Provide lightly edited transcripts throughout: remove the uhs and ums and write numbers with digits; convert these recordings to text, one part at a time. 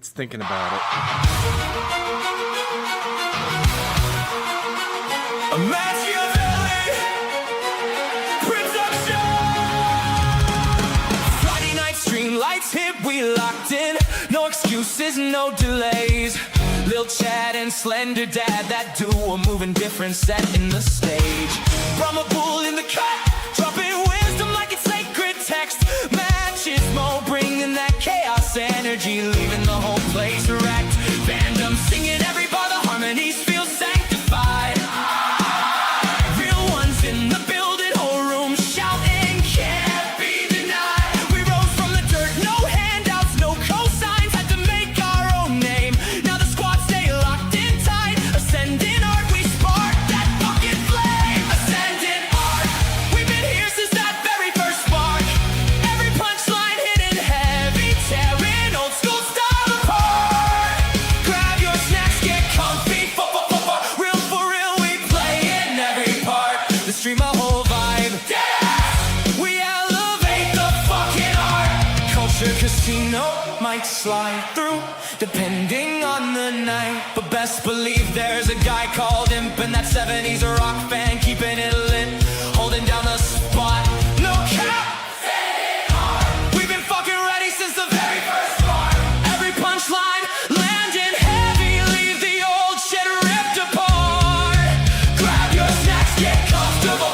It's thinking about it. A Machiavelli production. Friday night stream lights hit, we locked in. No excuses, no delays. Lil Chad and Slender Dad, that duo moving different, setting the stage. Brahmabull in the cut, dropping wisdom like it's sacred text. Matches Mo bringing that chaos energy, leaving the whole place wrecked. Fandom singing every bar, the harmonies feel sanctified. Real ones in the building, whole room shouting, can't be denied. We rose from the dirt, no handouts, no cosigns, had to make our own name. Now the squad stay locked in tight, ascending art, we spark that fucking flame. Ascending art, we've been here since that very first spark. Every punchline hitting heavy, tearing old school style apart. Grab your snacks, get comfy, real for real, we play in every part. The stream a whole vibe, we elevate the fucking art. Culture casino might slide through, depending on the night. But best believe there's a guy called Imp, and that 70s rock fan keeping it lit, holding down the spot. No cap, we've been fucking ready since the very first part. Every punchline landing heavy, leave the old shit ripped apart. Grab your snacks, get comfortable.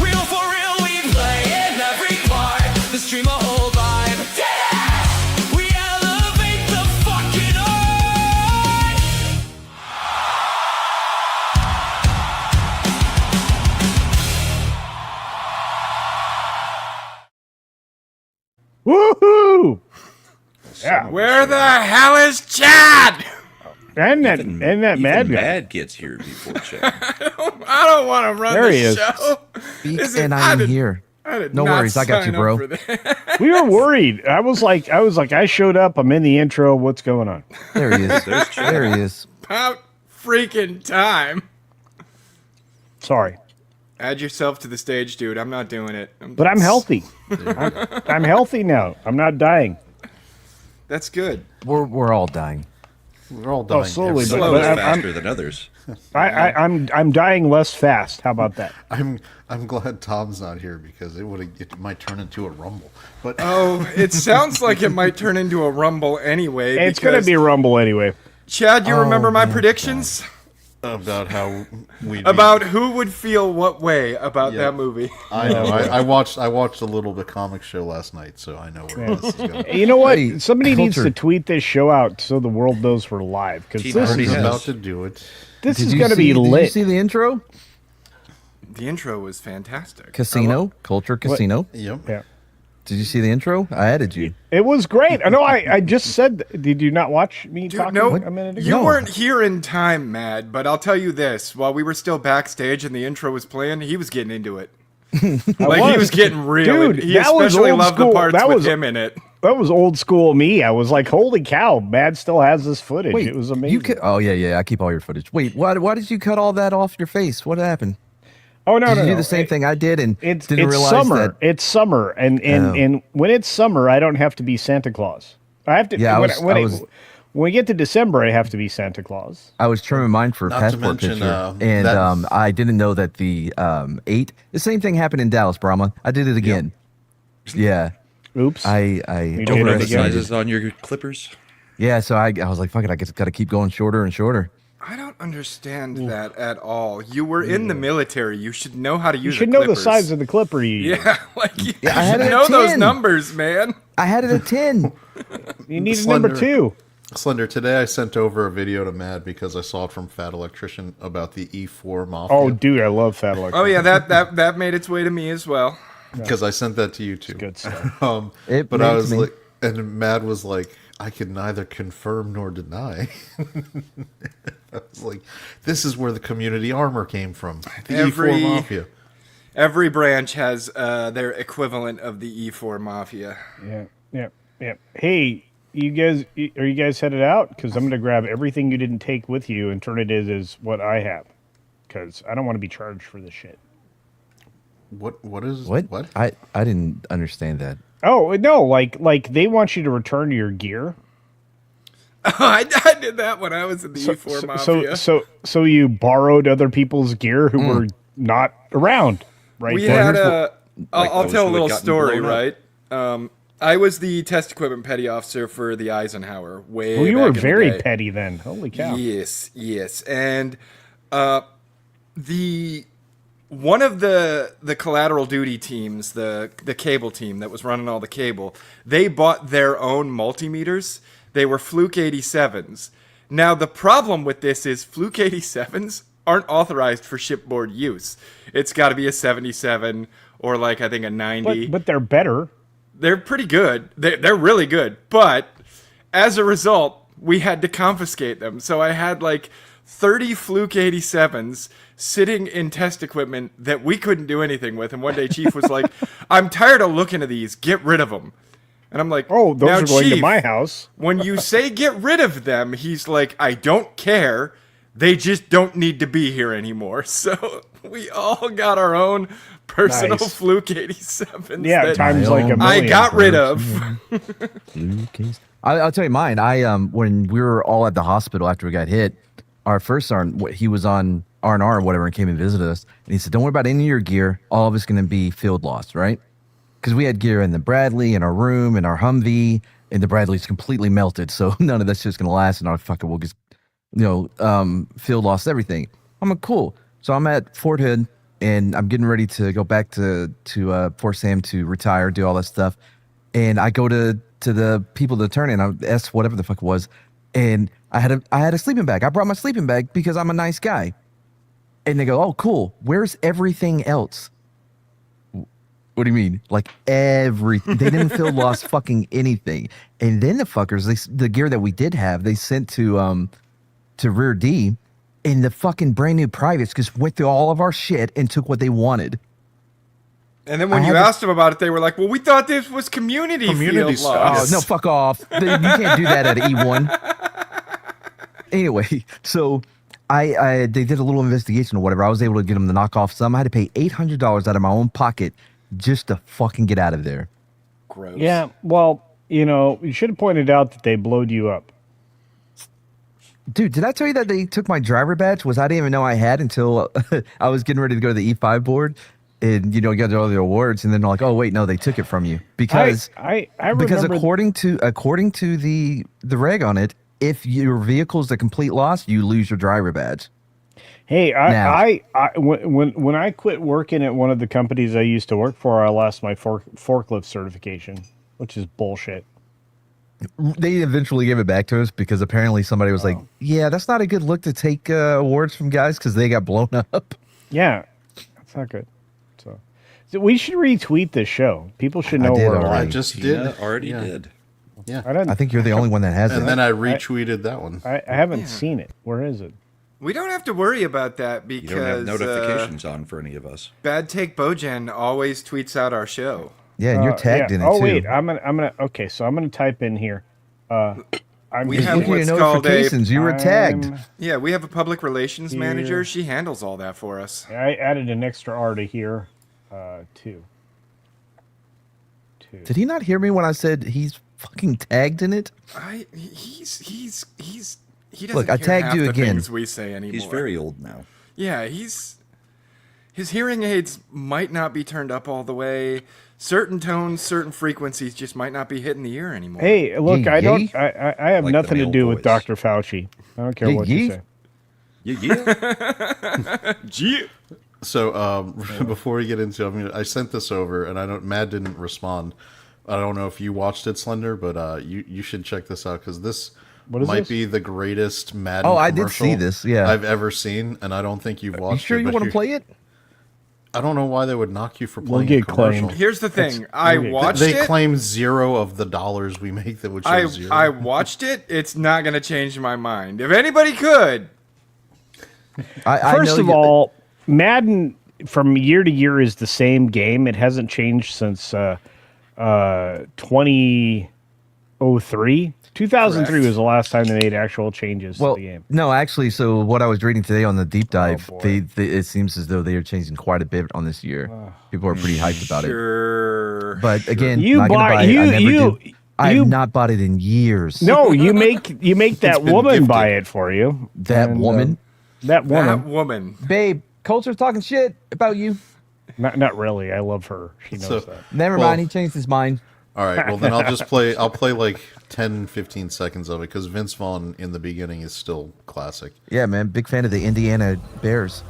Real for real, we play in every part. The stream a whole vibe. We elevate the fucking art. Woohoo! Yeah. Where the hell is Chad? And that mad guy. Mad gets here before Chad. I don't want to run There he the is. show. And I'm here. No No worries, I got you, bro. We were worried. I was like, I showed up. I'm in the intro. What's going on? There he is. There he is. About freaking time. Sorry, Add yourself to the stage, dude. I'm not doing it. but I'm healthy. I'm healthy now. I'm not dying. That's good. We're all dying. We're all dying. slowly, every but- day. I'm- faster than others. I'm dying less fast. How about that? I'm glad Tom's not here because it might turn into a rumble. But Oh, it sounds like it might turn into a rumble anyway. It's gonna because- be a rumble anyway. Chad, you remember my predictions? about how we About who would feel what way about Yeah. that movie? I know. I watched a little bit comic show last night, so I know where this is going. You know what? Hey, Somebody needs Culture. to tweet this show out so the world knows we're live because Team this already is has. About to do it. this Did is you gonna be see- Did you lit. see the intro? The intro was fantastic. Casino, Culture Casino. Yep. Yeah. Did you see the intro? I added you. It was great. I know. I just said. Did you not watch me Dude, talking no, a minute ago? you weren't here in time, Mad, but I'll tell you this. While we were still backstage and the intro was playing, he was getting into it. Like, he was getting real. Dude, He that was especially old loved school. the parts That with was- him in it. That was old school me. I was like, "Holy cow!" Mad still has this footage. It was amazing. Oh yeah. I keep all your footage. Wait, why did you cut all that off your face? What happened? oh no, Did no, you no. do the same thing I did and It's didn't realize summer. that? It's summer, and when it's summer, I don't have to be Santa Claus. I have to. Yeah, when we get to December, I have to be Santa Claus. I was trimming mine for a Not to passport mention, picture, and that- I didn't know that the 8. The same thing happened in Dallas, Brahma. I did it again. Yeah, Oops. I did it again. overestimated. Overemphasizes on your clippers. Yeah, so I was like, fuck it, I just got to keep going shorter and shorter. I don't understand that at all. You were in the military. You should know how to you use should a know the clippers. size of the clipper you use. Yeah, like you I had should it at know those 10. numbers, man. I had it at 10. You need a number Slender. 2. Slender, today I sent over a video to Mad because I saw it from Fat Electrician about the E4 Mafia. Oh, dude, I love Fat Electric. Oh yeah, that made its way to me as well. Because I sent that to you too. Good stuff. It But I makes was me- like, and Mad was like, I can neither confirm nor deny. I was like, this is where the community armor came from. The Every- E4 Mafia. Every branch has their equivalent of the E4 Mafia. Yeah. Hey, are you guys headed out? Because I'm going to grab everything you didn't take with you and turn it as what I have. Because I don't want to be charged for this shit. What? What? I didn't understand that. Oh no! Like they want you to return your gear. I did that when I was in the E4 Mafia. So you borrowed other people's gear who were not around, right? We then? had a. I'll those tell a who had little gotten story, blown up. right? I was the test equipment petty officer for the Eisenhower. Way Well, you back were in the very day. petty then. Holy cow! Yes, and the one of the collateral duty teams, the cable team that was running all the cable, they bought their own multimeters. They were Fluke 87s. Now the problem with this is Fluke 87s aren't authorized for shipboard use. It's got to be a 77 or like I think a 90. But they're better. They're pretty good. They're really good. But as a result, we had to confiscate them. So I had like 30 Fluke 87s sitting in test equipment that we couldn't do anything with. And one day Chief was like, I'm tired of looking at these. Get rid of them. And I'm like, Oh, those now, are going to Chief, my house. when you say get rid of them, he's like, I don't care. They just don't need to be here anymore. So we all got our own personal Nice. Fluke 87s. Yeah, that times like a million. I got rid of. I'll tell you mine. When we were all at the hospital after we got hit, our first sergeant, he was on R&R or whatever, and came and visited us. And he said, "Don't worry about any of your gear. All of it's going to be field loss, right?" Because we had gear in the Bradley, in our room, in our Humvee, and the Bradley's completely melted, so none of that shit's going to last. And our fucker will just, field loss everything. I'm like, cool. So I'm at Fort Hood, and I'm getting ready to go back to Fort Sam to retire, do all that stuff. And I go to the people to turn in. I asked whatever the fuck it was, and I had a sleeping bag. I brought my sleeping bag because I'm a nice guy. And they go, "Oh, cool. Where's everything else?" What do you mean? Like everything? They didn't field loss fucking anything. And then the fuckers, the gear that we did have, they sent to Rear D, and the fucking brand new privates just went through all of our shit and took what they wanted. And then when you asked them about it, they were like, well, we thought this was community field stuff. loss. Oh, no, fuck off. You can't do that at E1. Anyway, so they did a little investigation or whatever. I was able to get them to knock off some. I had to pay $800 out of my own pocket just to fucking get out of there. Gross. Yeah, well, you should have pointed out that they blowed you up. Dude, did I tell you that they took my driver badge? I didn't even know I had until I was getting ready to go to the E5 board. And, got all the awards. And then they're like, oh, wait, no, they took it from you. Because I because remember according to the reg on it, if your vehicle's a complete loss, you lose your driver badge. Hey, when I quit working at one of the companies I used to work for, I lost my forklift certification, which is bullshit. They eventually gave it back to us because apparently somebody was like, yeah, that's not a good look to take awards from guys because they got blown up. Yeah, that's not good. So we should retweet this show. People should know did we're already. I alive. just Tina did. already Yeah. did. Yeah. I think you're the only one that has it. And then I retweeted that one. I haven't seen it. Where is it? We don't have to worry about that You because don't have notifications on for any of us. Bad Take Bojan always tweets out our show. Yeah, and you're tagged in it Oh too. wait, I'm gonna. Okay, so I'm gonna type in here. I'm We just- have Look at your what's called a notifications. You were tagged. yeah. We have a public relations Here. manager. She handles all that for us. I added an extra R to here. Two. Did he not hear me when I said he's fucking tagged in it? He doesn't Look, I hear tagged half you the again. things we say anymore. He's very old now. Yeah, his hearing aids might not be turned up all the way. Certain tones, certain frequencies just might not be hitting the ear anymore. Hey, look, Yee, I don't. yee. I have Like the nothing to male do with voice. Dr. Fauci. I don't care Yee, what yee. you say. Yeah. Gee. So before we get into, I sent this over, and Matt didn't respond. I don't know if you watched it, Slender, but you should check this out because this What is might this? be the greatest Madden. Oh, I did commercial see this, yeah. I've ever seen, and I don't think you've You watched sure it. you but want to play it? I don't know why they would knock you for We'll playing get a commercial. claimed. Here's the thing. I okay. watched They it. claim zero of the dollars we make that would show zero. I watched it. It's not going to change my mind. If anybody could, I First know of you- all, Madden from year to year is the same game. It hasn't changed since 2003. 2003 Correct. was the last time they made actual changes well, to the game. no, actually, so what I was reading today on the deep dive, boy. it seems as though they are changing quite a bit on this year. People are pretty hyped about it. sure. But again, You not gonna buy buy it. I never you did. I have not bought it in years. No, you make that been woman gifted. buy it for you. That woman? That woman. That woman. Babe, Culture's talking shit about you. Not really. I love her. She knows So- that. Never Well- mind, he changed his mind. All right, well then I'll play like 10, 15 seconds of it because Vince Vaughn in the beginning is still classic. Yeah, man, big fan of the Indiana Bears.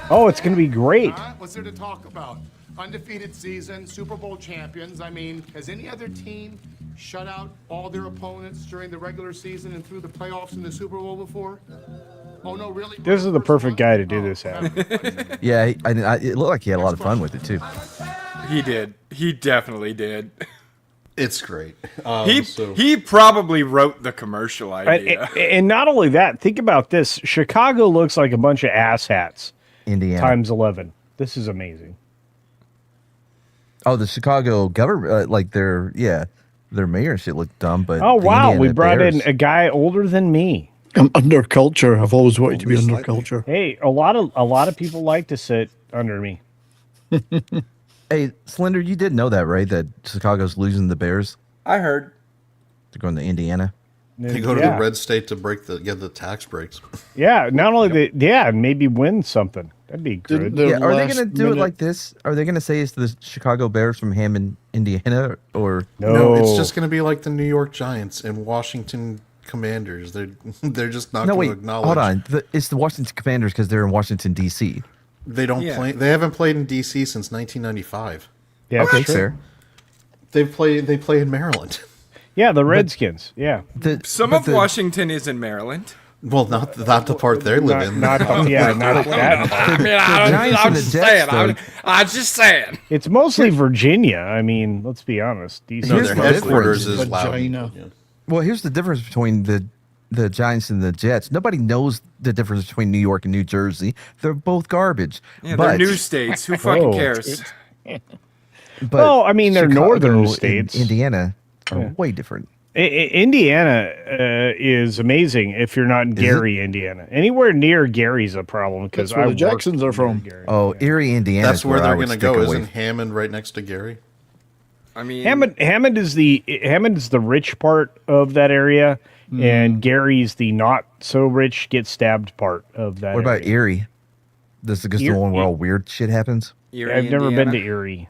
Oh, it's gonna be great. What's there to talk about? Undefeated season, Super Bowl champions. I mean, has any other team shut out all their opponents during the regular season and through the playoffs in the Super Bowl before? Oh no, really? This is the perfect guy to do this at. Yeah, it looked like he had a lot of fun with it too. He did. He definitely did. It's great. He probably wrote the commercial idea. And not only that, think about this. Chicago looks like a bunch of asshats Indiana. times 11. This is amazing. Oh, the Chicago government, like their mayor shit looked dumb, but Oh the wow, Indiana we brought Bears- in a guy older than me. I'm under culture. I've always wanted to be Only under slightly. culture. Hey, a lot of people like to sit under me. Hey, Slender, you did know that, right? That Chicago's losing the Bears. I heard. They're going to Indiana. They go to the red state to get the tax breaks. Yeah, not only and maybe win something. That'd be good. The Yeah, are they last going to do it minute- like this? Are they going to say it's the Chicago Bears from Hammond, Indiana, or No, it's just going to be like the New York Giants and Washington Commanders. They're just not no? going Wait, to acknowledge. hold on. It's the Washington Commanders because they're in Washington D.C. They don't Yeah. play. They haven't played in DC since 1995. Yeah, Okay, sure. fair. They play in Maryland. Yeah, the Redskins. Yeah. Some but of the- Washington is in Maryland. Well, not the part they live in. Not that part. I mean, Giants and the Jets, though. I'm just saying. It's mostly Virginia. I mean, let's be honest. DC No, Here's their the headquarters difference. is Loudon. Vagina. Yeah. Well, here's the difference between the Giants and the Jets. Nobody knows the difference between New York and New Jersey. They're both garbage. Yeah, but, they're new states. Who fucking Whoa. cares? but Well, I mean, they're northern and states. Indiana are way different. Indiana is amazing if you're not in Gary, Indiana. Anywhere near Gary's a problem because That's where the worked Jacksons are near from. Gary. Oh, Erie, Indiana. That's where they're going going to go. Isn't Hammond right next to Gary? I mean, Hammond is the rich part of that area, and Gary's the not so rich get stabbed part of that. What about area. Erie? This is just the one where all weird shit happens. Erie, I've never been to Indiana. Erie.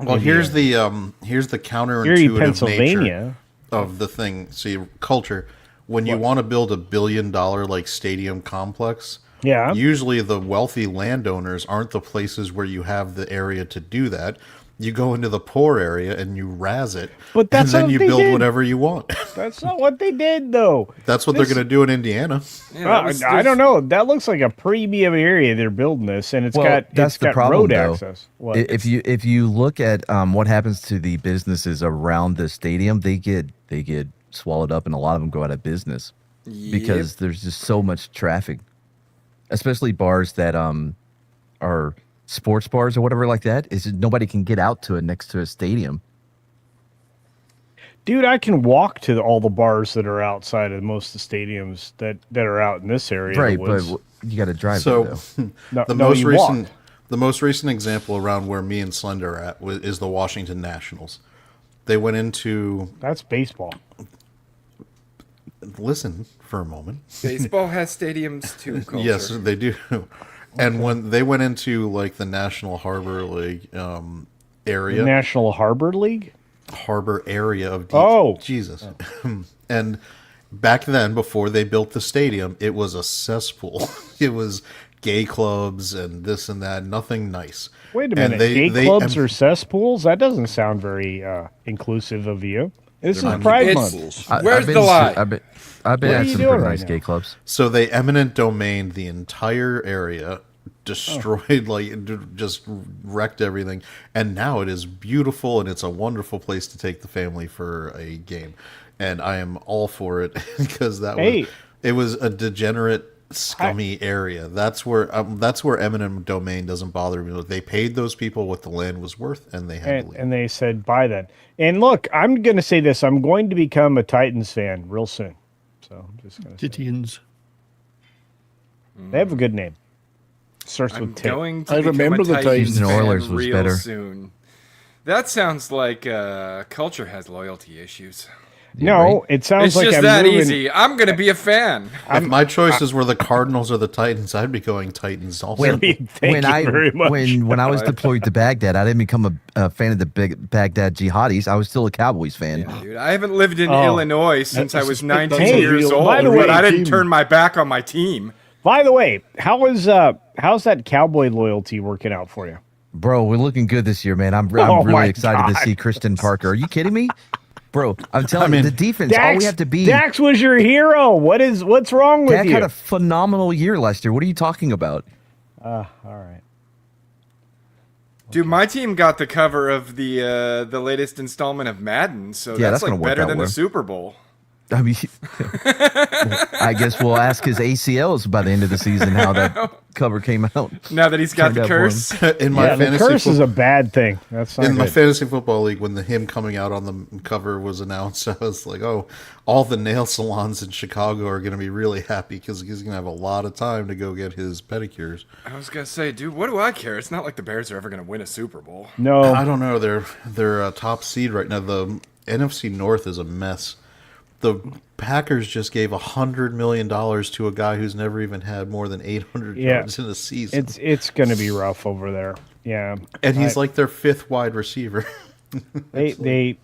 Well, here's the counterintuitive Erie, nature Pennsylvania. of the thing. See, culture. When you want to build a $1 billion like stadium complex, Yeah. usually the wealthy landowners aren't the places where you have the area to do that. You go into the poor area and you razz it, But that's and then what you they build did. whatever you want. That's not what they did, though. That's what they're going to do in Indiana. Yeah, that was- I don't know. That looks like a premium area they're building this, and it's got road access. What? If you look at what happens to the businesses around the stadium, they get swallowed up, and a lot of them go out of business because there's just so much traffic, especially bars that are sports bars or whatever like that. Is nobody can get out to it next to a stadium. Dude, I can walk to all the bars that are outside of most of the stadiums that are out in this area. Right, the but woods. you got to drive So there, though. No, you walk. the most recent example around where me and Slender are at is the Washington Nationals. They went into That's baseball. listen for a moment. Baseball has stadiums too. Culture. Yes, they do. And when they went into like the National Harbor League area, National Harbor League? harbor area of Oh. Jesus. And back then, before they built the stadium, it was a cesspool. It was gay clubs and this and that. Nothing nice. Wait a And minute. Gay clubs or cesspools? That doesn't sound very inclusive of you. This is Pride It's- Month. Where's the lie? I've been What are at you some doing pretty right nice now? gay clubs. So they eminent domained the entire area, destroyed, just wrecked everything, and now it is beautiful and it's a wonderful place to take the family for a game, and I am all for it because it was a degenerate, scummy area. That's where eminent domain doesn't bother me. They paid those people what the land was worth, and they had to leave. And they said, buy that. And look, I'm going to say this. I'm going to become a Titans fan real soon. So I'm just going to say. Titians. They have a good name. Starts I'm with Tit. going to I become remember a the Titans Houston fan Oilers was real better. soon. That sounds like culture has loyalty issues. No, it sounds It's like just I'm that moving. easy. I'm gonna be a fan. If my choices were the Cardinals or the Titans, I'd be going Titans also. Thank when you I very much. when I was deployed to Baghdad, I didn't become a fan of the big Baghdad jihadis. I was still a Cowboys fan. Yeah, dude, I haven't lived in Oh. Illinois since I was 19 Hey, years old, by the way, but I didn't team. turn my back on my team. By the way, how's that Cowboy loyalty working out for you? Bro, we're looking good this year, man. I'm Oh my really excited to God. see Christian Parker. Are you kidding me? Bro, I'm telling you, the defense, all we have to be. Dax was your hero. What's wrong with Dak you? had a phenomenal year last year. What are you talking about? All right. Dude, my team got the cover of the latest installment of Madden, so Yeah, that's that's gonna like work better out than the well. Super Bowl. I mean, I guess we'll ask his ACLs by the end of the season how that cover came out. Now that he's got Turned the out for him. curse. In my Yeah, the fantasy curse is fo- a bad thing. That's not in my good. fantasy football league, when him coming out on the cover was announced, I was like, "Oh, all the nail salons in Chicago are going to be really happy because he's going to have a lot of time to go get his pedicures." I was gonna say, dude, what do I care? It's not like the Bears are ever gonna win a Super Bowl. No, I don't know. They're top seed right now. The NFC North is a mess. The Packers just gave $100 million to a guy who's never even had more than 800 Yeah. yards in a season, it's going to be rough over there. Yeah, and he's like their fifth wide receiver. they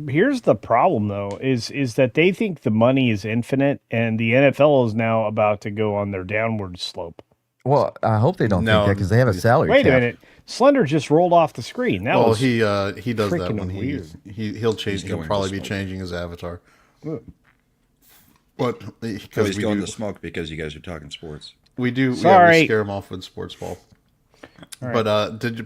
here's the problem though is that they think the money is infinite and the NFL is now about to go on their downward slope. Well, I hope they don't No. think that because they have a salary Wait a cap. minute, Slender just rolled off the screen. That Well, was he does that freaking when weird. he'll change. He'll going probably to be smoke. changing his avatar. But Oh, because he's we going do, to smoke because you guys are talking sports. we do, yeah, Sorry. we scare him off with sports ball. But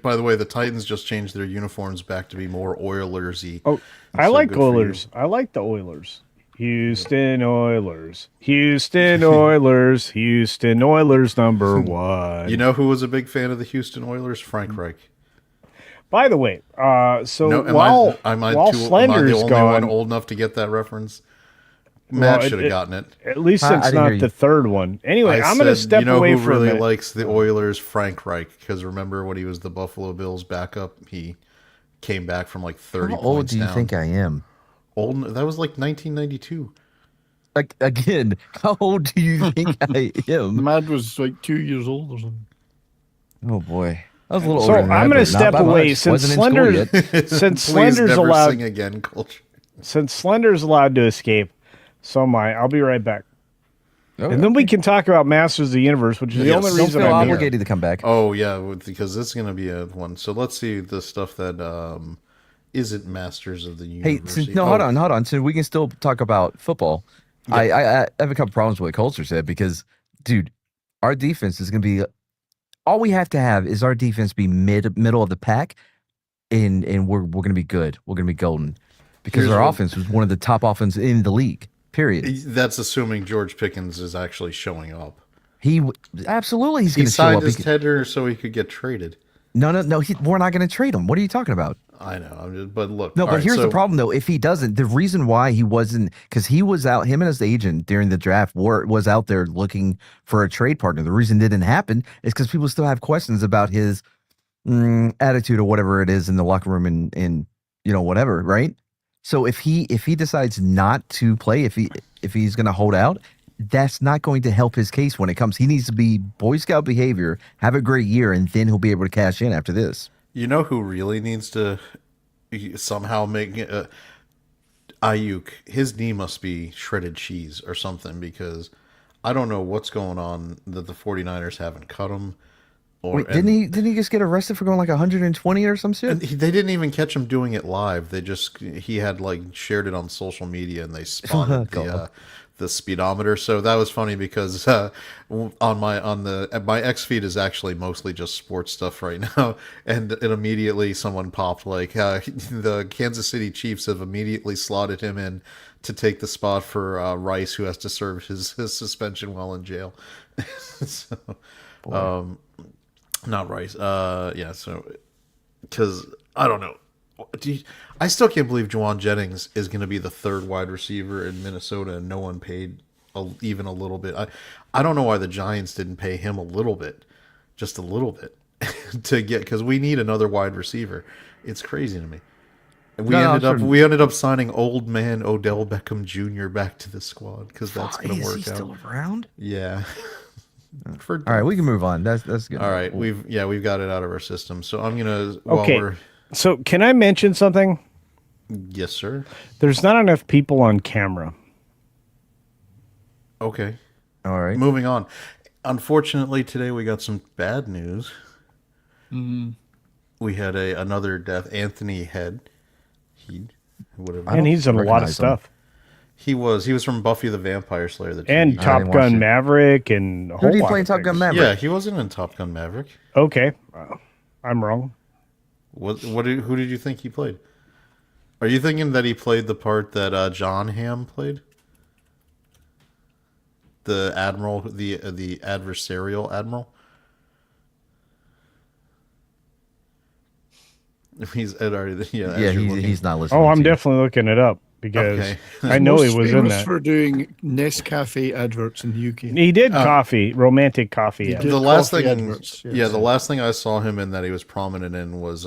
by the way, the Titans just changed their uniforms back to be more Oilers-y. Oh, I So like good for you. Oilers. I like the Oilers. Houston Oilers. Houston Oilers. Houston Oilers number one. You know who was a big fan of the Houston Oilers? Frank Reich. By the way, so No, am while I while the Slender's only gone, one old enough to get that reference? Matt Well, should have gotten it. at least I it's didn't hear not you. the third one. Anyway, I I'm going to said, step you know away who from really it. likes the Oilers? Frank Reich. Because remember when he was the Buffalo Bills backup, he came back from like 30 How old points do you down. think I am? Old? That was like 1992. Like again, how old do you think I am? Mad was like 2 years old or something. Oh boy, I was a little So older than that, I'm going to but not step by away much. since Wasn't in school Slender's yet. since Please Slender's never allowed sing again, culture. since Slender's allowed to escape. So am I. I'll be right back. Okay. And then we can talk about Masters of the Universe, which is the Yes. only Don't reason feel I'm here. obligated to come back. Oh yeah, because this is going to be a one. So let's see the stuff that isn't Masters of the Hey, Universe. since, no, hold on. So we can still talk about football. Yeah. I have a couple problems with what Coulter said because, dude, our defense is going to be. All we have to have is our defense be middle of the pack, and we're going to be good. We're going to be golden because Here's our what- offense was one of the top offenses in the league. Period. That's assuming George Pickens is actually showing up. Absolutely he's He going to show signed up. his tender so he could get traded. No, we're not going to trade him. What are you talking about? I know, but look. No, all but right, here's the so- problem though. If he doesn't, the reason why he wasn't, because he was out, him and his agent during the draft was out there looking for a trade partner. The reason it didn't happen is because people still have questions about his attitude or whatever it is in the locker room and whatever, right? So if he decides not to play, if he's going to hold out, that's not going to help his case when it comes. He needs to be Boy Scout behavior, have a great year, and then he'll be able to cash in after this. You know who really needs to somehow make Ayuk? His knee must be shredded cheese or something because I don't know what's going on that the 49ers haven't cut him. Wait, didn't he just get arrested for going like 120 or some shit? And they didn't even catch him doing it live. He had like shared it on social media and they spotted the speedometer. So that was funny because my X feed is actually mostly just sports stuff right now, and it immediately someone popped like the Kansas City Chiefs have immediately slotted him in to take the spot for Rice, who has to serve his suspension while in jail. So, not Rice. Yeah. So because I don't know. I still can't believe Juwan Jennings is going to be the third wide receiver in Minnesota and no one paid even a little bit. I don't know why the Giants didn't pay him a little bit, just a little bit. to get, because we need another wide receiver. It's crazy to me. And No, we ended up signing old man Odell Beckham Jr. back to the squad because that's going to Is work he out. still around? Yeah. All right, we can move on. That's good. All right, we've got it out of our system. So I'm gonna Okay. So can I mention something? yes, sir. There's not enough people on camera. Okay, All right. moving on. Unfortunately, today we got some bad news. We had another death. Anthony Head. Whatever. And he's in a lot of recognize him. stuff. He was from Buffy the Vampire Slayer. The And TV show. Top didn't watch Gun it. Maverick and a Who whole did he lot play in of Top Gun things. Maverick? Yeah, he wasn't in Top Gun Maverick. Okay. I'm wrong. Who did you think he played? Are you thinking that he played the part that John Hamm played? The admiral, the adversarial admiral. He's already Yeah, he's not listening. Oh, I'm to you. definitely looking it up because Okay. I know he Most was in famous that. for doing Nescafe adverts in the UK. He did coffee, romantic coffee. He ad. did. The last coffee thing, adverts, yes. yeah, the last thing I saw him in that he was prominent in was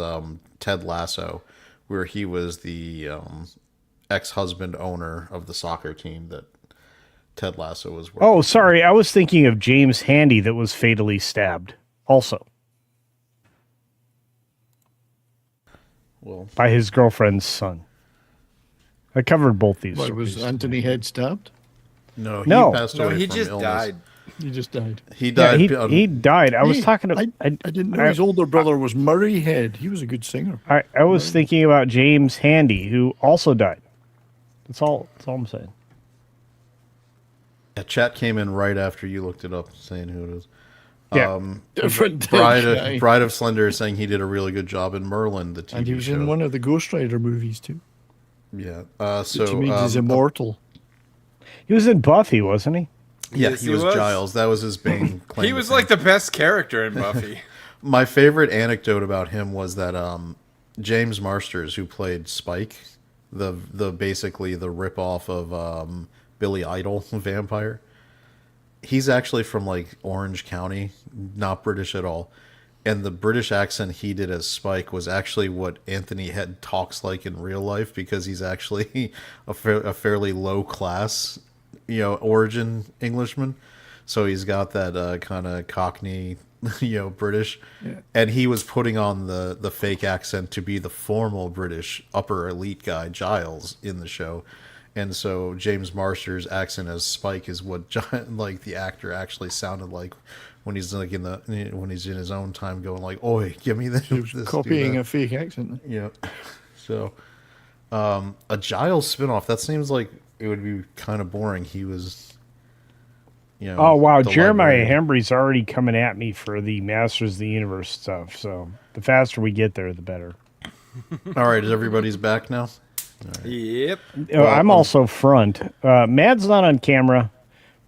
Ted Lasso, where he was the ex-husband owner of the soccer team that Ted Lasso was working. Oh, sorry. I was thinking of James Handy that was fatally stabbed also Well, by his girlfriend's son. I covered both these. Why, was stories. Anthony Head stabbed? no, he No. passed No, away he from just illness. died. He just died. He Yeah, died. he died. I was Hey, talking to. I didn't know his older brother was Murray Head. He was a good singer. I was thinking about James Handy, who also died. That's all I'm saying. Yeah, chat came in right after you looked it up, saying who it is. Yeah. Different Bride guy. of, Bride of Slender is saying he did a really good job in Merlin, the TV And he was show. in one of the Ghost Rider movies too. Yeah. Which means he's So immortal. He was in Buffy, wasn't he? yeah, Yes, he was Giles. That was his main claim. He to was fame. like the best character in Buffy. My favorite anecdote about him was that James Marsters, who played Spike, the basically the ripoff of Billy Idol vampire, he's actually from like Orange County, not British at all. And the British accent he did as Spike was actually what Anthony Head talks like in real life, because he's actually a fairly low class, origin Englishman. So he's got that kind of Cockney, British. Yeah. And he was putting on the fake accent to be the formal British upper elite guy, Giles, in the show. And so James Marsters' accent as Spike is what like the actor actually sounded like when he's like when he's in his own time going like, "Oi, give me this." He was this, copying do a fake accent. yeah. So a Giles spinoff, that seems like it would be kind of boring. He was, Oh wow, the Jeremiah librarian. Hembry's already coming at me for the Masters of the Universe stuff. So the faster we get there, the better. All right, is everybody's back now? Yep. I'm also front. Mad's not on camera.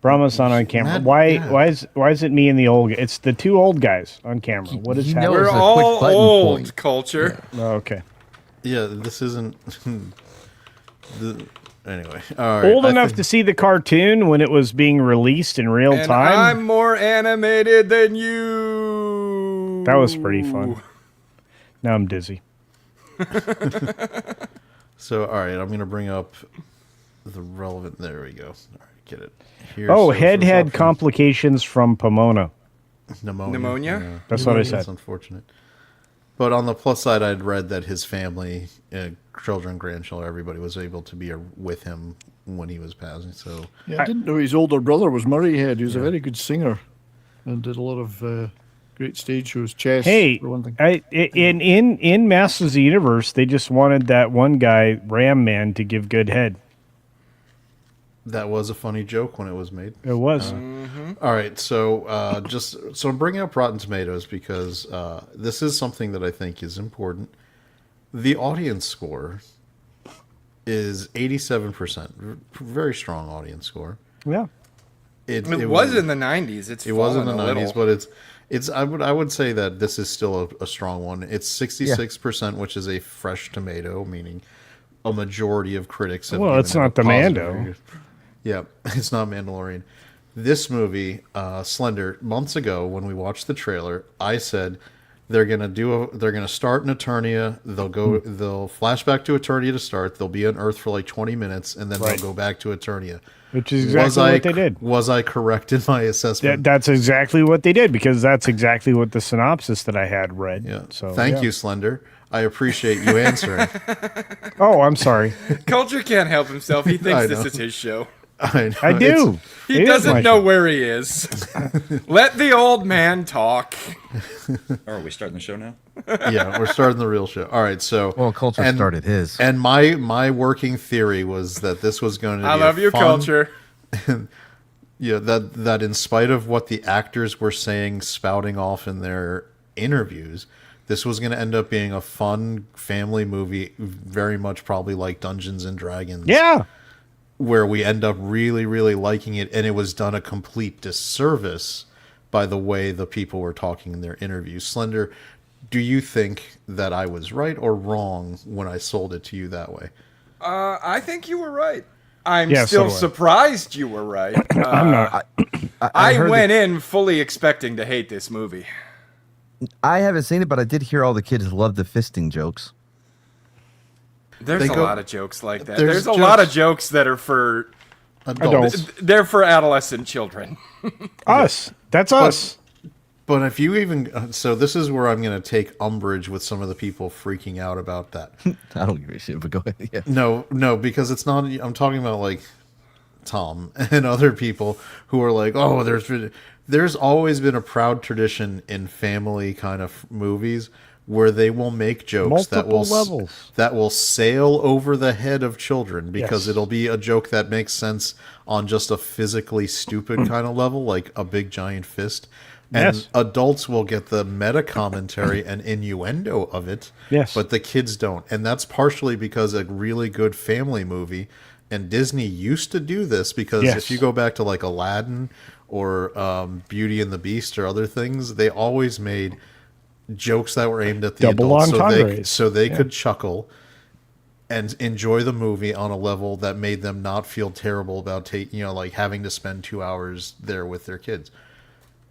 Brahma's not on camera. Mad- why? yeah. Why is it me and the old? It's the two old guys on camera. What is You know happening? it's We're a quick all button old, point. culture. Oh, okay. Yeah, this isn't. Anyway, all right. Old I enough think- to see the cartoon when it was being released in real And time. I'm more animated than you. That was pretty fun. Now I'm dizzy. So, all right, I'm going to bring up the relevant. There we go. All right, get it. Here, Oh, so Head first had off, complications from Pomona. pneumonia. Pneumonia? That's what I That's said. unfortunate. But on the plus side, I'd read that his family, children, grandchildren, everybody was able to be with him when he was passing. So, Yeah, I didn't know his older brother was Murray Head. He was a very good singer and did a lot of great stage shows. Chess, Hey, for one thing. in Masters of the Universe, they just wanted that one guy, Ram Man, to give good head. that was a funny joke when it was made. It was. All right, so I'm bringing up Rotten Tomatoes because this is something that I think is important. The audience score is 87%, very strong audience score. Yeah. It was in the 90s. It was in the fallen a 90s, little. but it's I would say that this is still a strong one. It's 66%, which is a fresh tomato, meaning a majority of critics have Well, given it's it a not the positive Mando. review. Yeah, it's not Mandalorian. This movie, Slender, months ago when we watched the trailer, I said They're gonna start in Eternia. They'll flash back to Eternia to start. They'll be on Earth for like 20 minutes, and then Right. they'll go back to Eternia. Which is exactly what they did. Was I correct in my assessment? That's exactly what they did, because that's exactly what the synopsis that I had read. Yeah. So Thank you, Slender. I appreciate you answering. Oh, I'm sorry. Culture can't help himself. He I thinks this know. is his show. I I do. He It is doesn't my know show. where he is. Let the old man talk. Are we starting the show now? Yeah, we're starting the real show. All right, so Well, Culture started his. And my working theory was that this was going to be I love your culture. Yeah, that in spite of what the actors were saying, spouting off in their interviews, this was going to end up being a fun family movie, very much probably like Dungeons and Dragons. Yeah. Where we end up really, really liking it, and it was done a complete disservice by the way the people were talking in their interviews. Slender, do you think that I was right or wrong when I sold it to you that way? I think you were right. I'm Yeah, so still do I. surprised you were right. I'm not. I heard went in fully expecting to hate this movie. I haven't seen it, but I did hear all the kids love the fisting jokes. There's They a go- lot of jokes like that. There's There's a lot of jokes- jokes that are for Adults. they're for adolescent children. Us. That's us. But if you even so, this is where I'm going to take umbrage with some of the people freaking out about that. I don't give a shit, but go ahead. Yeah. No, because it's not. I'm talking about like Tom and other people who are like, oh, there's always been a proud tradition in family kind of movies where they will make jokes Multiple levels. that will sail over the head of children because Yes. it'll be a joke that makes sense on just a physically stupid kind of level, like a big giant fist. And Yes. adults will get the meta commentary and innuendo of it, Yes. but the kids don't. And that's partially because a really good family movie, and Disney used to do this because Yes. if you go back to like Aladdin or Beauty and the Beast or other things, they always made jokes that were aimed at the Double adults entendres. so they could chuckle and enjoy the movie on a level that made them not feel terrible about like having to spend 2 hours there with their kids.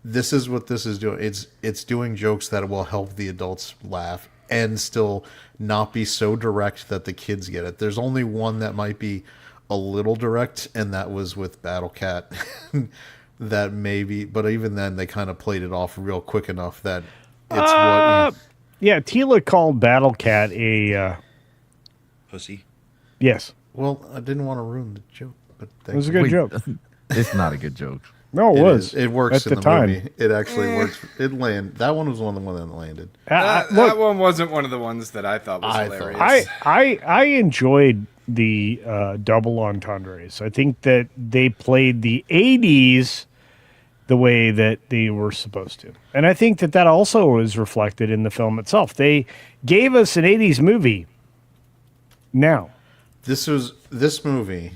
This is what this is doing. It's doing jokes that will help the adults laugh and still not be so direct that the kids get it. There's only one that might be a little direct, and that was with Battle Cat. That maybe, but even then, they kind of played it off real quick enough that it's what. Yeah, Tila called Battle Cat a Pussy. yes. Well, I didn't want to ruin the joke, but It was a good Wait, joke. It's not a good joke. No, it was. It works at in the the time. movie. It actually works. That one was one of the ones that landed. That Look, one wasn't one of the ones that I thought was I hilarious. thought- I enjoyed the double entendres. I think that they played the 80s the way that they were supposed to. And I think that also is reflected in the film itself. They gave us an 80s movie. Now, This movie,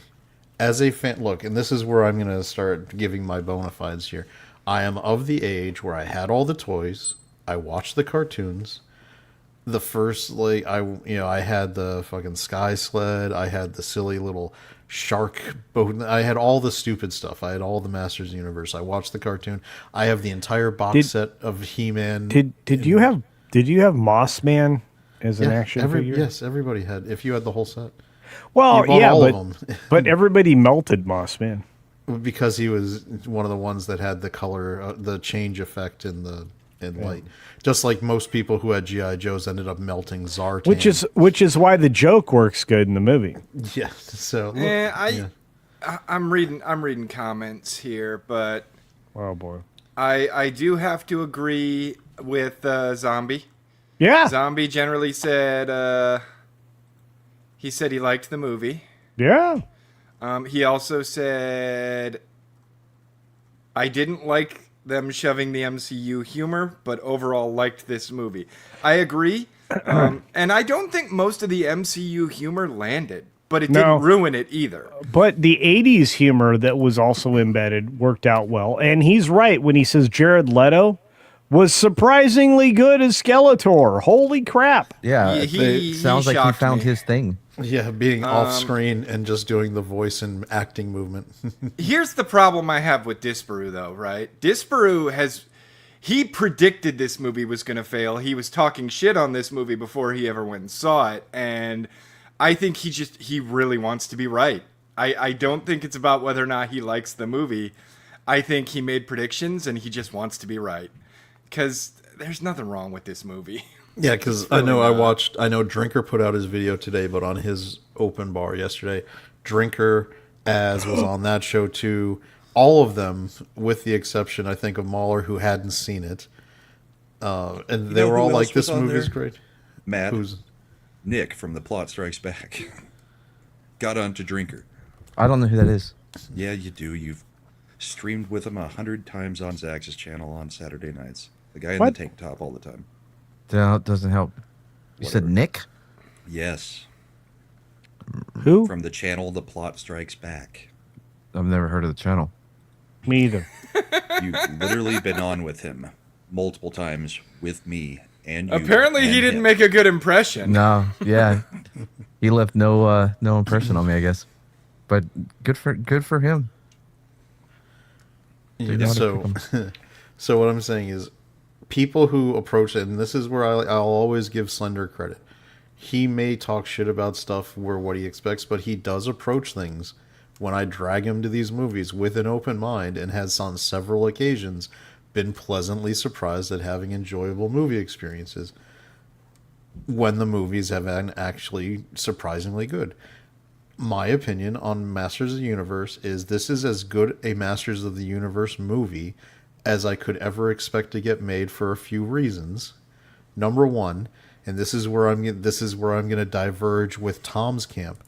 as a fan, look, and this is where I'm going to start giving my bona fides here. I am of the age where I had all the toys. I watched the cartoons. The first, I had the fucking Sky Sled. I had the silly little shark boat. I had all the stupid stuff. I had all the Masters of the Universe. I watched the cartoon. I have the entire box set of He-Man. did you have Moss Man as an action figure? Yes, everybody had. If you had the whole set. Well, You bought yeah, all but of them. but everybody melted Moss Man. Because he was one of the ones that had the color, the change effect in light. Just like most people who had GI Joes ended up melting Zartan. Which is why the joke works good in the movie. yeah. So look, I'm reading comments here, but Oh boy. I do have to agree with Zombie. Yeah. Zombie generally said he liked the movie. Yeah. He also said, I didn't like them shoving the MCU humor, but overall liked this movie. I agree. And I don't think most of the MCU humor landed, but it No. didn't ruin it either. But the 80s humor that was also embedded worked out well. And he's right when he says Jared Leto was surprisingly good as Skeletor. Holy crap. Yeah, He sounds like he shocked found me. his thing. yeah, being off screen and just doing the voice and acting movement. Here's the problem I have with Disparu, though, right? Disparu he predicted this movie was going to fail. He was talking shit on this movie before he ever went and saw it. And I think he really wants to be right. I don't think it's about whether or not he likes the movie. I think he made predictions and he just wants to be right. Because there's nothing wrong with this movie. Yeah, because I know Drinker put out his video today, but on his open bar yesterday, Drinker, Az was on that show too. All of them, with the exception, I think, of Mahler, who hadn't seen it. And they were all who like, else was this on movie's there? great. Matt. Who's Nick from The Plot Strikes Back. Got on to Drinker. I don't know who that is. Yeah, you do. You've streamed with him 100 times on Zax's channel on Saturday nights. The guy in What? the tank top all the time. That doesn't help. You said Whatever. Nick? Yes. Who? From the channel The Plot Strikes Back. I've never heard of the channel. Me either. You've literally been on with him multiple times with me and you. Apparently, he and didn't him. make a good impression. No, yeah. He left no impression on me, I guess. But good for him. Yeah, know how to so, pick 'em. so what I'm saying is, people who approach it, and this is where I'll always give Slender credit. He may talk shit about stuff where what he expects, but he does approach things when I drag him to these movies with an open mind, and has on several occasions been pleasantly surprised at having enjoyable movie experiences when the movies have been actually surprisingly good. My opinion on Masters of the Universe is this is as good a Masters of the Universe movie as I could ever expect to get made for a few reasons. Number one, and this is where I'm going to diverge with Tom's camp.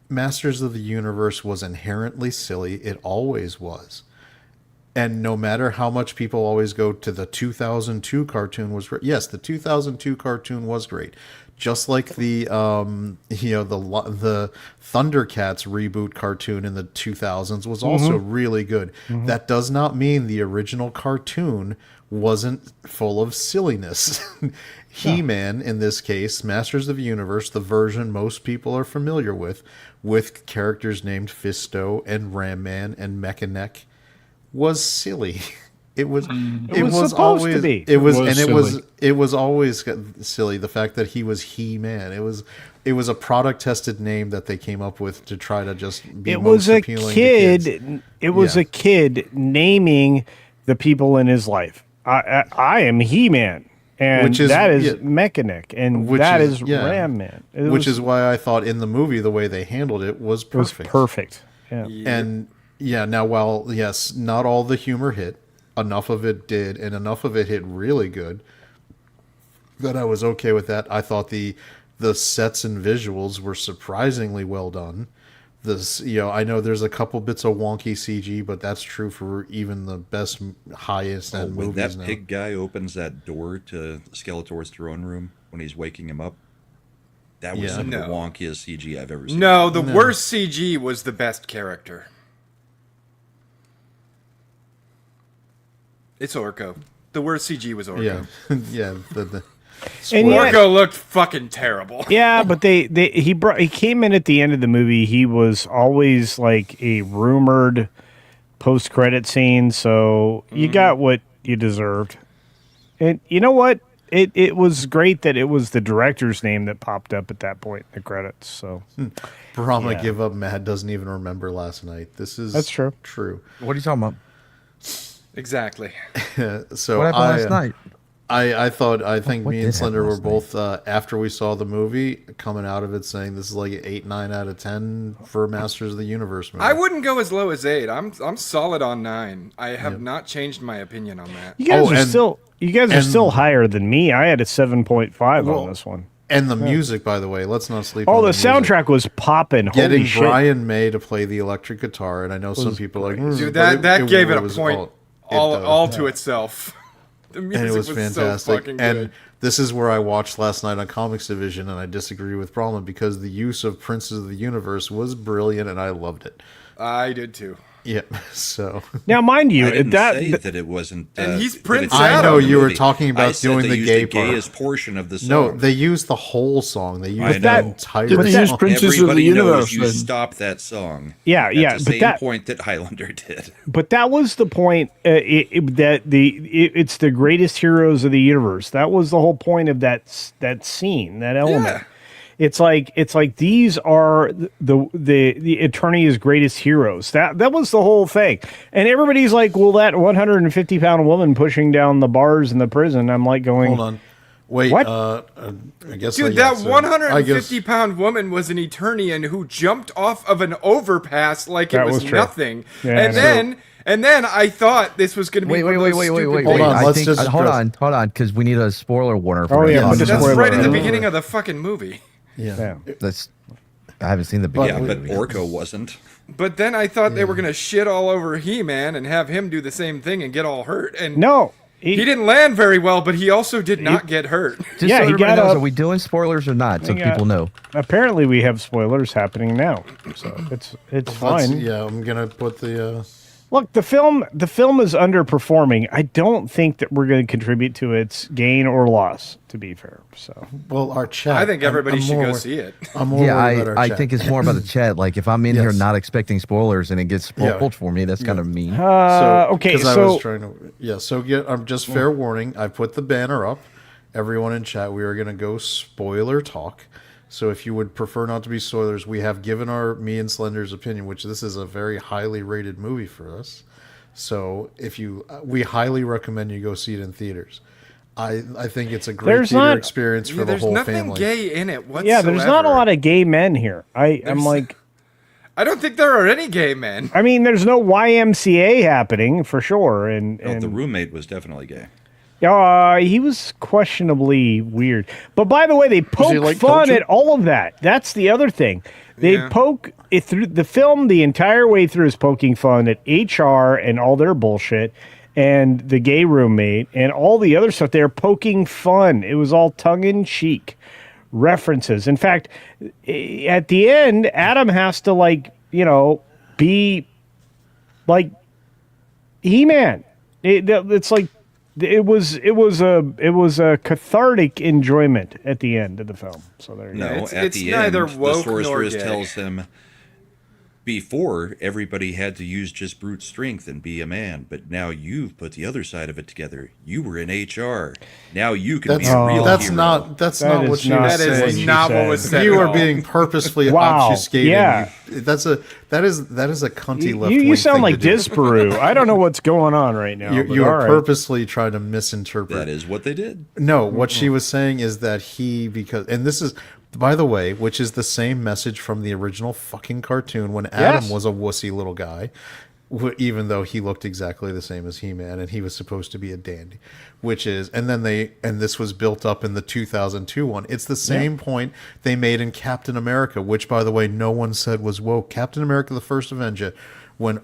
Masters of the Universe was inherently silly. It always was. And no matter how much people always go to the 2002 cartoon was great. Yes, the 2002 cartoon was great. Just like the the Thundercats reboot cartoon in the 2000s was also really good. That does not mean the original cartoon wasn't full of silliness. He-Man, in this case, Masters of the Universe, the version most people are familiar with characters named Fisto and Ram Man and Mechaneck, was silly. It was supposed always to be. it was silly. it was always silly. The fact that he was He-Man, it was a product tested name that they came up with to try to just be It most was a appealing to kids. kid. It was Yeah. a kid naming the people in his life. I am He-Man, and Which is- that is yeah. Mechanic, and Which that is- is yeah. Ram Man. Which is why I thought in the movie the way they handled it was it was perfect. perfect. Yeah. And yeah, now while yes, not all the humor hit, enough of it did, and enough of it hit really good, that I was okay with that. I thought the sets and visuals were surprisingly well done. This, I know there's a couple bits of wonky CG, but that's true for even the best, highest end When movies that now. pig guy opens that door to Skeletor's throne room when he's waking him up, that was Yeah. some of No. the wonkiest CG I've ever seen. No, the worst CG was the best character. It's Orko. The worst CG was Orko. Yeah, yeah. The And yet- Orko looked fucking terrible. Yeah, but he came in at the end of the movie. He was always like a rumored post credit scene, so you got what you deserved. And you know what? It was great that it was the director's name that popped up at that point in the credits. So Brahma Yeah. give up. Matt doesn't even remember last night. This is That's true. True. What are you talking about? Exactly. So What happened last night? I think What me did and Slender happen were last both after we saw the movie coming out of it saying this is like an 8-9 out of 10 for Masters of the Universe movie. I wouldn't go as low as 8. I'm solid on 9. I have not changed my opinion on that. you guys Oh, are and- still higher than me. I had a 7.5 Well, on this one. And the music, by the way, let's not sleep. Oh, on the music. soundtrack was popping. Getting Holy shit! Brian May to play the electric guitar, and I know some people are like, Dude, but that gave it a was point all- all does. to itself. The music And it was so fantastic. fucking And good. this is where I watched last night on Comics Division, and I disagree with Brahma because the use of Princes of the Universe was brilliant, and I loved it. I did too. Yeah. So Now, mind you, I didn't that say that it wasn't. And he's that Prince it's not Adam. I know in the you were movie. talking about I said doing they the used gay the part. gayest portion of the song. no, they used the whole song. They used know. the entire Did they use song. Princess of the Everybody Universe, knows you then? stop that song. Yeah, at yeah, the but same that- point that Highlander did. But that was the point. It's the greatest heroes of the universe. That was the whole point of that scene, that element. Yeah. It's like these are the Eternia's greatest heroes. That was the whole thing. And everybody's like, well, that 150-pound woman pushing down the bars in the prison. I'm like going, Hold on. Wait, What? I guess Dude, yeah, that so 150-pound woman was an Eternian who jumped off of an overpass like it That was was true. nothing. Yeah, and I know. then I thought this was going to be Wait, one of those stupid Hold wait. on, I let's think, just hold address- on, because we need a spoiler warner. Oh, yeah, talk put the about That's spoiler right in the alert. beginning of the fucking movie. Yeah. yeah. That's. I haven't seen the Yeah, beginning. but Orko wasn't. But then I thought they were going to shit all over He-Man and have him do the same thing and get all hurt. And No, he didn't land very well, but he also did not get hurt. Just Yeah, so he everybody got knows, up- are we doing spoilers or not? So He got- people know. Apparently, we have spoilers happening now, so it's Let's- fine. Yeah, I'm gonna put the. Look, the film is underperforming. I don't think that we're going to contribute to its gain or loss. To be fair, so Well, our chat. I think everybody I'm should more go wor- see it. I'm more Yeah, worried about our I chat. think it's more about the chat. Like if I'm in here Yes. not expecting spoilers and it gets spoiled Yeah. for me, that's kind of mean. okay, 'cause I so- was trying to. Yeah, so I'm just fair warning. I put the banner up. Everyone in chat, we are gonna go spoiler talk. So if you would prefer not to be spoilers, we have given me and Slender's opinion, which this is a very highly rated movie for us. So if we highly recommend you go see it in theaters. I think it's a great There's theater not- experience for Yeah, the there's whole nothing family. gay in it whatsoever. yeah, there's not a lot of gay men here. I'm There's- like, I don't think there are any gay men. I mean, there's no YMCA happening for sure, and No, the roommate was definitely gay. he was questionably weird. But by the way, they poke like fun culture? at all of that. That's the other thing. They Yeah. poke it through the film. The entire way through is poking fun at HR and all their bullshit, and the gay roommate and all the other stuff. They're poking fun. It was all tongue in cheek references. In fact, at the end, Adam has to be like He-Man. It's like it was a cathartic enjoyment at the end of the film. So there you No, go. It's- at it's the neither end, the woke nor sorceress gay. tells him before everybody had to use just brute strength and be a man, but now you've put the other side of it together. You were in HR. Now you can be That's a real that's hero. not that's That not is what she not- was That is saying. not what said. was said. You at are all. being purposefully Wow, obfuscating. yeah. That is a cunty left. You sound thing like to do. Disparu. I don't know what's going on right now. but You all are right. purposely trying to misinterpret. That is what they did. No, what she was saying is that and this is, by the way, which is the same message from the original fucking cartoon when Adam Yes. was a wussy little guy, even though he looked exactly the same as He-Man and he was supposed to be a dandy, and this was built up in the 2002 one. It's the same point they made in Captain America, which, by the way, no one said was woke. Captain America: The First Avenger. When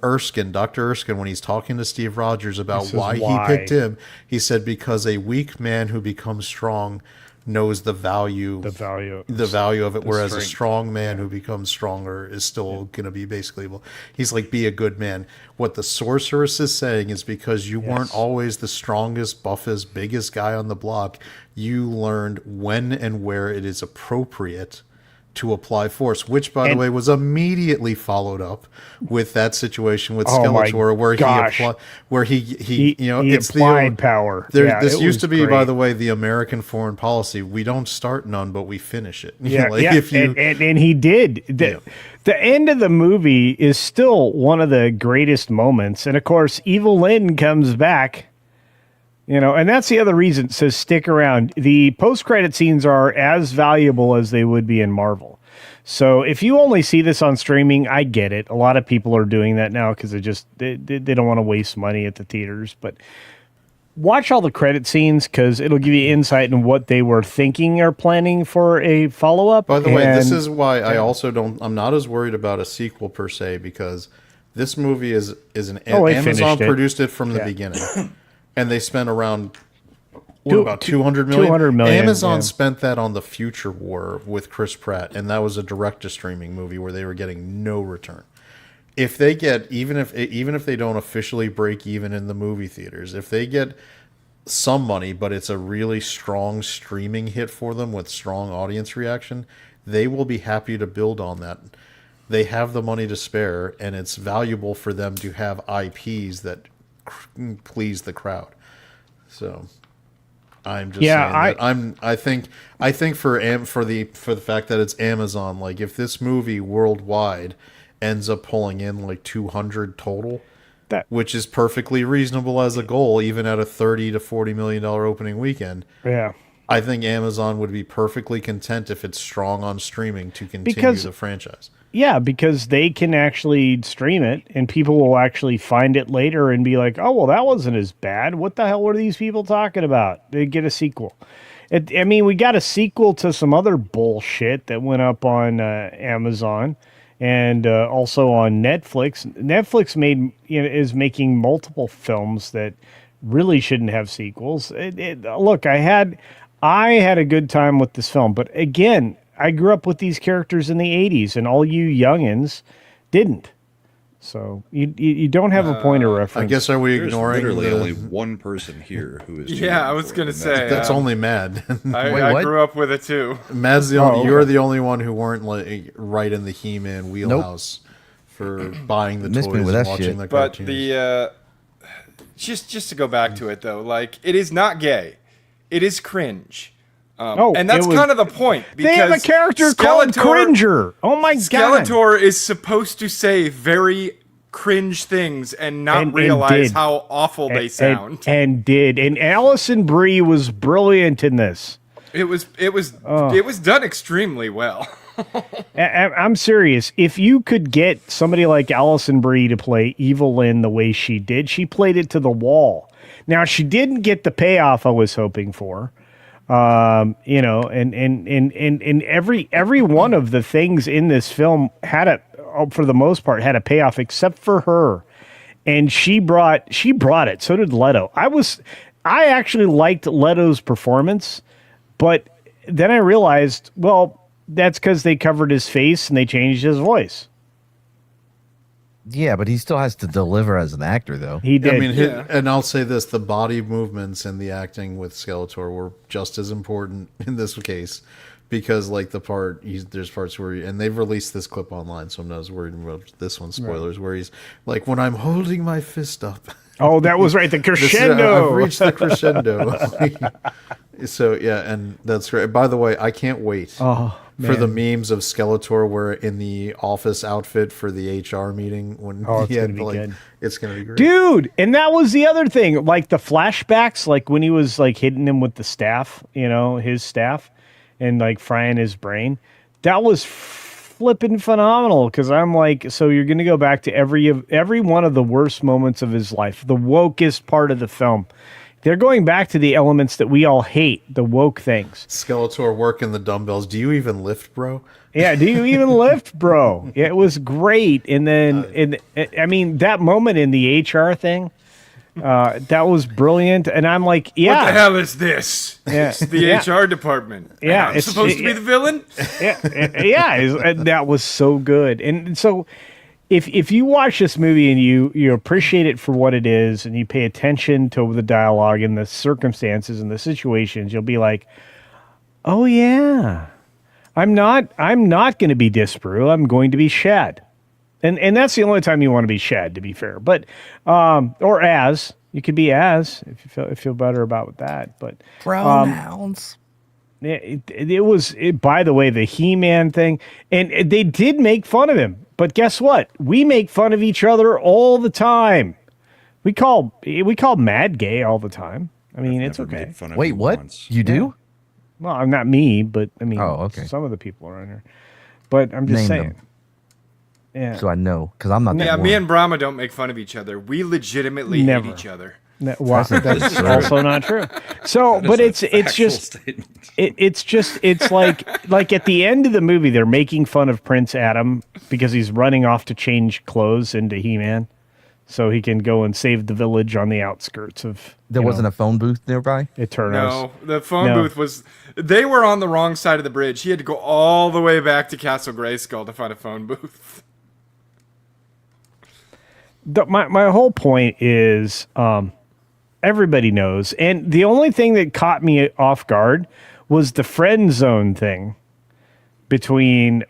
Dr. Erskine, when he's talking to Steve Rogers about says why why. he picked him, he said, because a weak man who becomes strong knows the value of it, whereas a strength. strong man who becomes stronger is still going to be basically able. He's like, be a good man. What the sorceress is saying is because you weren't always the strongest, buffest, biggest guy on the block, you learned when and where it is appropriate to apply force, which, by the way, was immediately followed up with that situation with Oh my Skeletor, where gosh. he it's applied power. There, Yeah, this it used was to be, by great. the way, the American foreign policy. We don't start none, but we finish it. Yeah, Like, yeah. if you, and he did. The end of the movie is still one of the greatest moments. And of course, Evil Lynn comes back. And that's the other reason it says stick around. The post-credit scenes are as valuable as they would be in Marvel. So if you only see this on streaming, I get it. A lot of people are doing that now because they don't want to waste money at the theaters. But watch all the credit scenes because it'll give you insight into what they were thinking or planning for a follow-up. by the way, this And- is why I also don't. I'm not as worried about a sequel per se, because this movie is an they Amazon finished it. produced it from the Yeah. beginning, and they spent around. Two- About 200 million. 200 million, Amazon yeah. spent that on the Future War with Chris Pratt, and that was a direct-to-streaming movie where they were getting no return. if they get even if they don't officially break even in the movie theaters, if they get some money, but it's a really strong streaming hit for them with strong audience reaction, they will be happy to build on that. They have the money to spare, and it's valuable for them to have IPs that please the crowd. So I'm just saying that I think for the fact that it's Amazon, like if this movie worldwide ends up pulling in like 200 total, which is perfectly reasonable as a goal, even at a $30 to $40 million opening weekend. Yeah. I think Amazon would be perfectly content if it's strong on streaming to continue the franchise. Yeah, because they can actually stream it, and people will actually find it later and be like, oh, well, that wasn't as bad. What the hell were these people talking about? They get a sequel. We got a sequel to some other bullshit that went up on Amazon and also on Netflix. Netflix is making multiple films that really shouldn't have sequels. Look, I had a good time with this film, but again, I grew up with these characters in the 80s, and all you youngins didn't. So you don't have a point of reference. I guess, are we There's ignoring literally only one person here who is. Yeah, I was going to say. That's only Mad. I grew up with it too. Mad's the only. You're the only one who weren't like right in the He-Man wheelhouse for buying the toys and watching the cartoons. But the just to go back to it though, like it is not gay, it is cringe. And that's kind of the point. They have a character called Cringer. Oh my god! Skeletor is supposed to say very cringe things and not realize how awful they sound. And Allison Brie was brilliant in this. It was done extremely well. I'm serious. If you could get somebody like Allison Brie to play Evil Lynn the way she did, she played it to the wall. Now she didn't get the payoff I was hoping for. And every one of the things in this film for the most part had a payoff except for her, and she brought it. So did Leto. I actually liked Leto's performance, but then I realized, well, that's because they covered his face and they changed his voice. Yeah, but he still has to deliver as an actor, though. He did. I mean, and I'll say this: the body movements and the acting with Skeletor were just as important in this case, because like there's parts where, and they've released this clip online, so I'm not as worried about this one. Spoilers, right. Where he's like, when I'm holding my fist up. Oh, that was right. The crescendo. I've reached the crescendo. So yeah, and that's great. By the way, I can't wait for the memes of Skeletor where in the office outfit for the HR meeting when he had good. It's gonna be great, dude. And that was the other thing, like the flashbacks, like when he was like hitting him with the staff, his staff, and like frying his brain. That was flipping phenomenal, because I'm like, so you're gonna go back to every one of the worst moments of his life, the wokest part of the film. They're going back to the elements that we all hate, the woke things. Skeletor working the dumbbells. Do you even lift, bro? Yeah, do you even lift, bro? Yeah, it was great. And then, that moment in the HR thing, that was brilliant. And I'm like, yeah. What the hell is this? Yeah. It's the HR department. Yeah. I'm supposed to be the villain? Yeah, that was so good. And so if you watch this movie and you appreciate it for what it is, and you pay attention to the dialogue and the circumstances and the situations, you'll be like, oh yeah, I'm not going to be Disparu. I'm going to be Shad. And that's the only time you want to be Shad, to be fair. But or Az, you could be Az if you feel better about that. But pronouns. It was, by the way, the He-Man thing, and they did make fun of him. But guess what? We make fun of each other all the time. We call Mad gay all the time. I mean, it's okay. Wait, what? Once. You do? Well, I'm not me, but I mean, okay. Some of the people around here. But I'm just saying. Them. Yeah. So I know, because I'm not. Yeah, me and Brahma don't make fun of each other. We legitimately hate each other. Well, that's also not true. So, but it's like at the end of the movie, they're making fun of Prince Adam because he's running off to change clothes into He-Man, so he can go and save the village on the outskirts of. There wasn't a phone booth nearby. Eternos. No, the phone booth was. They were on the wrong side of the bridge. He had to go all the way back to Castle Grayskull to find a phone booth. my whole point is everybody knows, and the only thing that caught me off guard was the friend zone thing between.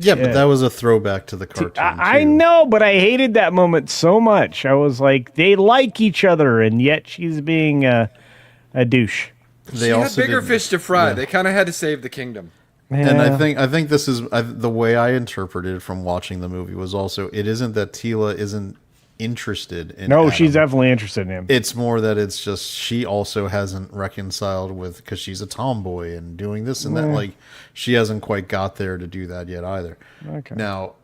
Yeah, but that was a throwback to the cartoon. I too. know, but I hated that moment so much. I was like, they like each other, and yet she's being a douche. She had bigger fish to fry. They kind of had to save the kingdom. And Yeah. I think this is the way I interpreted it from watching the movie was also it isn't that Tila isn't interested in No, Adam. she's definitely interested in him. It's more that it's just she also hasn't reconciled with because she's a tomboy and doing this and that. Like she hasn't quite got there to do that yet either. Okay. Now,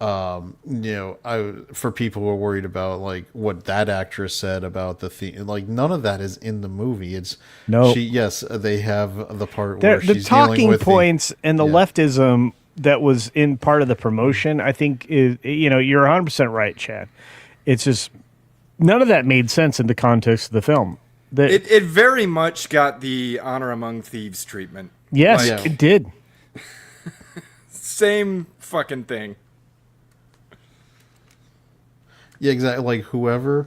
for people who are worried about like what that actress said about the theme, like none of that is in the movie. It's No. Yes, they have the part The where she's talking dealing with points and the yeah. leftism that was in part of the promotion, I think is, you're 100% right, Chad. It's just none of that made sense in the context of the film. It very much got the Honor Among Thieves treatment. Yes, Like- it did. Same fucking thing. Yeah, exactly. Like whoever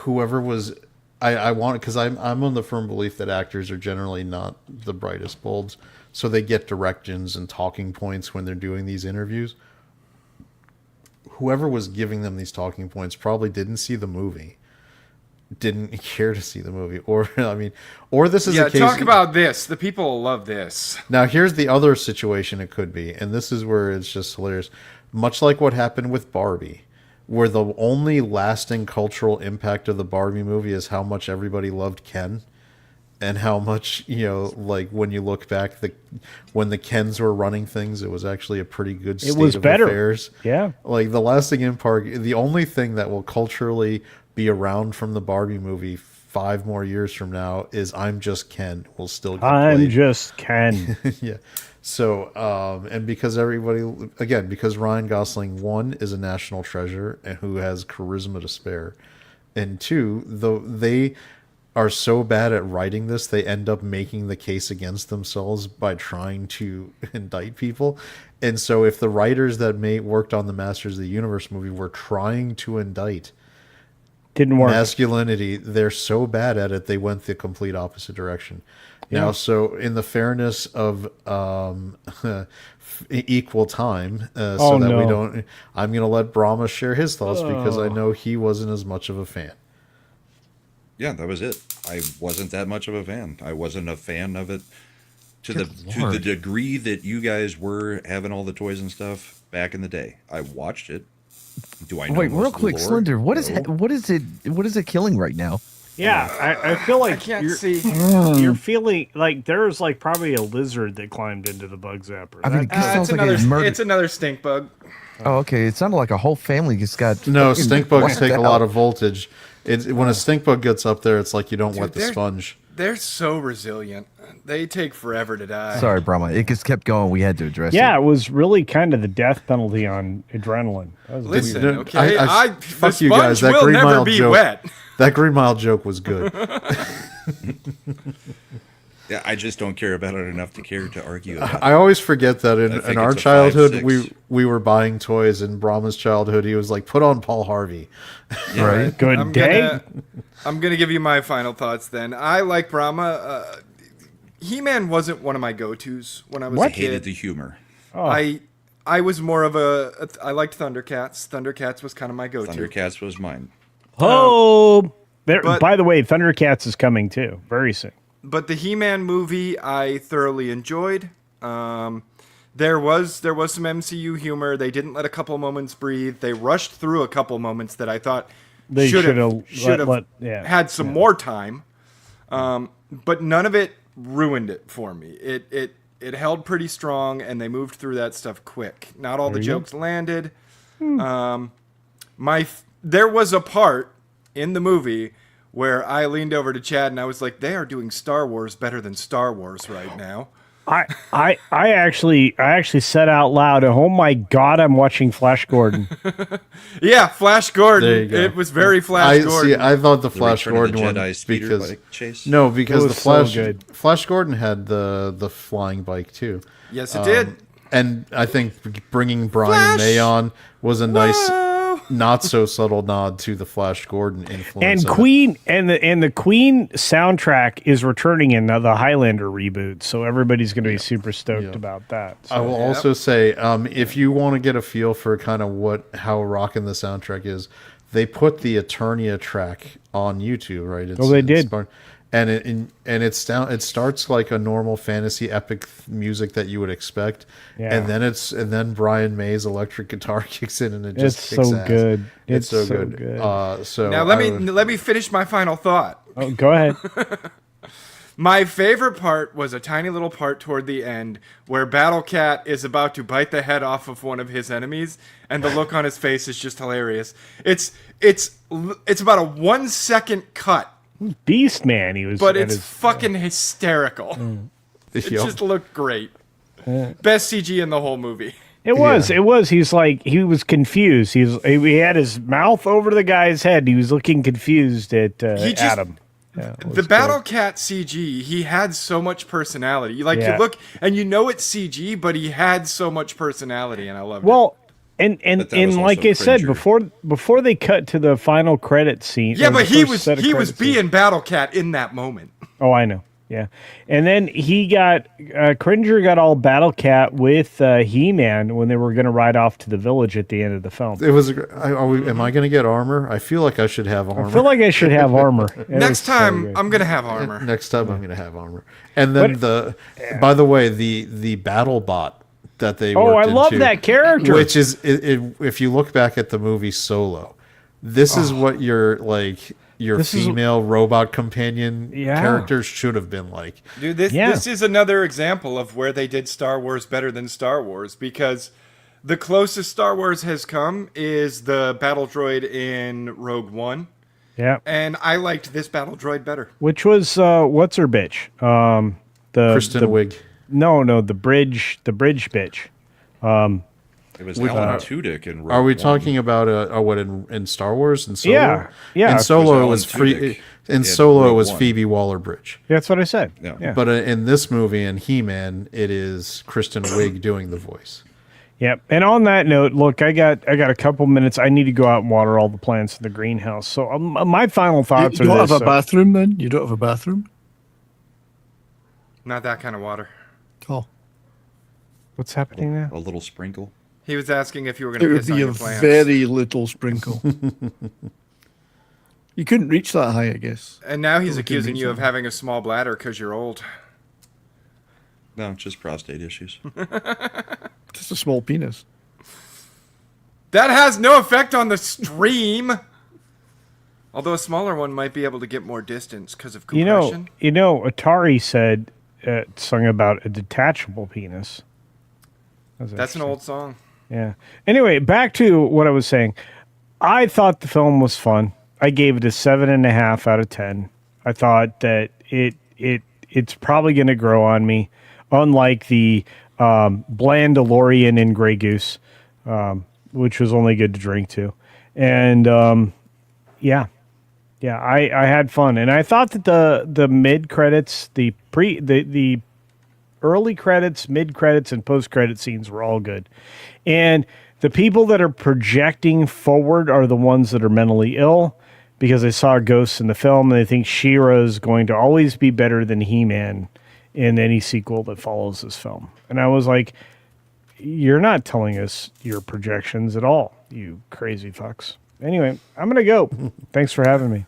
was, I want because I'm on the firm belief that actors are generally not the brightest bulbs, so they get directions and talking points when they're doing these interviews. Whoever was giving them these talking points probably didn't see the movie, didn't care to see the movie, or or this is a case. Talk about this. The people will love this. Now, here's the other situation it could be, and this is where it's just hilarious. Much like what happened with Barbie, where the only lasting cultural impact of the Barbie movie is how much everybody loved Ken, and how much, like when you look back, when the Kens were running things, it was actually a pretty good state was of better. affairs. Yeah. Like the lasting impact, the only thing that will culturally be around from the Barbie movie 5 more years from now is "I'm Just Ken" will still get I'm played. just Ken. Yeah. So, and because because Ryan Gosling, one, is a national treasure and who has charisma to spare, and two, though they are so bad at writing this, they end up making the case against themselves by trying to indict people. And so, if the writers that worked on the Masters of the Universe movie were trying to indict Didn't work. masculinity, they're so bad at it, they went the complete opposite direction. Now, so in the fairness of equal time, so that we no. don't, I'm going to let Brahma share his thoughts because I know he wasn't as much of a fan. Yeah, that was it. I wasn't that much of a fan. I wasn't a fan of it to Good the Lord. degree that you guys were having all the toys and stuff back in the day. I watched it. Do I know? Wait, most real of the quick, lore? Slender. What is No. what is it killing right now? Yeah, I feel like I can't you're, see. you're feeling like there's like probably a lizard that climbed into the bug zapper. I mean, it sounds like It's another stink bug. Oh, okay. It sounded like a whole family just got. No, fucking stink bugs whacked take a out. lot of voltage. When a stink bug gets up there, it's like you don't wet the they're- sponge. They're so resilient. They take forever to die. Sorry, Brahma. It just kept going. We had to address it. Yeah, it was really kind of the death penalty on adrenaline. That was Listen, weird. okay, Fuck the you guys. sponge That will Green never Mile be joke. wet. That Green Mile joke was good. Yeah, I just don't care about it enough to care to argue about it. I always forget that I in think our it's a childhood 5-6. we were buying toys. In Brahma's childhood, he was like, "Put on Paul Harvey." Right. Good I'm day. gonna give you my final thoughts then. I like Brahma. He-Man wasn't one of my go-tos when I was I a hated kid. the humor. I was more of I liked Thundercats. Thundercats was kind of my go-to. Thundercats was mine. Oh, but- by the way, Thundercats is coming too, very soon. But the He-Man movie I thoroughly enjoyed. There was some MCU humor. They didn't let a couple moments breathe. They rushed through a couple moments that I thought They should should've have let- yeah. had some more time. But none of it ruined it for me. It held pretty strong, and they moved through that stuff quick. Not all the jokes landed. There was a part in the movie where I leaned over to Chad and I was like, "They are doing Star Wars better than Star Wars right now." I actually said out loud, "Oh my God, I'm watching Flash Gordon." Yeah, Flash Gordon. There you go. It was very Flash Gordon. I thought the The Flash Return of the Gordon one Jedi speeder because bike chase? no, because It the was so Flash good. Flash Gordon had the flying bike too. Yes, it did. And I think bringing Brian May on was a nice. Whoa. not so subtle nod to the Flash Gordon influence. And of it. Queen and the Queen soundtrack is returning in the Highlander reboot, so everybody's going to be super stoked about that. I So. will also say, if you want to get a feel for kind of how rocking the soundtrack is, they put the Eternia track on YouTube, right? They did. And it starts like a normal fantasy epic music that you would expect, Yeah. and then Brian May's electric guitar kicks in, and it just It's kicks so ass. good. It's so so good. good. So Now let me finish my final thought. Oh, go ahead. My favorite part was a tiny little part toward the end where Battle Cat is about to bite the head off of one of his enemies, and the look on his face is just hilarious. It's about a 1 second cut, Beast Man. He was, but at it's his- fucking hysterical. It Yup. just looked great. Best CG in the whole movie. It was. He's like, he was confused. He had his mouth over the guy's head. He was looking confused at Adam. Yeah, it The was Battle good. Cat CG, he had so much personality. Like Yeah. you look and you know it's CG, but he had so much personality, and I loved it. Well, and But that was like also I said Cringer. before they cut to the final credit scene. Yeah, or but the he first was set of he was credit scenes- being Battle Cat in that moment. Oh, I know. Yeah, and then he got Cringer got all Battle Cat with He-Man when they were going to ride off to the village at the end of the film. It was. Am I going to get armor? I feel like I should have armor. I feel like I should have armor. It was Next so time, good. I'm gonna have armor. Next time I'm going to have armor. And then by the way, the battle bot that they Oh, I worked love into, that character. which is if you look back at the movie Solo, this is what your This is- female robot companion Yeah. characters should have been like. Dude, this is another example of where they did Star Wars better than Star Wars, because the closest Star Wars has come is the battle droid in Rogue One, Yeah, and I liked this battle droid better. which was what's her bitch? The Kristen Wiig. No, the bridge bitch. It was Alan Tudyk in Rogue Are we One. talking about what in Star Wars and Solo? Yeah, yeah. In Solo, it Alan was Tudyk in in Solo, it Rogue was One. Phoebe Waller-Bridge. That's what I said. Yeah. Yeah. But in this movie, in He-Man, it is Kristen Wiig doing the voice. Yep. And on that note, look, I got a couple minutes. I need to go out and water all the plants in the greenhouse. So my final You thoughts don't are have this. a bathroom then? You don't have a bathroom? Not that kind of water. Oh. What's happening now? A little sprinkle. He was asking if you were It going to would piss on be a your plants. very little sprinkle. You couldn't reach that high, I guess. And now he's We can accusing reach you of that. having a small bladder because you're old. No, just prostate issues. Just a small penis. That has no effect on the stream. Although a smaller one might be able to get more distance because of You compression. know, Atari said something about a detachable penis. That's an interesting. old song. Yeah. Anyway, back to what I was saying. I thought the film was fun. I gave it a 7.5 out of 10. I thought that it's probably going to grow on me, unlike the bland DeLorean in Grey Goose, which was only good to drink to. And I had fun, and I thought that the mid credits, the early credits, mid credits, and post credit scenes were all good. And the people that are projecting forward are the ones that are mentally ill, because they saw ghosts in the film and they think She-Ra is going to always be better than He-Man in any sequel that follows this film. And I was like, you're not telling us your projections at all, you crazy fucks. Anyway, I'm gonna go. Thanks for having me.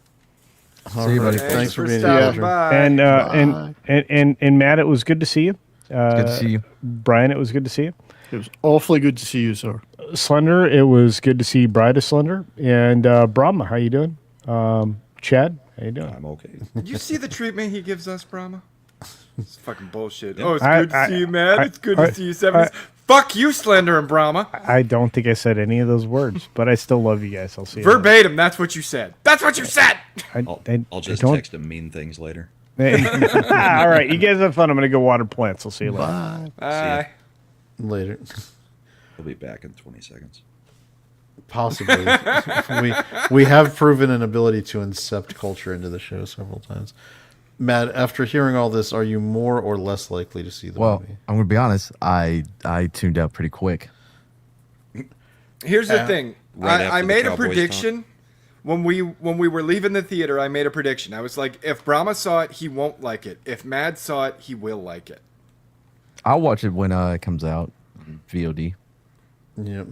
See you, buddy. Thanks for being stopping here. by. And Matt, it was good to see you. Good to see you. Brian, it was good to see you. It was awfully good to see you, sir. Slender, it was good to see Bride of Slender. And Brahma, how you doing? Chad, how you doing? I'm okay. You see the treatment he gives us, Brahma? It's fucking bullshit. Yeah. Oh, it's good to see you, man. It's good to I- see you, Seven. Fuck you, Slender and Brahma. I don't think I said any of those words, but I still love you guys. I'll see you. Verbatim, that's what you said. That's what you said! I'll just don't- text him mean things later. All right, you guys have fun. I'm going to go water plants. I'll see you later. Bye. Later. He'll be back in 20 seconds. Possibly. we have proven an ability to incept culture into the show several times. Matt, after hearing all this, are you more or less likely to see the Well, movie? I'm gonna be honest. I tuned out pretty quick. Here's the thing. Right after I the made a Cowboys prediction when we were leaving the theater. I made a prediction. I was like, if Brahma saw it, he won't like it. If Mad saw it, he will like it. I'll watch it when it comes out. VOD. Yep.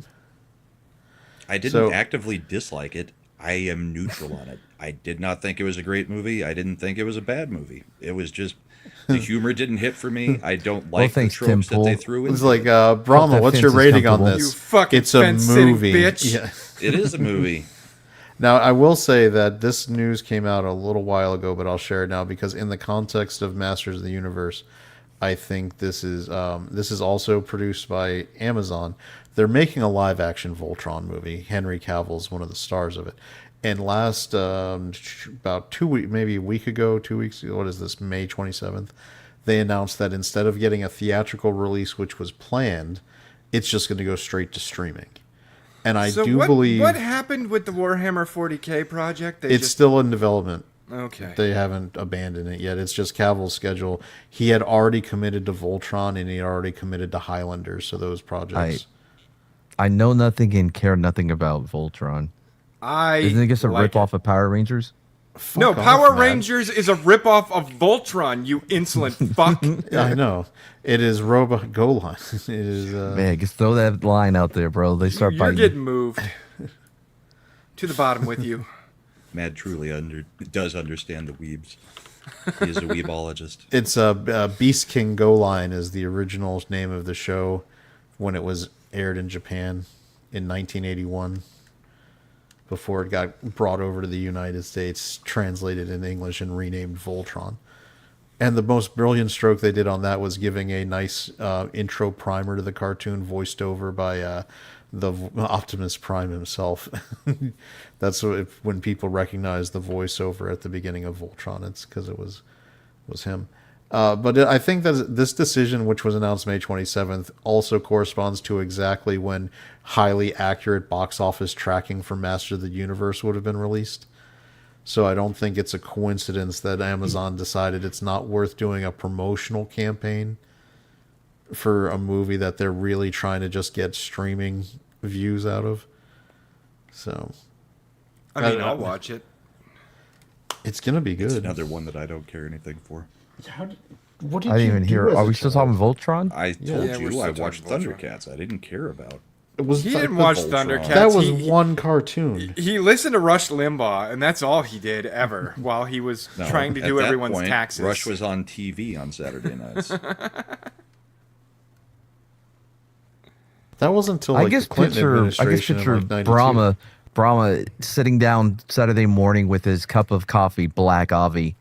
I didn't actively dislike it. I am neutral on it. I did not think it was a great movie. I didn't think it was a bad movie. It was just the humor didn't hit for me. I don't like thanks, the tropes Tim that they Pool. threw in. It's like, Brahma, that what's your fence is rating on comfortable. this? You fucking It's a fence-sitting movie. bitch. Yeah. It is a movie. Now, I will say that this news came out a little while ago, but I'll share it now because in the context of Masters of the Universe, I think this is also produced by Amazon. They're making a live-action Voltron movie. Henry Cavill's one of the stars of it. And last, about 2 weeks, maybe a week ago, 2 weeks ago, what is this, May 27th, they announced that instead of getting a theatrical release, which was planned, it's just going to go straight to streaming. And I believe... What happened with the Warhammer 40K project? It's still in development. Okay. They haven't abandoned it yet. It's just Cavill's schedule. He had already committed to Voltron, and he had already committed to Highlander, so those projects... I know nothing and care nothing about Voltron. Isn't it just a ripoff of Power Rangers? No, Fuck Power off, man. Rangers is a ripoff of Voltron, you insolent fuck. I know. It is Golan. It is... Man, just throw that line out there, bro. They start You're biting. getting moved. To the bottom with you. Mad truly does understand the weebs. He is a weebologist. It's Beast King Goline is the original name of the show when it was aired in Japan in 1981. Before it got brought over to the United States, translated in English and renamed Voltron. And the most brilliant stroke they did on that was giving a nice intro primer to the cartoon voiced over by the Optimus Prime himself. That's when people recognize the voiceover at the beginning of Voltron. It's because it was him. But I think that this decision, which was announced May 27th, also corresponds to exactly when highly accurate box office tracking for Master of the Universe would have been released. So I don't think it's a coincidence that Amazon decided it's not worth doing a promotional campaign for a movie that they're really trying to just get streaming views out of. So, I'll watch it. It's going to be good. It's another one that I don't care anything for. What did I didn't you even do hear. as Are a we still child? talking Voltron? I told Yeah, we're you still I talking watched Voltron. Thundercats. I didn't care about. It was He like didn't the watch Voltron. Thundercats. That was He- one cartoon. He listened to Rush Limbaugh, and that's all he did ever while he was No, trying to at do that everyone's point, taxes. Rush was on TV on Saturday nights. That wasn't until like the Clinton administration in, like, 92. Brahma sitting down Saturday morning with his cup of coffee, black Avi,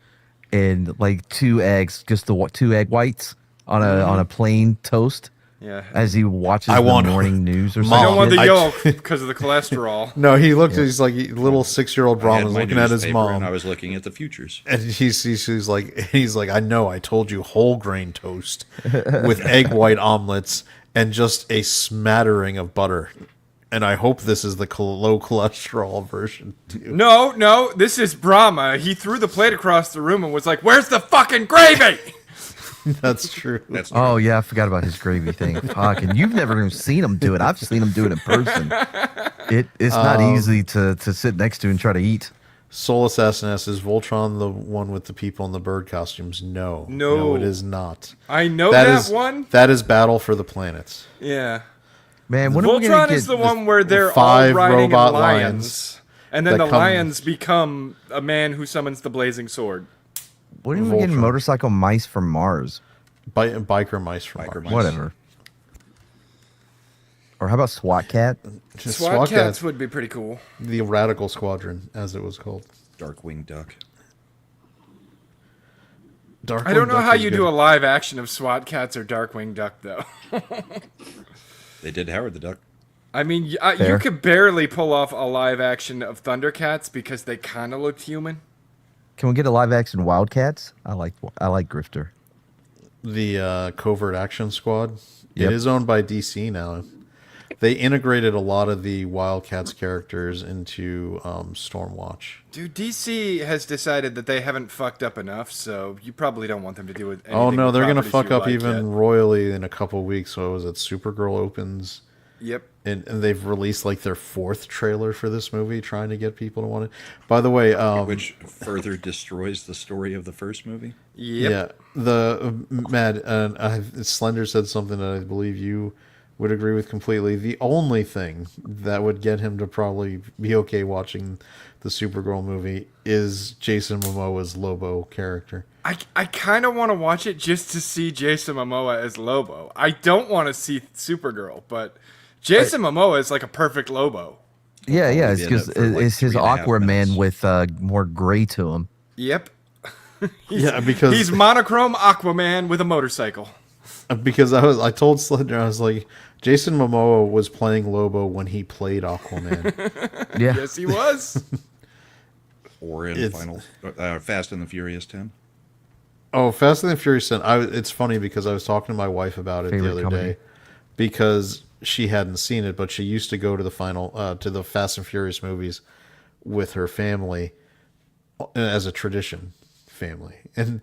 and like 2 eggs, just the 2 egg whites on a plain toast. Yeah. As he watches I the want- morning news or I Mom, something. don't want the I- yolk because of the cholesterol. No, he looked. He's like little 6-year-old I had Brahman's my looking at his newspaper mom, and I was looking at the futures. and he's like, I know, I told you, whole grain toast with egg white omelets and just a smattering of butter, and I hope this is the low cholesterol version too. No, this is Brahma. He threw the plate across the room and was like, "Where's the fucking gravy?" That's true. That's true. Oh yeah, I forgot about his gravy thing. Fuck, and you've never even seen him do it. I've seen him do it in person. It's not easy to sit next to and try to eat. Soul Assassin asks, is Voltron the one with the people in the bird costumes? No, No. it is not. I know that is one. That is Battle for the Planets. Yeah. Man, when are we gonna Voltron get is the one where they're all 5 riding in robot lions, lions and then that the come- lions become a man who summons the blazing sword. When are we getting Voltron. motorcycle mice from Mars? Biker mice from Biker Mars. mice. Whatever. Or how about SWAT Cat? Just SWAT Cat, cats would be pretty cool. the Radical Squadron, as it was called. Darkwing Duck. Darkwing I don't know Duck how is you good. do a live action of SWAT cats or Darkwing Duck, though. They did Howard the Duck. I mean, you Fair. could barely pull off a live action of Thundercats because they kind of looked human. Can we get a live action Wildcats? I like Grifter. The Covert Action Squad. Yep. It is owned by DC now. They integrated a lot of the Wildcats characters into Stormwatch. Dude, DC has decided that they haven't fucked up enough, so you probably don't want them to do it. Oh no, they're gonna fuck up yet. even royally in a couple weeks. So it was at Supergirl opens Yep. And they've released like their 4th trailer for this movie, trying to get people to want it. By the way, Which further destroys the story of the first movie. Yep. yeah, Matt, Slender said something that I believe you would agree with completely. The only thing that would get him to probably be okay watching the Supergirl movie is Jason Momoa's Lobo character. I kind of want to watch it just to see Jason Momoa as Lobo. I don't want to see Supergirl, but Jason Momoa is like a perfect Lobo. Yeah, it's did because it for, like, it's his 3.5 Aquaman minutes. with more gray to him. Yep. Yeah, because He's monochrome Aquaman with a motorcycle. I told Slender, I was like, Jason Momoa was playing Lobo when he played Aquaman. Yeah, Yes, he was. Or in Fast and the Furious 10. Oh, Fast and the Furious 10. It's funny because I was talking to my wife about it Favorite the other comedy. day because she hadn't seen it, but she used to go to the Fast and Furious movies with her family as a tradition, family, and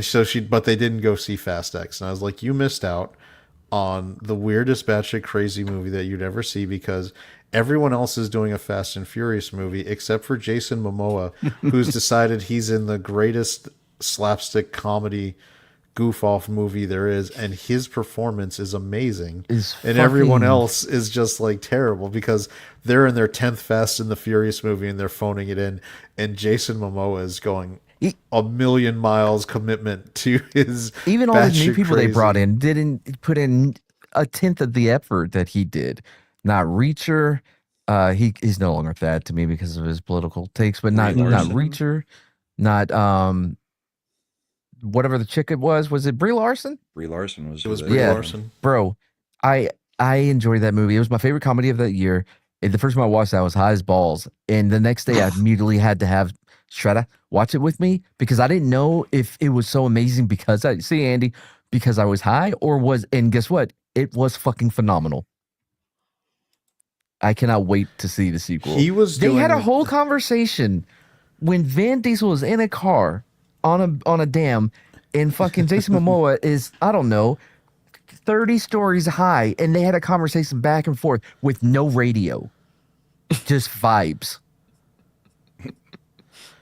so but they didn't go see Fast X, and I was like, you missed out on the weirdest batshit crazy movie that you'd ever see because everyone else is doing a Fast and Furious movie except for Jason Momoa, who's decided he's in the greatest slapstick comedy goof off movie there is, and his performance is amazing. And everyone else is just like terrible because they're in their 10th Fast and the Furious movie and they're phoning it in, and Jason Momoa is going a million miles commitment to his even all the new batshit people they crazy. brought in didn't put in a tenth of the effort that he did. Not Reacher, he's no longer that to me because of his political takes, but not Reacher, not whatever the chick it was it Brie Larson? Brie Larson was. It was the- Brie Yeah. Larson. Bro, I enjoyed that movie. It was my favorite comedy of that year. And the first time I watched that, I was high as balls. And the next day, I immediately had to have Shredda watch it with me because I didn't know if it was so amazing because because I was high and guess what? It was fucking phenomenal. I cannot wait to see the sequel. They had a whole conversation when Van Diesel was in a car on a dam and fucking Jason Momoa is, I don't know, 30 stories high, and they had a conversation back and forth with no radio. Just vibes.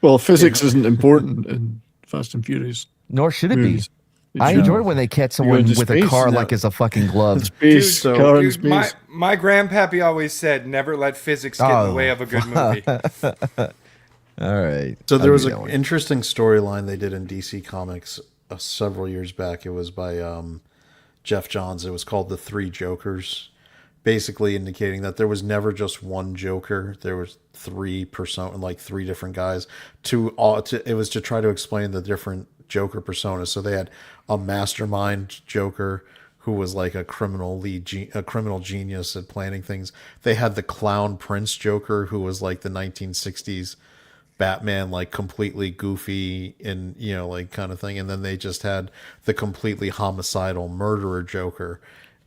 Well, physics isn't important in Fast and Furious. Nor should it be. movies. I enjoy when they catch You're someone into with a space car now. like it's a fucking glove. Space, car in Dude, space. my grandpappy always said, never let physics get in the way of a good movie. All right. So there I'll was do an that one. interesting storyline they did in DC Comics several years back. It was by Jeff Johns. It was called The Three Jokers, basically indicating that there was never just one Joker. There was three different guys. It was to try to explain the different Joker personas. So they had a mastermind Joker who was like a criminal genius at planning things. They had the clown prince Joker who was like the 1960s Batman, like completely goofy and, like kind of thing. And then they just had the completely homicidal murderer Joker.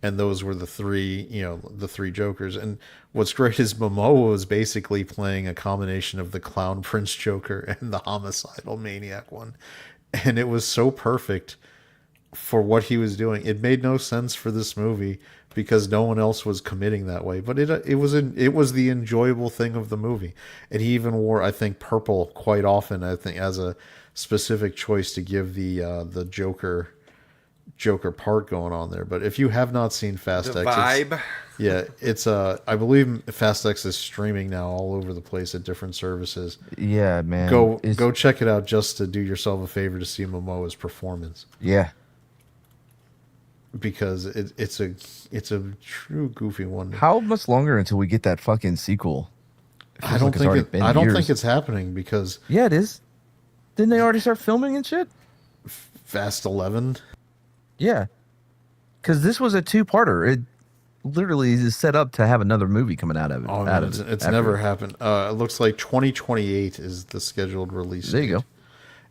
And those were the three Jokers. And what's great is Momoa was basically playing a combination of the clown prince Joker and the homicidal maniac one. And it was so perfect for what he was doing. It made no sense for this movie because no one else was committing that way. But it was the enjoyable thing of the movie. And he even wore, I think, purple quite often, I think, as a specific choice to give the Joker part going on there. But if you have not seen Fast The X, vibe. it's I believe Fast X is streaming now all over the place at different services. Yeah, man. Go check it out just to do yourself a favor to see Momoa's performance, Yeah. because it's a true goofy one. How much longer until we get that fucking sequel? It I feels don't like it's already think been I don't years. think it's happening because Yeah, it is. Didn't they already start filming and shit? Fast 11. Yeah. Because this was a two-parter. It literally is set up to have another movie coming out of it. Oh, no, it's never happened. It looks like 2028 is the scheduled release. There you date. go.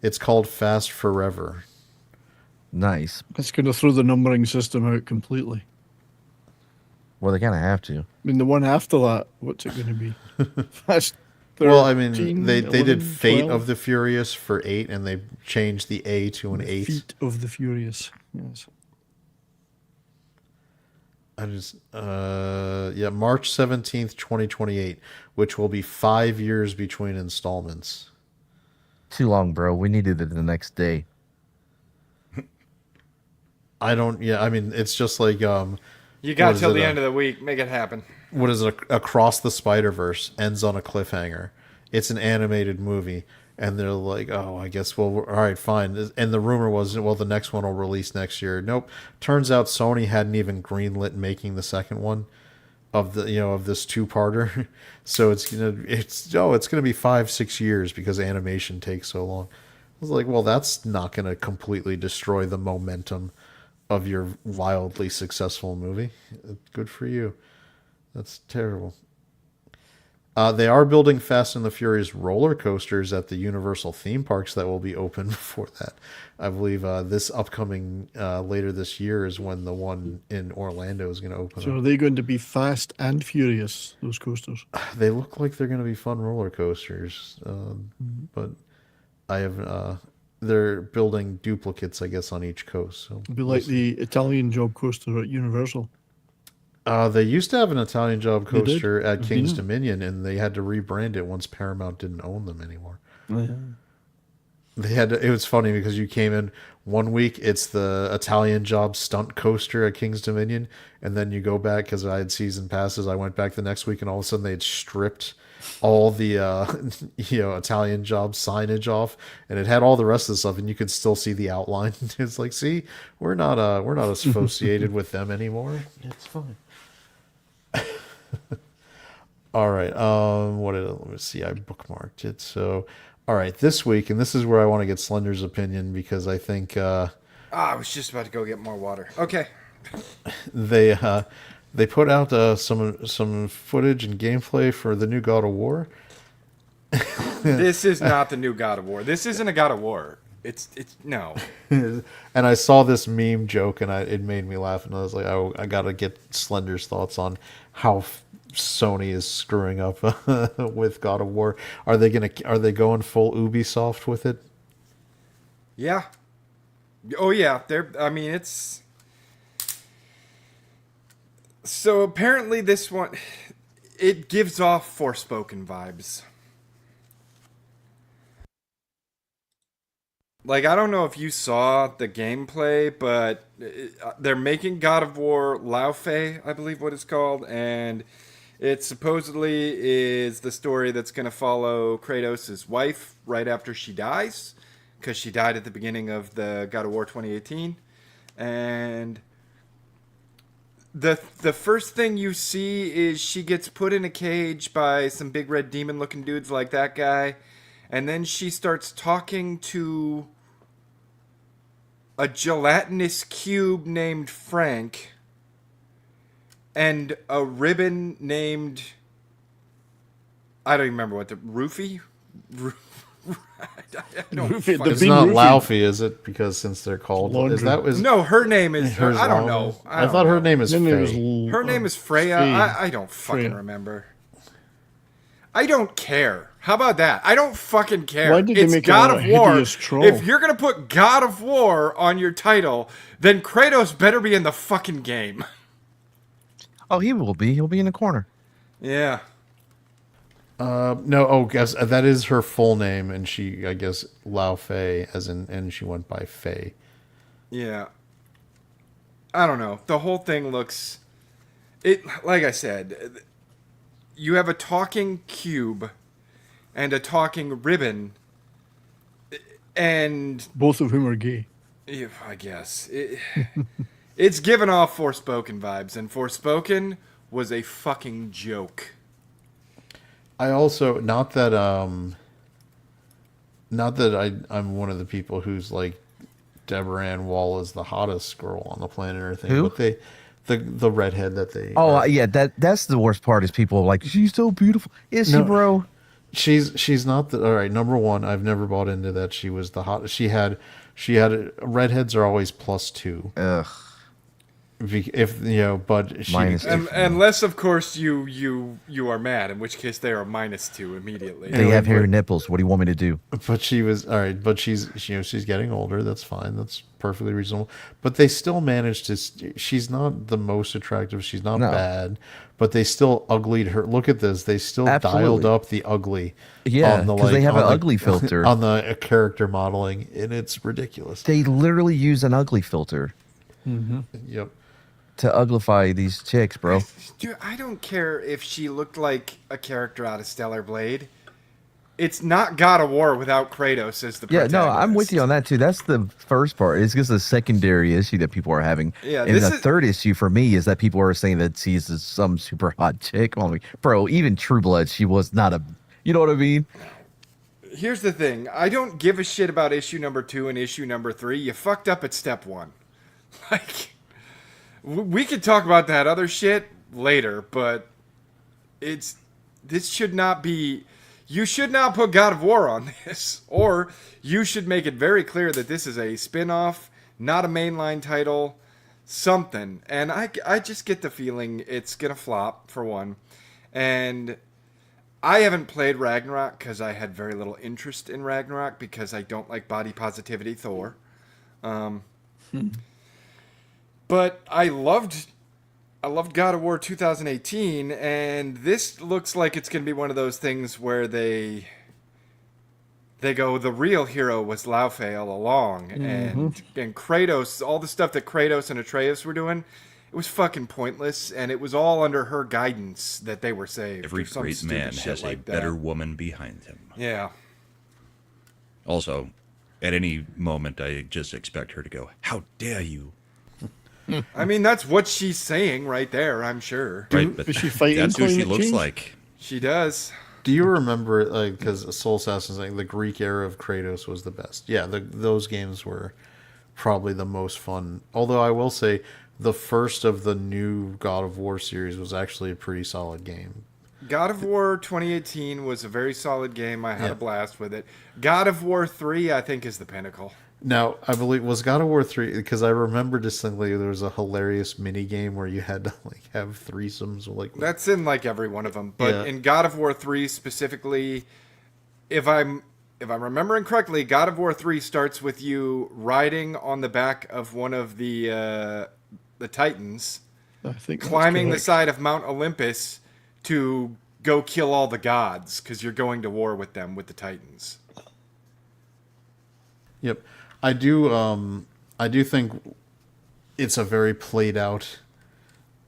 It's called Fast Forever. Nice. It's going to throw the numbering system out completely. Well, they kind of have to. I mean, the one after that, what's it going to be? Fast 13, Well, I mean, they 11, did Fate 12? of the Furious for 8, and they changed the A to an 8. Feet of the Furious. Yes. March 17th, 2028, which will be 5 years between installments. Too long, bro. We needed it the next day. I mean, it's just like, You got till the end of the week. Make it happen. what is it? Across the Spider-Verse ends on a cliffhanger. It's an animated movie. And they're like, oh, I guess, well, all right, fine. And the rumor was, well, the next one will release next year. Nope. Turns out Sony hadn't even greenlit making the second one of this two-parter. So it's going to be 5-6 years because animation takes so long. I was like, well, that's not going to completely destroy the momentum of your wildly successful movie. Good for you. That's terrible. They are building Fast and the Furious roller coasters at the Universal theme parks that will be open before that. I believe this upcoming later this year is when the one in Orlando is going to open. So are they going to be fast and furious, those coasters? They look like they're going to be fun roller coasters, but I have they're building duplicates, I guess, on each coast. So It'll be like the Italian job coaster at Universal. They used to have an Italian Job They did? coaster at King's Yeah. Dominion, and they had to rebrand it once Paramount didn't own them anymore. Oh, yeah. They had to, it was funny because you came in one week, it's the Italian Job stunt coaster at King's Dominion, and then you go back because I had season passes. I went back the next week, and all of a sudden they had stripped all the Italian Job signage off, and it had all the rest of the stuff, and you could still see the outline. It's like, see, we're not associated with them anymore. It's fine. All right. Let me see. I bookmarked it. So, all right, this week, and this is where I want to get Slender's opinion because I think I was just about to go get more water. Okay. they put out some footage and gameplay for the new God of War. This is not the new God of War. This isn't a God of War. It's no. And I saw this meme joke, and it made me laugh, and I was like, I gotta get Slender's thoughts on how Sony is screwing up with God of War. Are they going full Ubisoft with it? Yeah. Oh yeah. It's. So apparently this one, it gives off Forspoken vibes. Like, I don't know if you saw the gameplay, but they're making God of War Laufey, I believe what it's called, and it supposedly is the story that's going to follow Kratos' wife right after she dies, because she died at the beginning of the God of War 2018, and the first thing you see is she gets put in a cage by some big red demon-looking dudes like that guy, and then she starts talking to a gelatinous cube named Frank and a ribbon named, I don't even remember what the Roofy. I don't Roofy, fucking- It's big not Roofy. Laufey, is it? Because since they're called, Laundry. No, her name is. hers I don't Laufey? know. I thought her name is Then there was Faye. Her name is Freya. Faye. I don't fucking Freya. remember. I don't care. How about that? I don't fucking care. Why did they It's make God her a of War. hideous troll? If you're gonna put God of War on your title, then Kratos better be in the fucking game. Oh, he will be. He'll be in the corner. Yeah. No, guess that is her full name, and she, I guess, Laufey, and she went by Faye. Yeah. I don't know. The whole thing looks. It like I said, you have a talking cube and a talking ribbon, and both of whom are gay. yeah, I guess it's given off Forspoken vibes, and Forspoken was a fucking joke. I also not that I'm one of the people who's like Deborah Ann Wall is the hottest girl on the planet or anything. Who? But the redhead that they Yeah, that's the worst part is people are like, she's so beautiful. Is she, No. bro? she's not the all right. Number one, I've never bought into that. She was the hot. She had redheads are always +2. Ugh. If but she, Minus two. Unless, of course, you are mad, in which case they are -2 immediately. They have hairy nipples. What do you want me to do? But she was all right. But she's she's getting older. That's fine. That's perfectly reasonable. But they still managed to. She's not the most attractive. She's not No. bad. But they still uglied her. Look at this. They still dialed Absolutely. up the ugly. Yeah, on the, 'cause they have on an the- ugly filter. on the character modeling, and it's ridiculous. They literally use an ugly filter Yep. to uglify these chicks, bro. Dude, I don't care if she looked like a character out of Stellar Blade. It's not God of War without Kratos as the Yeah, protagonist. no, I'm with you on that too. That's the first part. It's just a secondary issue that people are having. Yeah, and this the is- third issue for me is that people are saying that she's some super hot chick. Oh, bro, even True Blood, she was not a. You know what I mean? Here's the thing. I don't give a shit about issue number 2 and issue number 3. You fucked up at step 1. Like, we could talk about that other shit later, but this should not be. You should not put God of War on this, or you should make it very clear that this is a spin-off, not a mainline title, something. And I just get the feeling it's gonna flop for one, and I haven't played Ragnarok because I had very little interest in Ragnarok because I don't like body positivity Thor. But I loved God of War 2018, and this looks like it's going to be one of those things where they go, the real hero was Laufey all along, and Kratos, all the stuff that Kratos and Atreus were doing, it was fucking pointless, and it was all under her guidance that they were saved. Every or some great stupid man shit has a like that. better woman behind him. Yeah. Also, at any moment, I just expect her to go, "How dare you!" I mean, that's what she's saying right there, I'm sure. Right, but is she fighting that's who she climate looks change? like. She does. Do you remember, like, because Soul Assassin's like the Greek era of Kratos was the best? Yeah, those games were probably the most fun. Although I will say, the first of the new God of War series was actually a pretty solid game. God of War 2018 was a very solid game. I had Yeah. a blast with it. God of War 3, I think, is the pinnacle. Now, I believe was God of War 3 because I remember distinctly there was a hilarious mini game where you had to like have threesomes like That's in like every one of them. But Yeah. in God of War 3 specifically, if I'm remembering correctly, God of War 3 starts with you riding on the back of one of the Titans, I think that's climbing the correct. side of Mount Olympus to go kill all the gods because you're going to war with them, with the Titans. Yep. I do think it's a very played out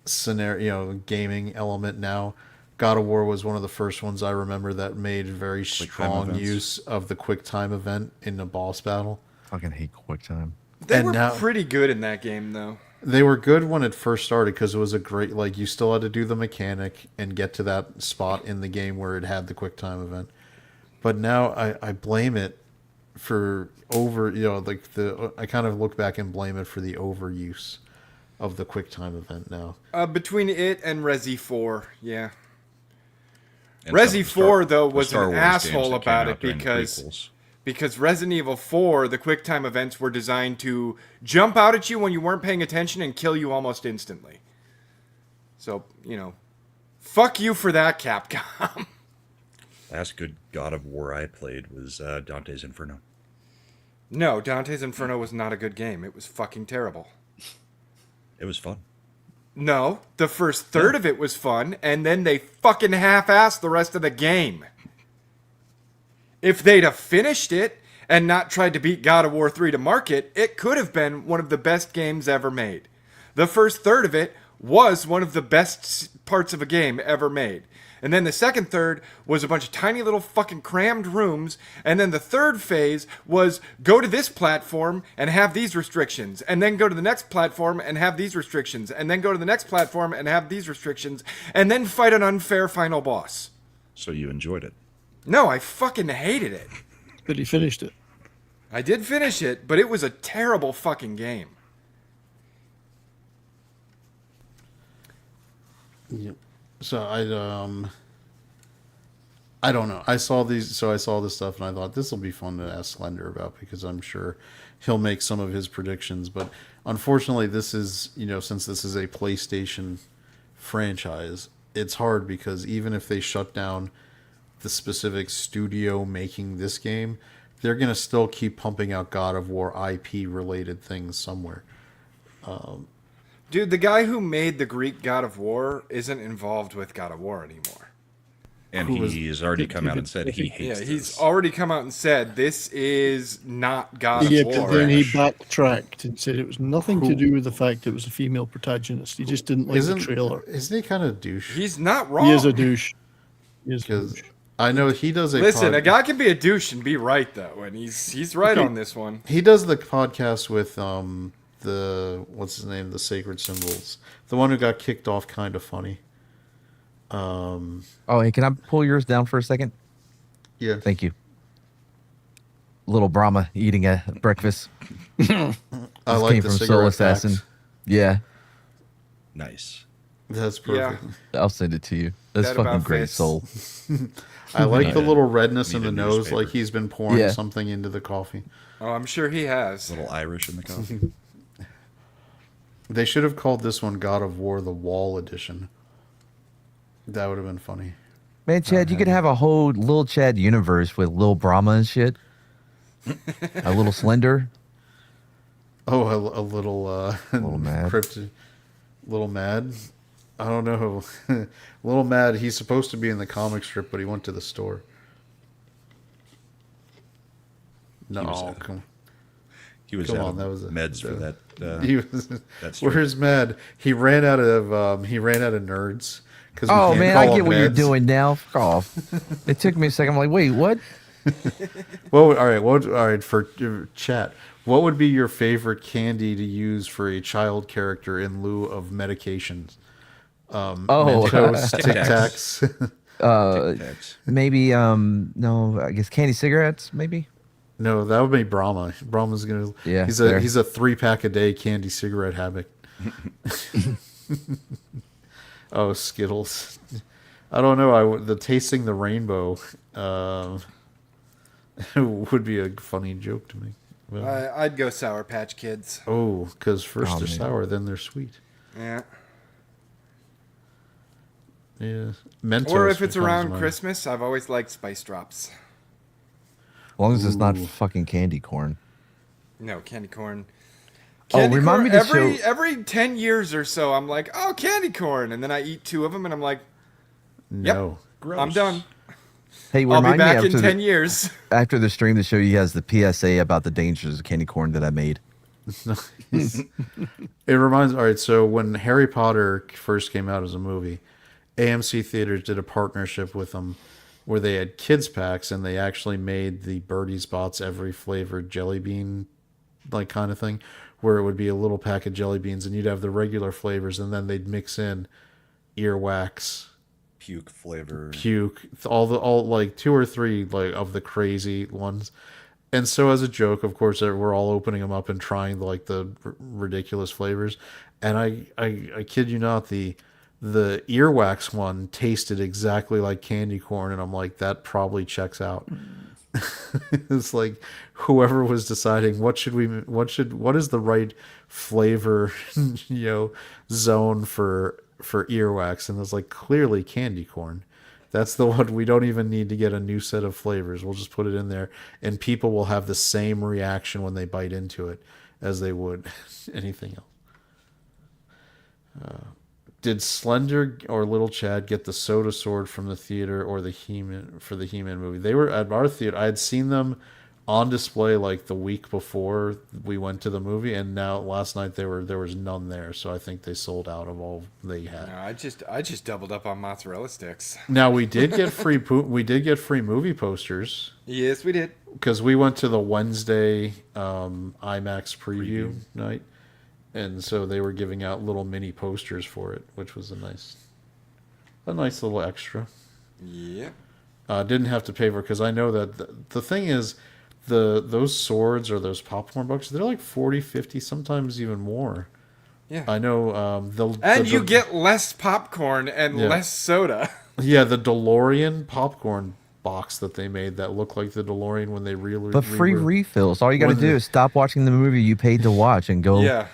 scenario, gaming element now. God of War was one of the first ones I remember that made very strong events. use of the quick time event in the boss battle. Fucking hate QuickTime. They And were now- pretty good in that game, though. They were good when it first started because it was a great, like, you still had to do the mechanic and get to that spot in the game where it had the quick time event. But now I blame it for I kind of look back and blame it for the overuse of the quick time event now. Between it and Resi 4, yeah. And some Resi of the 4, though, the was Star an Wars games asshole that came about out it during the because prequels. Because Resident Evil 4, the quick time events were designed to jump out at you when you weren't paying attention and kill you almost instantly. So, fuck you for that, Capcom. Last good God of War I played was Dante's Inferno. No, Dante's Inferno was not a good game. It was fucking terrible. It was fun. No, the first third of it was fun, and then they fucking half-assed the rest of the game. If they'd have finished it and not tried to beat God of War 3 to market, it could have been one of the best games ever made. The first third of it was one of the best parts of a game ever made. And then the second third was a bunch of tiny little fucking crammed rooms. And then the third phase was go to this platform and have these restrictions. And then go to the next platform and have these restrictions. And then go to the next platform and have these restrictions. And then fight an unfair final boss. So you enjoyed it. No, I fucking hated it. But he finished it. I did finish it, but it was a terrible fucking game. Yep. So I don't know. I saw this stuff, and I thought this will be fun to ask Slender about because I'm sure he'll make some of his predictions. But unfortunately, this is since this is a PlayStation franchise, it's hard because even if they shut down the specific studio making this game, they're gonna still keep pumping out God of War IP related things somewhere. Dude, the guy who made the Greek God of War isn't involved with God of War anymore. And he's already come out and said he hates Yeah, this. he's already come out and said this is not God Yeah, of War. but then he backtracked and said it was nothing to do with the fact it was a female protagonist. He just didn't like the trailer. Isn't he kind of douche? He's not wrong. He is a douche. Because I know he does a Listen, a guy can be a douche and be right though, and he's right on this one. He does the podcast with the what's his name, the Sacred Symbols, the one who got kicked off Kind of Funny. Oh, hey, can I pull yours down for a second? Yeah. Thank you. Little Brahma eating a breakfast. I like came the from Soul cigarette Assassin. packs. Yeah, Nice. That's perfect. I'll send it to you. That's That fucking about great, fits. Soul. I like the little redness in Need the a nose, newspaper. like he's been pouring Yeah. something into the coffee. Oh, I'm sure he has. A little Irish in the coffee. They should have called this one God of War: The Wall Edition. That would have been funny. Man, Chad, you could have a whole Lil Chad universe with Lil Brahma and shit. A little Slender. Oh, a little Little Mad. Little Mad. I don't know. Little Mad. He's supposed to be in the comic strip, but he went to the store. was No, out. come He was Come out on, of that was meds for that. He was, That's true. where's Mad? He ran out of nerds. Cause we Oh can't man, call I them get what you're meds. doing now. Fuck off. It took me a second. I'm like, wait, what? Well, all right. All right for chat. What would be your favorite candy to use for a child character in lieu of medications? Oh, Mentos, Tic Tacs. Tic-tacs. maybe no, I guess candy cigarettes, maybe. No, that would be Brahma. Brahma's gonna. Yeah, he's fair. a 3-pack a day candy cigarette habit. Oh, Skittles. I don't know. The tasting the rainbow would be a funny joke to me. Well, I'd go Sour Patch Kids. oh, because first Oh, they're man. sour, then they're sweet. Yeah. Yeah. Mentos Or if it's becomes around my- Christmas, I've always liked Spice Drops. As long as it's not Ooh. fucking candy corn. No, candy corn. Oh, Candy remind corn, me to every show- every 10 years or so, I'm like, oh, candy corn, and then I eat 2 of them, and I'm like, No. I'm done. Hey, I'll remind be me back after in 10 years. after the stream to show you guys the PSA about the dangers of candy corn that I made. It reminds. All right, so when Harry Potter first came out as a movie, AMC Theaters did a partnership with them where they had kids packs and they actually made the Birdie Spots every flavored jelly bean like kind of thing, where it would be a little pack of jelly beans and you'd have the regular flavors and then they'd mix in earwax, Puke flavor. puke, all like 2 or 3 like of the crazy ones. And so as a joke, of course, we're all opening them up and trying like the ridiculous flavors. And I kid you not, the earwax one tasted exactly like candy corn, and I'm like, that probably checks out. It's like whoever was deciding what is the right flavor, zone for earwax, and it's like clearly candy corn. That's the one. We don't even need to get a new set of flavors. We'll just put it in there, and people will have the same reaction when they bite into it as they would anything else. Did Slender or Little Chad get the soda sword from the theater or the He-Man for the He-Man movie? They were at our theater. I had seen them on display like the week before we went to the movie, and now last night there was none there. So I think they sold out of all they had. No, I just doubled up on mozzarella sticks. Now we did get free movie posters Yes, we did. because we went to the Wednesday IMAX preview night, and so they were giving out little mini posters for it, which was a nice little extra. Yeah. Didn't have to pay for it because I know that the thing is, those swords or those popcorn bucks, they're like 40, 50, sometimes even more. Yeah. I know. And you get less popcorn and Yeah. less soda. Yeah, the DeLorean popcorn box that they made that looked like the DeLorean when they But free refills. All you got to do is stop watching the movie you paid to watch and go. Yeah.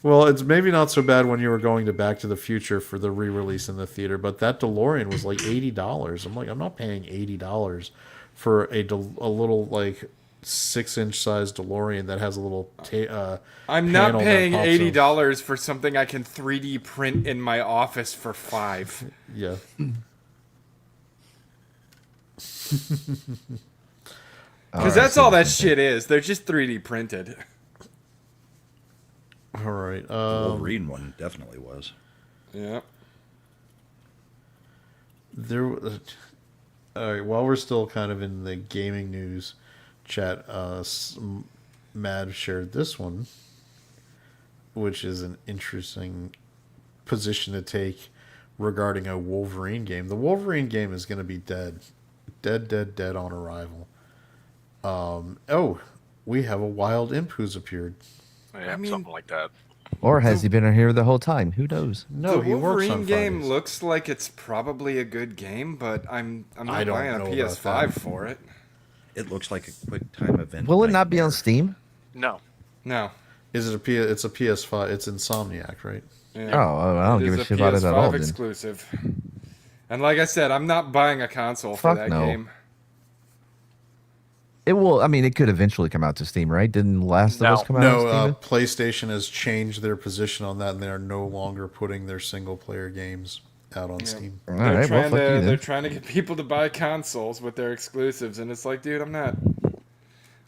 Well, it's maybe not so bad when you were going to Back to the Future for the re-release in the theater, but that DeLorean was like $80. I'm like, I'm not paying $80 for a little like 6-inch size DeLorean that has a little. I'm not panel that paying pops $80 for something I can 3D print in my office for $5. Yeah. Because that's all that shit is. They're just 3D printed. All right. The Wolverine one definitely was. Yeah. All right. While we're still kind of in the gaming news chat, Mad shared this one, which is an interesting position to take regarding a Wolverine game. The Wolverine game is going to be dead on arrival. We have a wild imp who's appeared. Yeah, I mean, something like that. Or has he been here the whole time? Who knows? No, the he works Wolverine on game Fridays. looks like it's probably a good game, but I'm I not don't buying a know about PS5 that. for it. It looks like a quick time event. Will it not be on nightmare. Steam? No. No. Is it it's a PS5? It's Insomniac, right? Yeah. Oh, I don't It give is a shit about it at all. PS5 Then. exclusive. And like I said, I'm not buying a console for Fuck that no. game. It will. I mean, it could eventually come out to Steam, right? Didn't Last of Us come out No, on Steam? PlayStation has changed their position on that, and they are no longer putting their single-player games out on Steam. All right, well, fuck you They're then. trying to get people to buy consoles with their exclusives, and it's like, dude, I'm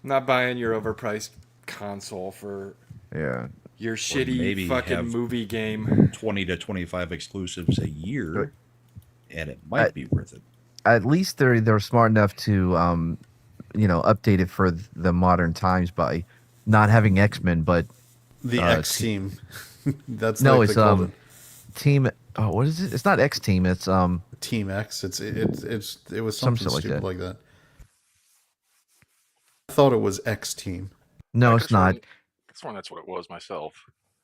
not buying your overpriced console for Yeah. your maybe shitty fucking have- movie game. 20 to 25 exclusives a year, and it might be worth it. At least they're smart enough to update it for the modern times by not having X-Men, but The X Team. That's no, like it's they called it. Team. Oh, what is it? It's not X Team. It's Team X. It was Some something shit like stupid that. like that. I thought it was X Team. no, I it's could've not. sworn- That's one. That's what it was myself.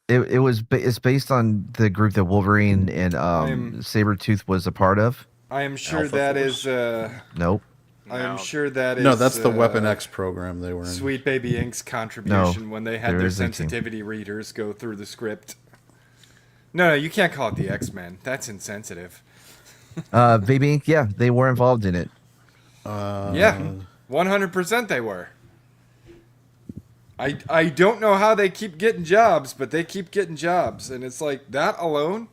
It's based on the group that Wolverine and Sabretooth was a part of. I am sure Alpha that Force? is. Nope. I am No. sure that is. No, that's the Weapon X program they were in. Sweet Baby Inc.'s contribution when they had there their is a team. sensitivity readers go through the script. No, you can't call it the X-Men. That's insensitive. Baby Inc. Yeah, they were involved in it. Yeah, 100% they were. I don't know how they keep getting jobs, but they keep getting jobs, and it's like that alone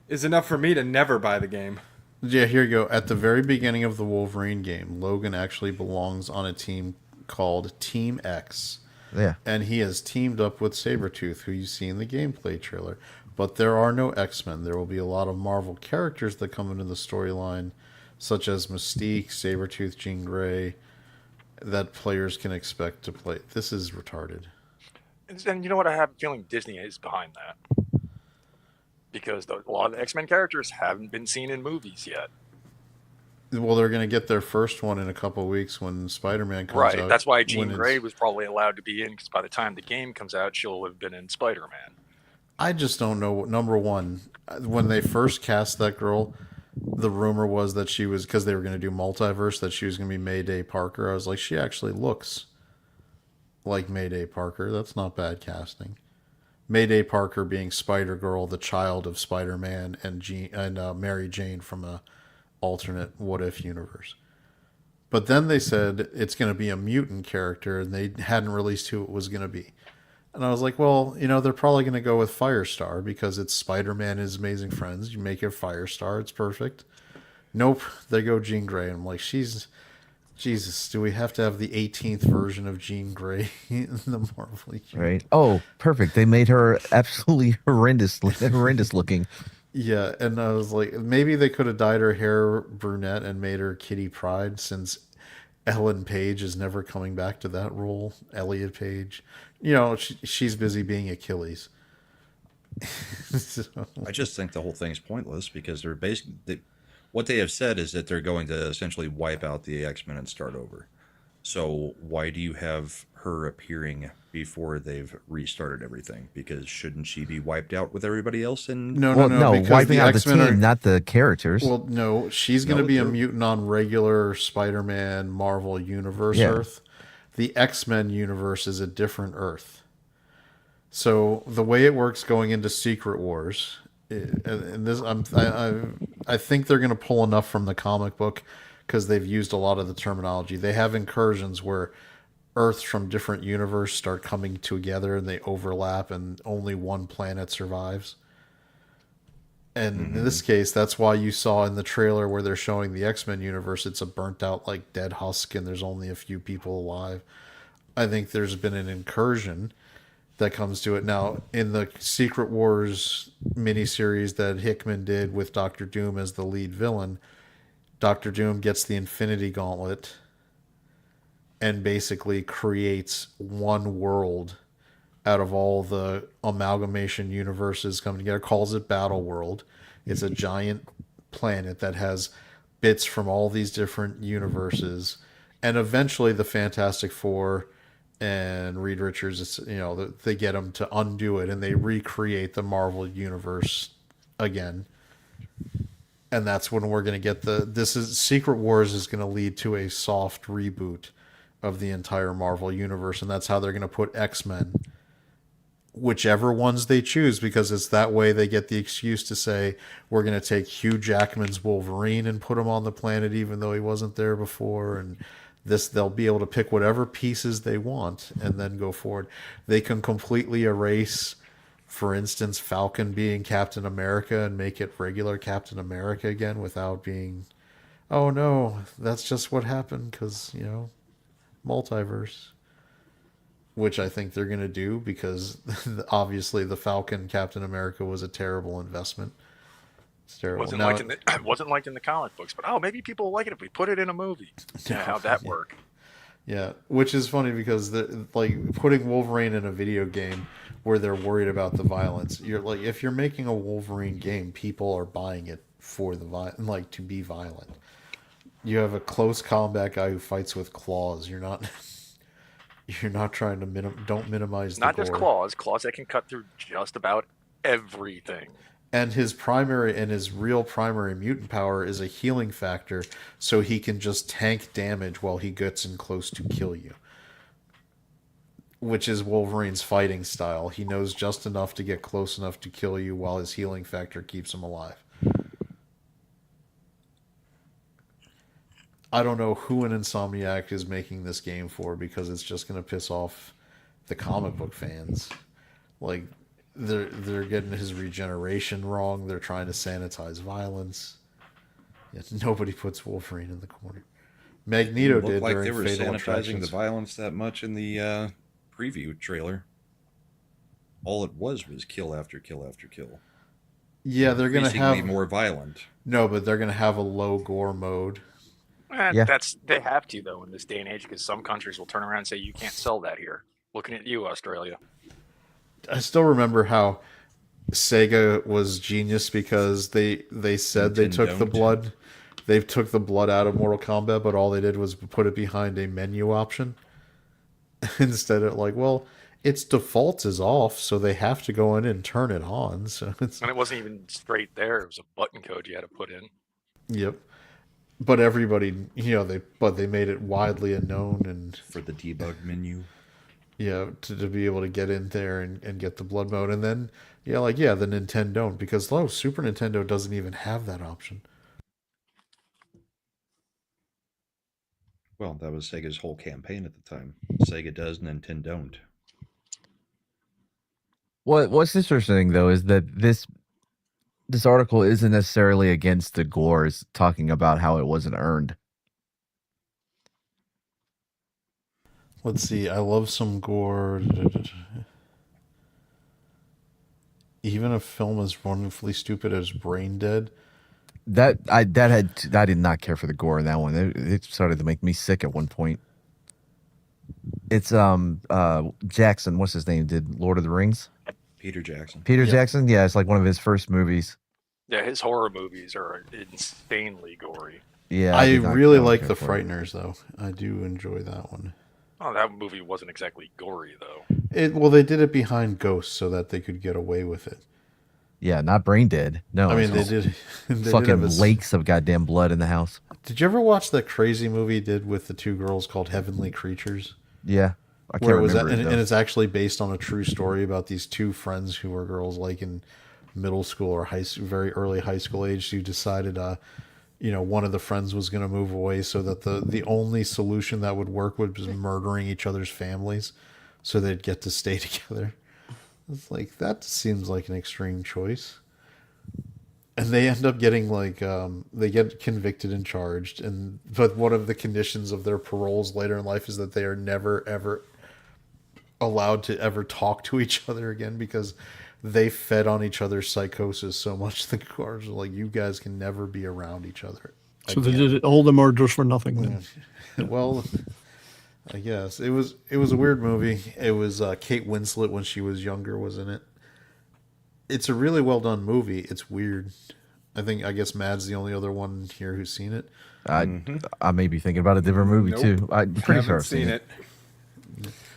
is enough for me to never buy the game. Yeah, here you go. At the very beginning of the Wolverine game, Logan actually belongs on a team called Team X. Yeah. And he has teamed up with Sabretooth, who you see in the gameplay trailer. But there are no X-Men. There will be a lot of Marvel characters that come into the storyline, such as Mystique, Sabretooth, Jean Grey, that players can expect to play. This is retarded. And you know what? I have a feeling Disney is behind that. Because a lot of the X-Men characters haven't been seen in movies yet. Well, they're going to get their first one in a couple of weeks when Spider-Man comes out. Right. That's why Jean when it's- Grey was probably allowed to be in, because by the time the game comes out, she'll have been in Spider-Man. I just don't know. Number one, when they first cast that girl, the rumor was that she was, because they were going to do multiverse, that she was going to be Mayday Parker. I was like, she actually looks like Mayday Parker. That's not bad casting. Mayday Parker being Spider-Girl, the child of Spider-Man, and Mary Jane from a alternate what-if universe. But then they said it's going to be a mutant character, and they hadn't released who it was going to be. And I was like, well, they're probably going to go with Firestar because it's Spider-Man and His Amazing Friends. You make it Firestar, it's perfect. Nope, they go Jean Grey. And I'm like, Jesus, do we have to have the 18th version of Jean Grey in the Marvel? Right. Oh, perfect. They made her absolutely horrendous looking. Yeah, and I was like, maybe they could have dyed her hair brunette and made her Kitty Pryde, since Ellen Page is never coming back to that role. Elliot Page. She's busy being Achilles. So, I just think the whole thing's pointless because they're basically what they have said is that they're going to essentially wipe out the X-Men and start over. So why do you have her appearing before they've restarted everything? Because shouldn't she be wiped out with everybody else? And No, Because wiping the out the X-Men team, are, not the characters. well, no, she's going to No, be a they're- mutant on regular Spider-Man Marvel Universe Yeah. Earth. The X-Men universe is a different Earth. So the way it works going into Secret Wars, and this, I think they're going to pull enough from the comic book because they've used a lot of the terminology. They have incursions where Earths from different universes start coming together and they overlap, and only one planet survives. And in this case, that's why you saw in the trailer where they're showing the X-Men universe, it's a burnt out, like, dead husk, and there's only a few people alive. I think there's been an incursion that comes to it. Now, in the Secret Wars miniseries that Hickman did with Doctor Doom as the lead villain, Doctor Doom gets the Infinity Gauntlet and basically creates one world out of all the amalgamation universes coming together, calls it Battle World. It's a giant planet that has bits from all these different universes. And eventually the Fantastic Four and Reed Richards, they get them to undo it and they recreate the Marvel universe again. And that's when we're going to get Secret Wars is going to lead to a soft reboot of the entire Marvel universe. And that's how they're going to put X-Men, whichever ones they choose, because it's that way they get the excuse to say, we're going to take Hugh Jackman's Wolverine and put him on the planet even though he wasn't there before. And they'll be able to pick whatever pieces they want and then go forward. They can completely erase, for instance, Falcon being Captain America and make it regular Captain America again without being, oh no, that's just what happened because, multiverse. Which I think they're going to do because obviously the Falcon Captain America was a terrible investment. It's terrible. It wasn't like in the comic books, but maybe people will like it if we put it in a movie. Yeah, how'd that work? Yeah, which is funny because putting Wolverine in a video game where they're worried about the violence. You're like, if you're making a Wolverine game, people are buying it for to be violent. You have a close combat guy who fights with claws. You're not trying to don't minimize the Not gore. just claws that can cut through just about everything. And his real primary mutant power is a healing factor, so he can just tank damage while he gets in close to kill you. Which is Wolverine's fighting style. He knows just enough to get close enough to kill you while his healing factor keeps him alive. I don't know who in Insomniac is making this game for because it's just going to piss off the comic book fans. Like, they're getting his regeneration wrong. They're trying to sanitize violence. Yet nobody puts Wolverine in the corner. Magneto did like during they were Fatal sanitizing Attractions. the violence that much in the preview trailer. All it was kill after kill after kill. Yeah, they're going to have more violent. No, but they're going to have a low gore mode. They have to though in this day and age because some countries will turn around and say you can't sell that here. Looking at you, Australia. I still remember how Sega was genius because they said they took the blood. They took the blood out of Mortal Kombat, but all they did was put it behind a menu option. Instead of its default is off, so they have to go in and turn it on. So And it wasn't even straight there. It was a button code you had to put in. Yep. But everybody, they made it widely known and for the debug menu. Yeah, to be able to get in there and get the blood mode. And then, the Nintendo don't, because Super Nintendo doesn't even have that option. Well, that was Sega's whole campaign at the time. Sega does, Nintendo don't. What's interesting, though, is that this article isn't necessarily against the gore. It's talking about how it wasn't earned. Let's see. I love some gore. Even a film as wonderfully stupid as Brain Dead. I did not care for the gore in that one. It started to make me sick at one point. It's Jackson. What's his name? Did Lord of the Rings? Peter Jackson. Peter Jackson. Yeah, it's like one of his first movies. Yeah, his horror movies are insanely gory. Yeah, I did not- really I don't like care The for it. Frighteners, though. I do enjoy that one. Oh, that movie wasn't exactly gory though. Well, they did it behind ghosts so that they could get away with it. Yeah, not brain dead. No, I mean, it's they just did. They did fucking have lakes of goddamn blood in the house. Did you ever watch that crazy movie he did with the two girls called Heavenly Creatures? Yeah, I can't Where it was, remember it, and though. it's actually based on a true story about these two friends who were girls, like in middle school or very early high school age, who decided, one of the friends was going to move away, so that the only solution that would work was murdering each other's families, so they'd get to stay together. It's like, that seems like an extreme choice. And they end up getting they get convicted and charged, but one of the conditions of their paroles later in life is that they are never ever allowed to ever talk to each other again, because they fed on each other's psychosis so much. The courts are like, you guys can never be around each other. So they did all the murders for nothing then. Well, I guess it was a weird movie. It was Kate Winslet when she was younger was in it. It's a really well done movie. It's weird. I guess Mad's the only other one here who's seen it. I may be thinking about a different movie Nope. too. I'm pretty sure Haven't I've seen it.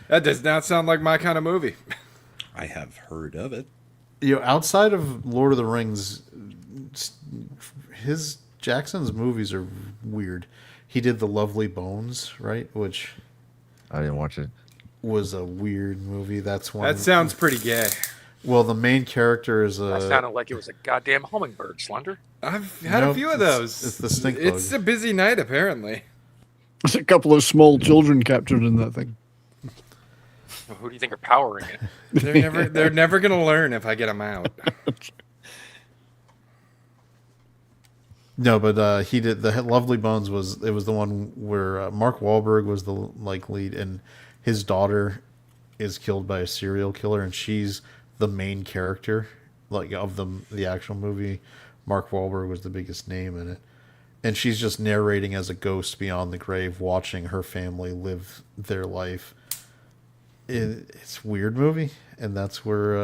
That does not sound like my kind of movie. I have heard of it. Outside of Lord of the Rings, Jackson's movies are weird. He did The Lovely Bones, right? Which I didn't watch it. was a weird movie. That's one. That sounds pretty gay. Well, the main character is That sounded like it was a goddamn hummingbird, Slender. I've had a few of those. It's the stink bug. It's a busy night, apparently. There's a couple of small children captured in that thing. Who do you think are powering it? They're never gonna learn if I get them out. No, but he did the Lovely Bones was the one where Mark Wahlberg was the lead, and his daughter is killed by a serial killer, and she's the main character of the actual movie. Mark Wahlberg was the biggest name in it, and she's just narrating as a ghost beyond the grave, watching her family live their life. It's a weird movie, and that's what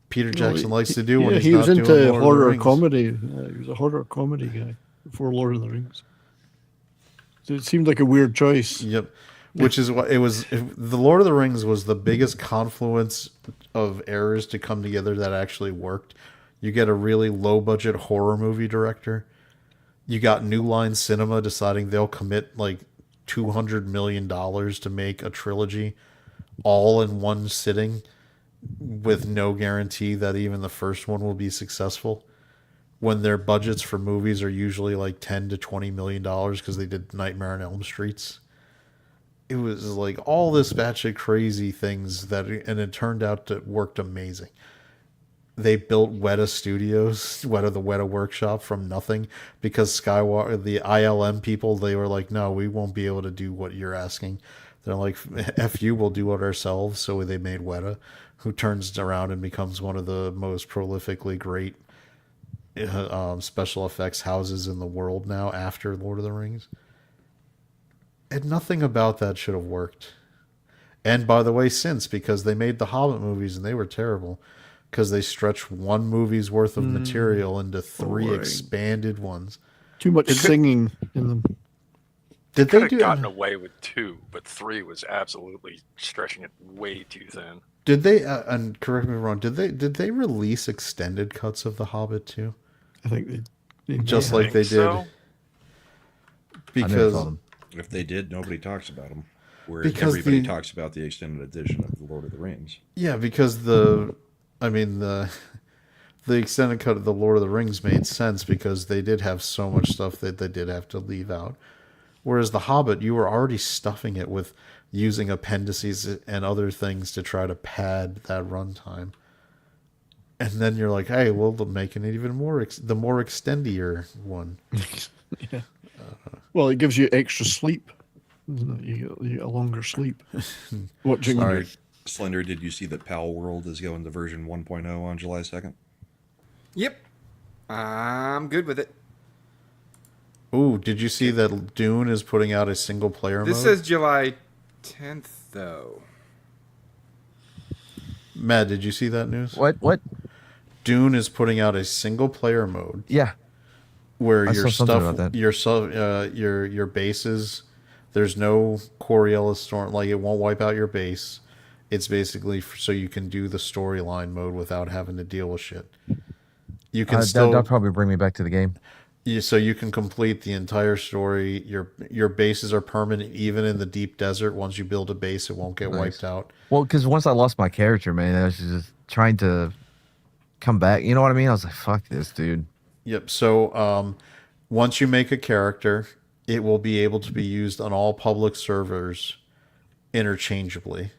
Peter Jackson likes to do when he's he was not into doing Lord of the horror Rings. comedy. He was a horror comedy guy before Lord of the Rings. So it seemed like a weird choice. Yep. Which is what it was. The Lord of the Rings was the biggest confluence of errors to come together that actually worked. You get a really low budget horror movie director. You got New Line Cinema deciding they'll commit like $200 million to make a trilogy all in one sitting with no guarantee that even the first one will be successful, when their budgets for movies are usually like $10 to $20 million because they did Nightmare on Elm Streets. It was like all this batshit crazy things and it turned out to worked amazing. They built Weta Studios, the Weta Workshop from nothing, because Skywalker, the ILM people, they were like, no, we won't be able to do what you're asking. They're like, F you, we'll do it ourselves. So they made Weta, who turns around and becomes one of the most prolifically great special effects houses in the world now after Lord of the Rings. And nothing about that should have worked. And by the way, since, because they made the Hobbit movies and they were terrible, because they stretched one movie's worth of material into three expanded ones. Too much singing in them. Did Could they have do? gotten away with 2, but 3 was absolutely stretching it way too thin. Did they? And correct me if I'm wrong. Did they release extended cuts of the Hobbit too? I think they Just may like have. they did. so. I never Because saw them. If they did, nobody talks about them. Where Because everybody the- talks about the extended edition of The Lord of the Rings. yeah, because the extended cut of the Lord of the Rings made sense because they did have so much stuff that they did have to leave out. Whereas the Hobbit, you were already stuffing it with using appendices and other things to try to pad that runtime. And then you're like, hey, well, they're making it even more, the more extendier one. Yeah. Well, it gives you extra sleep. You get a longer sleep. Watching. Slender, did you see that Pal World is going to version 1.0 on July 2nd? Yep. I'm good with it. Ooh, did you see that Dune is putting out a single player This mode? says July 10th, though. Matt, did you see that news? What? Dune is putting out a single player mode Yeah. where I your saw something stuff, about that. your bases, there's no Coriolis storm, like it won't wipe out your base. It's basically so you can do the storyline mode without having to deal with shit. You can That'll probably bring me back to the game. so you can complete the entire story. Your bases are permanent, even in the deep desert. Once you build a base, it won't get wiped out. Well, because once I lost my character, man, I was just trying to come back. You know what I mean? I was like, fuck this, dude. Yep. So once you make a character, it will be able to be used on all public servers interchangeably.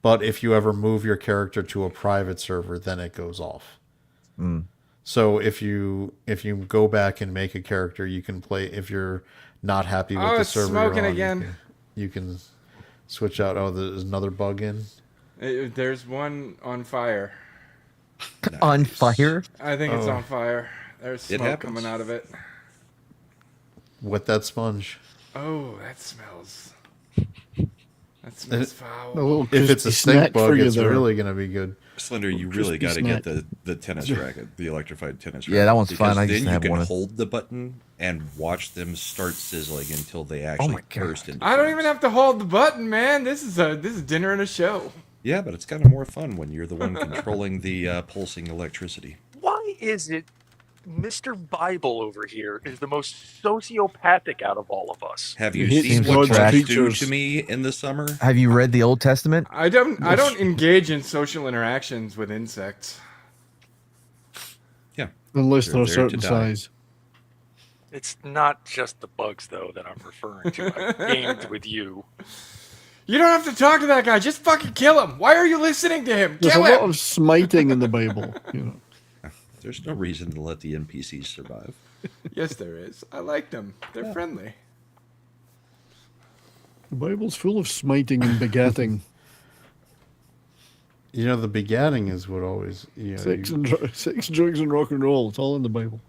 But if you ever move your character to a private server, then it goes off. So if you go back and make a character, you can play. If you're not happy with the it's server smoking you're on, again. you can switch out. Oh, there's another bug in. There's one on fire. On fire? I think it's on fire. There's smoke happens. coming out of it. Wet that sponge. Oh, that smells. That smells foul. A little If it's a crispy stink snack for bug, you it's there. really gonna be good. Slender, you really crispy got to get snack. the tennis racket, the electrified tennis racket. Yeah, that one's because fun. I then used to you have can one. hold the button and watch them start sizzling until they actually my God. burst into I don't flames. even have to hold the button, man. This is dinner and a show. Yeah, but it's kind of more fun when you're the one controlling the pulsing electricity. Why is it Mr. Bible over here is the most sociopathic out of all of us? Have you He seen hates what God's drugs do creatures. to me in the summer? Have you read the Old Testament? I don't engage in social interactions with insects. Yeah. Unless They're they're a there certain to die. size. It's not just the bugs, though, that I'm referring to. I've gamed with you. You don't have to talk to that guy. Just fucking kill him. Why are you listening to him? There's Kill a lot him. of smiting in the Bible. You know. There's no reason to let the NPCs survive. Yes, there is. I like them. They're friendly. The Bible's full of smiting and begetting. You know, the begatting is what always. Sex, drugs, and rock and roll. It's all in the Bible.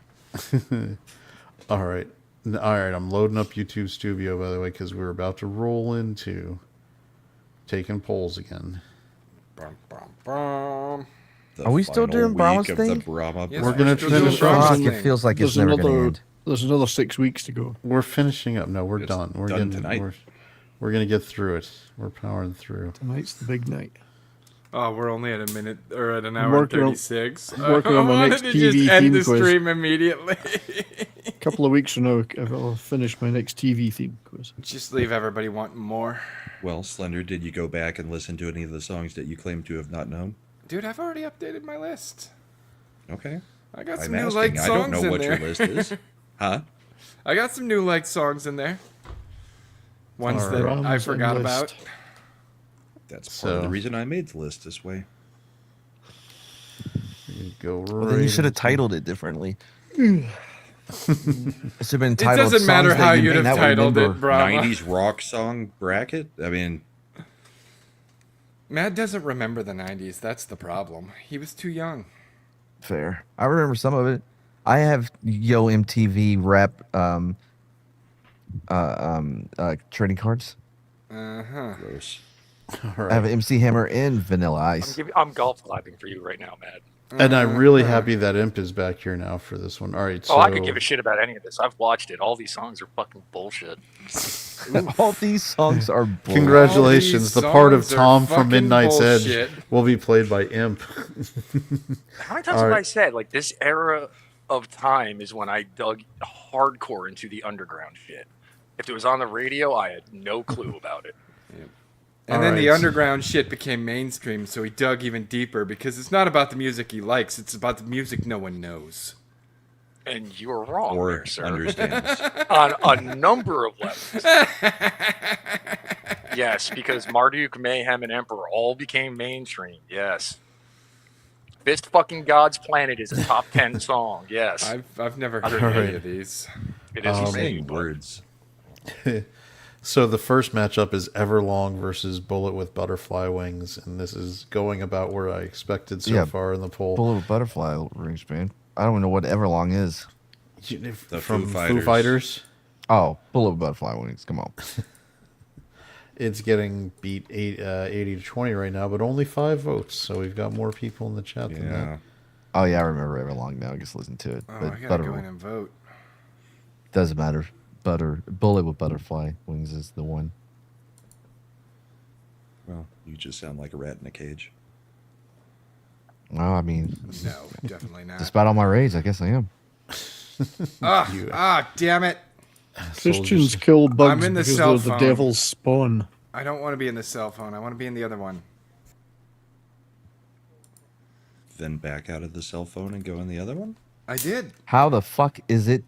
All right. I'm loading up YouTube Studio, by the way, because we're about to roll into taking polls again. Bum, bum, bum. The Are we still final doing Brahma's week of the thing? Brahma Yes, We're gonna still doing finish Brahma's off. Fuck, thing. it feels like it's There's never going to another. end. There's another 6 weeks to go. We're finishing up. No, we're It's done. We're done getting tonight. We're gonna get through it. We're powering through. Tonight's the big night. Oh, we're only at a minute or at an hour and working on- 36. working on my I next wanted to just TV end theme the quiz. stream immediately. A couple of weeks from now, I'll finish my next TV theme quiz. Just leave everybody wanting more. Well, Slender, did you go back and listen to any of the songs that you claim to have not known? Dude, I've already updated my list. Okay. I got I'm some new asking. liked I songs don't know in what there. your list is. Huh? I got some new liked songs in there. Ones All that right. I Drums forgot and about. list. That's part of So- the reason I made the list this way. You go right. Well, then you should have into- titled it differently. It should have been It titled. doesn't matter Songs that how you you'd may have not titled remember. it, Brahma. 90s rock song bracket? I mean, Matt doesn't remember the 90s. That's the problem. He was too young. Fair. I remember some of it. I have Yo MTV rap trading cards. Uh-huh. gross. All I have right. MC Hammer and Vanilla Ice. I'm golf clapping for you right now, Matt. And I'm really happy that Imp is back here now for this one. All right. So Oh, I could give a shit about any of this. I've watched it. All these songs are fucking bullshit. All these songs are bull. Congratulations. All The these part of songs are Tom from fucking Midnight's bullshit. Edge will be played by Imp. How many times have I said, like, this era of time is when I dug hardcore into the underground shit? If it was on the radio, I had no clue about it. And then All the right. underground shit became mainstream, so he dug even deeper because it's not about the music he likes, it's about the music no one knows. And you were wrong Or there, sir. understands. On a number of levels. Yes, because Marduk, Mayhem, and Emperor all became mainstream. Yes. Fist fucking God's Planet is a top 10 song. Yes. I've never heard All any right. of these. It is insane, Saying but- words. So the first matchup is Everlong versus Bullet with Butterfly Wings, and this is going about where I expected so Yeah. far in the poll. Bullet with butterfly rings, man. I don't even know what Everlong is. The From Foo Foo Fighters. Fighters. Oh, Bullet with butterfly wings. Come on. It's getting beat 80 to 20 right now, but only 5 votes, so we've got more people in the chat than Yeah. that. Oh yeah, I remember Everlong now. I just listen to it. Oh, But I gotta butter go in and vote. doesn't matter. Bullet with butterfly wings is the one. Well, you just sound like a rat in a cage. Well, I mean, No, definitely not. despite all my rage, I guess I am. Damn it. Christians kill bugs I'm in the because cell they're the phone. devil's spawn. I don't want to be in the cell phone. I want to be in the other one. Then back out of the cell phone and go in the other one? I did. How the fuck is it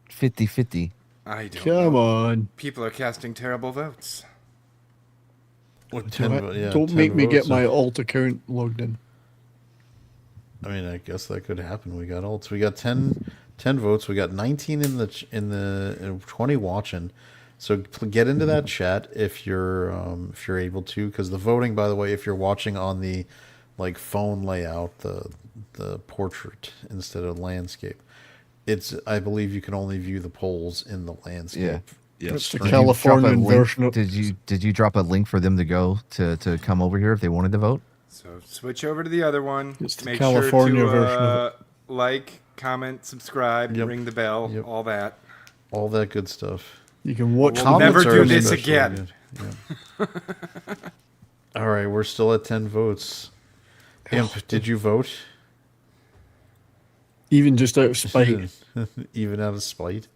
50-50? I don't Come know. on. People are casting terrible votes. What, Don't 10 make me get votes, my alt account logged in. I mean, I guess that could happen. We got ults. We got 10 votes. We got 19 in the 20 watching. So get into that chat if you're able to, because the voting, by the way, if you're watching on the like phone layout, the portrait instead of landscape, I believe you can only view the polls in the landscape. Yeah. That's the Did you Californian drop a link- version of Did you drop a link for them to go to come over here if they wanted to vote? So switch over to the other one. It's the Make California sure to version of like, comment, subscribe, Yep. ring the bell, Yep. all that. All that good stuff. You can watch We'll never Comments do are this especially again. good. Yeah. All right, we're still at 10 votes. Imp, did you vote? even just out of spite. Even out of spite?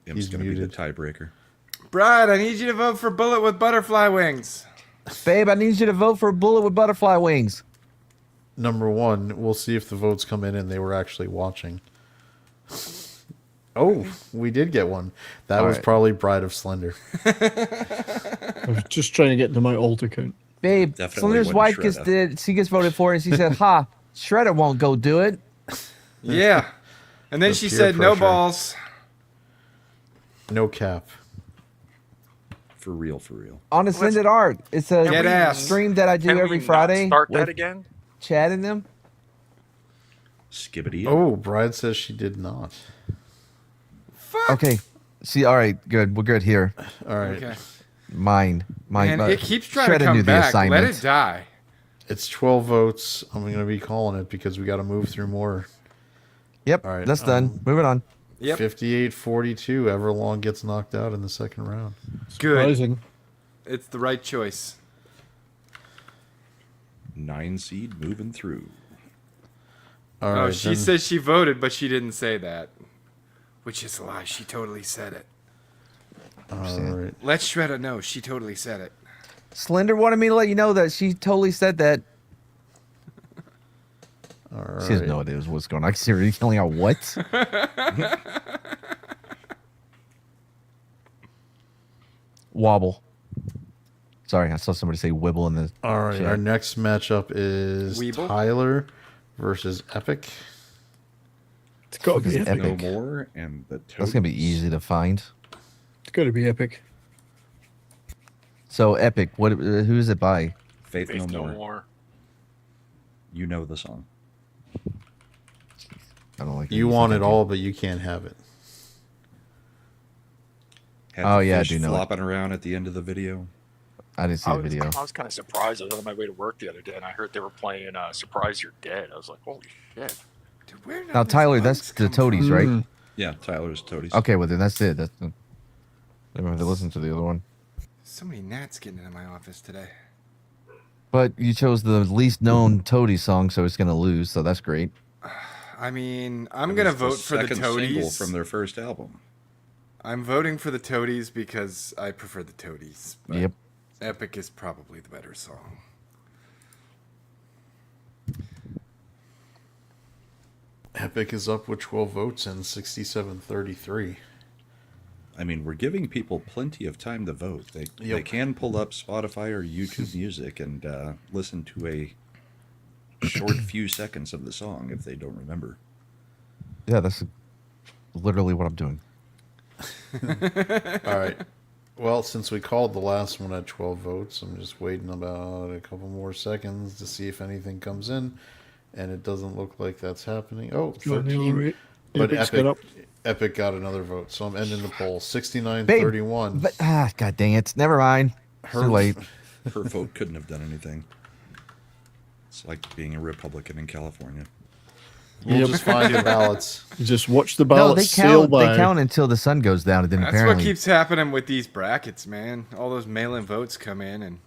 Im's He's going to be the muted. tiebreaker. Brad, I need you to vote for Bullet with butterfly wings. Babe, I need you to vote for a bullet with butterfly wings. Number one, we'll see if the votes come in and they were actually watching. Oh, we did get one. That All was right. probably Bride of Slender. I was just trying to get to my alt account. Babe, Definitely Slender's wasn't wife Shredder. she gets voted for, and she said, "Ha, Shredder won't go do it." Yeah. And then The she peer said, no pressure. balls. No cap. For real, for real. On Ascended Art, it's a Get ass. stream that I do Can we every not Friday. start with that again? Chad and them. Skibbity. Oh, Bride says she did not. Okay. See, all right, good. We're good here. All right. Okay. Mine. And it keeps trying Shredder to come knew the back. Let assignment. it die. It's 12 votes. I'm going to be calling it because we got to move through more. Yep, All right, that's done. Moving on. Yep. 58-42. Everlong gets knocked out in the second round. Good. Surprising. It's the right choice. 9 seed moving through. All Oh, right. she then- says she voted, but she didn't say that. Which is a lie. She totally said it. All right. Let Shredder know. She totally said it. Slender wanted me to let you know that she totally said that. All right. She doesn't know what it is. What's going on? I see her telling her what? Wobble. Sorry, I saw somebody say wibble in the. All right. chat. Our next matchup is Weeble? Tyler versus Epic. It's got to Fuck is be epic. epic? No more, and the That's gonna be easy to find. It's got to be epic. So epic. What? Who is it by? Faith, Faith no, no more. more. You know the song. I don't like. the You music want I it do. all, but you can't have it. Had Oh, the yeah, I fish do know it. flopping around at the end of the video. I didn't see the video. I was kind of surprised. I was on my way to work the other day, and I heard they were playing "Surprise You're Dead." I was like, "Holy shit!" Dude, where did Now, these Tyler, bugs that's the come toadies, from? right? Yeah, Tyler's Toadies. Okay, well then that's it. That's the. I don't have to listen to the other one. So many gnats getting into my office today. But you chose the least known Toady song, so it's gonna lose. So that's great. I mean, I'm It going to was vote for the second single Toadies. from their first album. I'm voting for the Toadies because I prefer the Toadies. But Yep. Epic is probably the better song. Epic is up with 12 votes and 67-33. I mean, we're giving people plenty of time to vote. They Yep. can pull up Spotify or YouTube Music and listen to a short few seconds of the song if they don't remember. Yeah, that's literally what I'm doing. All right. Well, since we called the last one at 12 votes, I'm just waiting about a couple more seconds to see if anything comes in. And it doesn't look like that's happening. Oh, Got the 13. right. But Epic's got up. Epic got another vote. So I'm ending the poll. Babe, 69-31. But god dang it! Never mind. Too late. Her vote couldn't have done anything. It's like being a Republican in California. We'll just find your ballots. You just watch the No, ballots sail by. they count until the sun goes down, and then That's apparently, what keeps happening with these brackets, man. All those mail-in votes come in and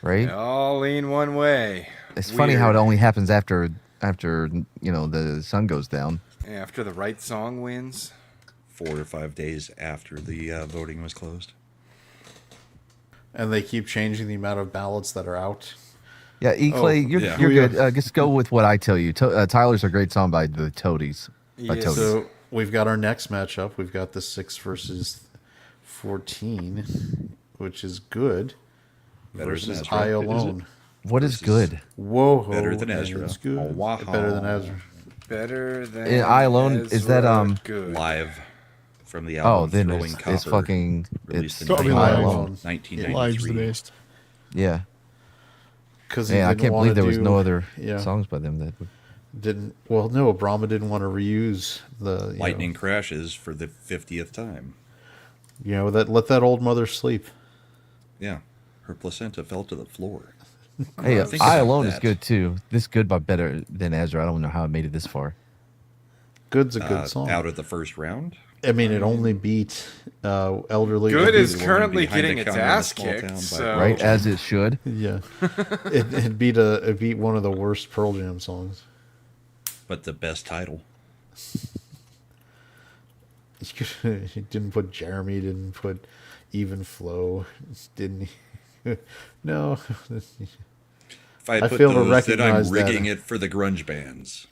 right? they all lean one way. It's funny how it Weird. only happens after the sun goes down. After the right song wins. 4 or 5 days after the voting was closed. And they keep changing the amount of ballots that are out. Yeah, Clay, you're good. Just go with what I tell you. Tyler's a great song by the Toadies. Yes. So we've got our next matchup. We've got the 6 versus 14, which is good. Better than versus Ezra. I Alone. What is good? Whoa. Better than Ezra. It's good. Oh, wow. Better than Ezra. Better than In I Alone, is that, Ezra Good. Live from the Oh, album then Throwing it's Copper. fucking. Released in gotta be I live. Alone. 1993. Live's the best. Yeah. Because Yeah, I can't believe there was no other songs by them that would. Didn't well no Brahma didn't want to reuse the Lightning crashes for the 50th time. that let that old mother sleep. Yeah. Her placenta fell to the floor. Hey, Think I about Alone is that. good too. This good, but better than Ezra. I don't know how I made it this far. Good's a good song. Out of the first round. I mean, it only beat Elderly. Good it is beat- currently behind getting the its counter in a ass small town kicked. by So Right, as it should. Yeah, it beat one of the worst Pearl Jam songs. But the best title. He didn't put Jeremy. Didn't put Even Flow. Didn't he? No. If I I put fail to those, then I'm recognize that. rigging it for the grunge bands.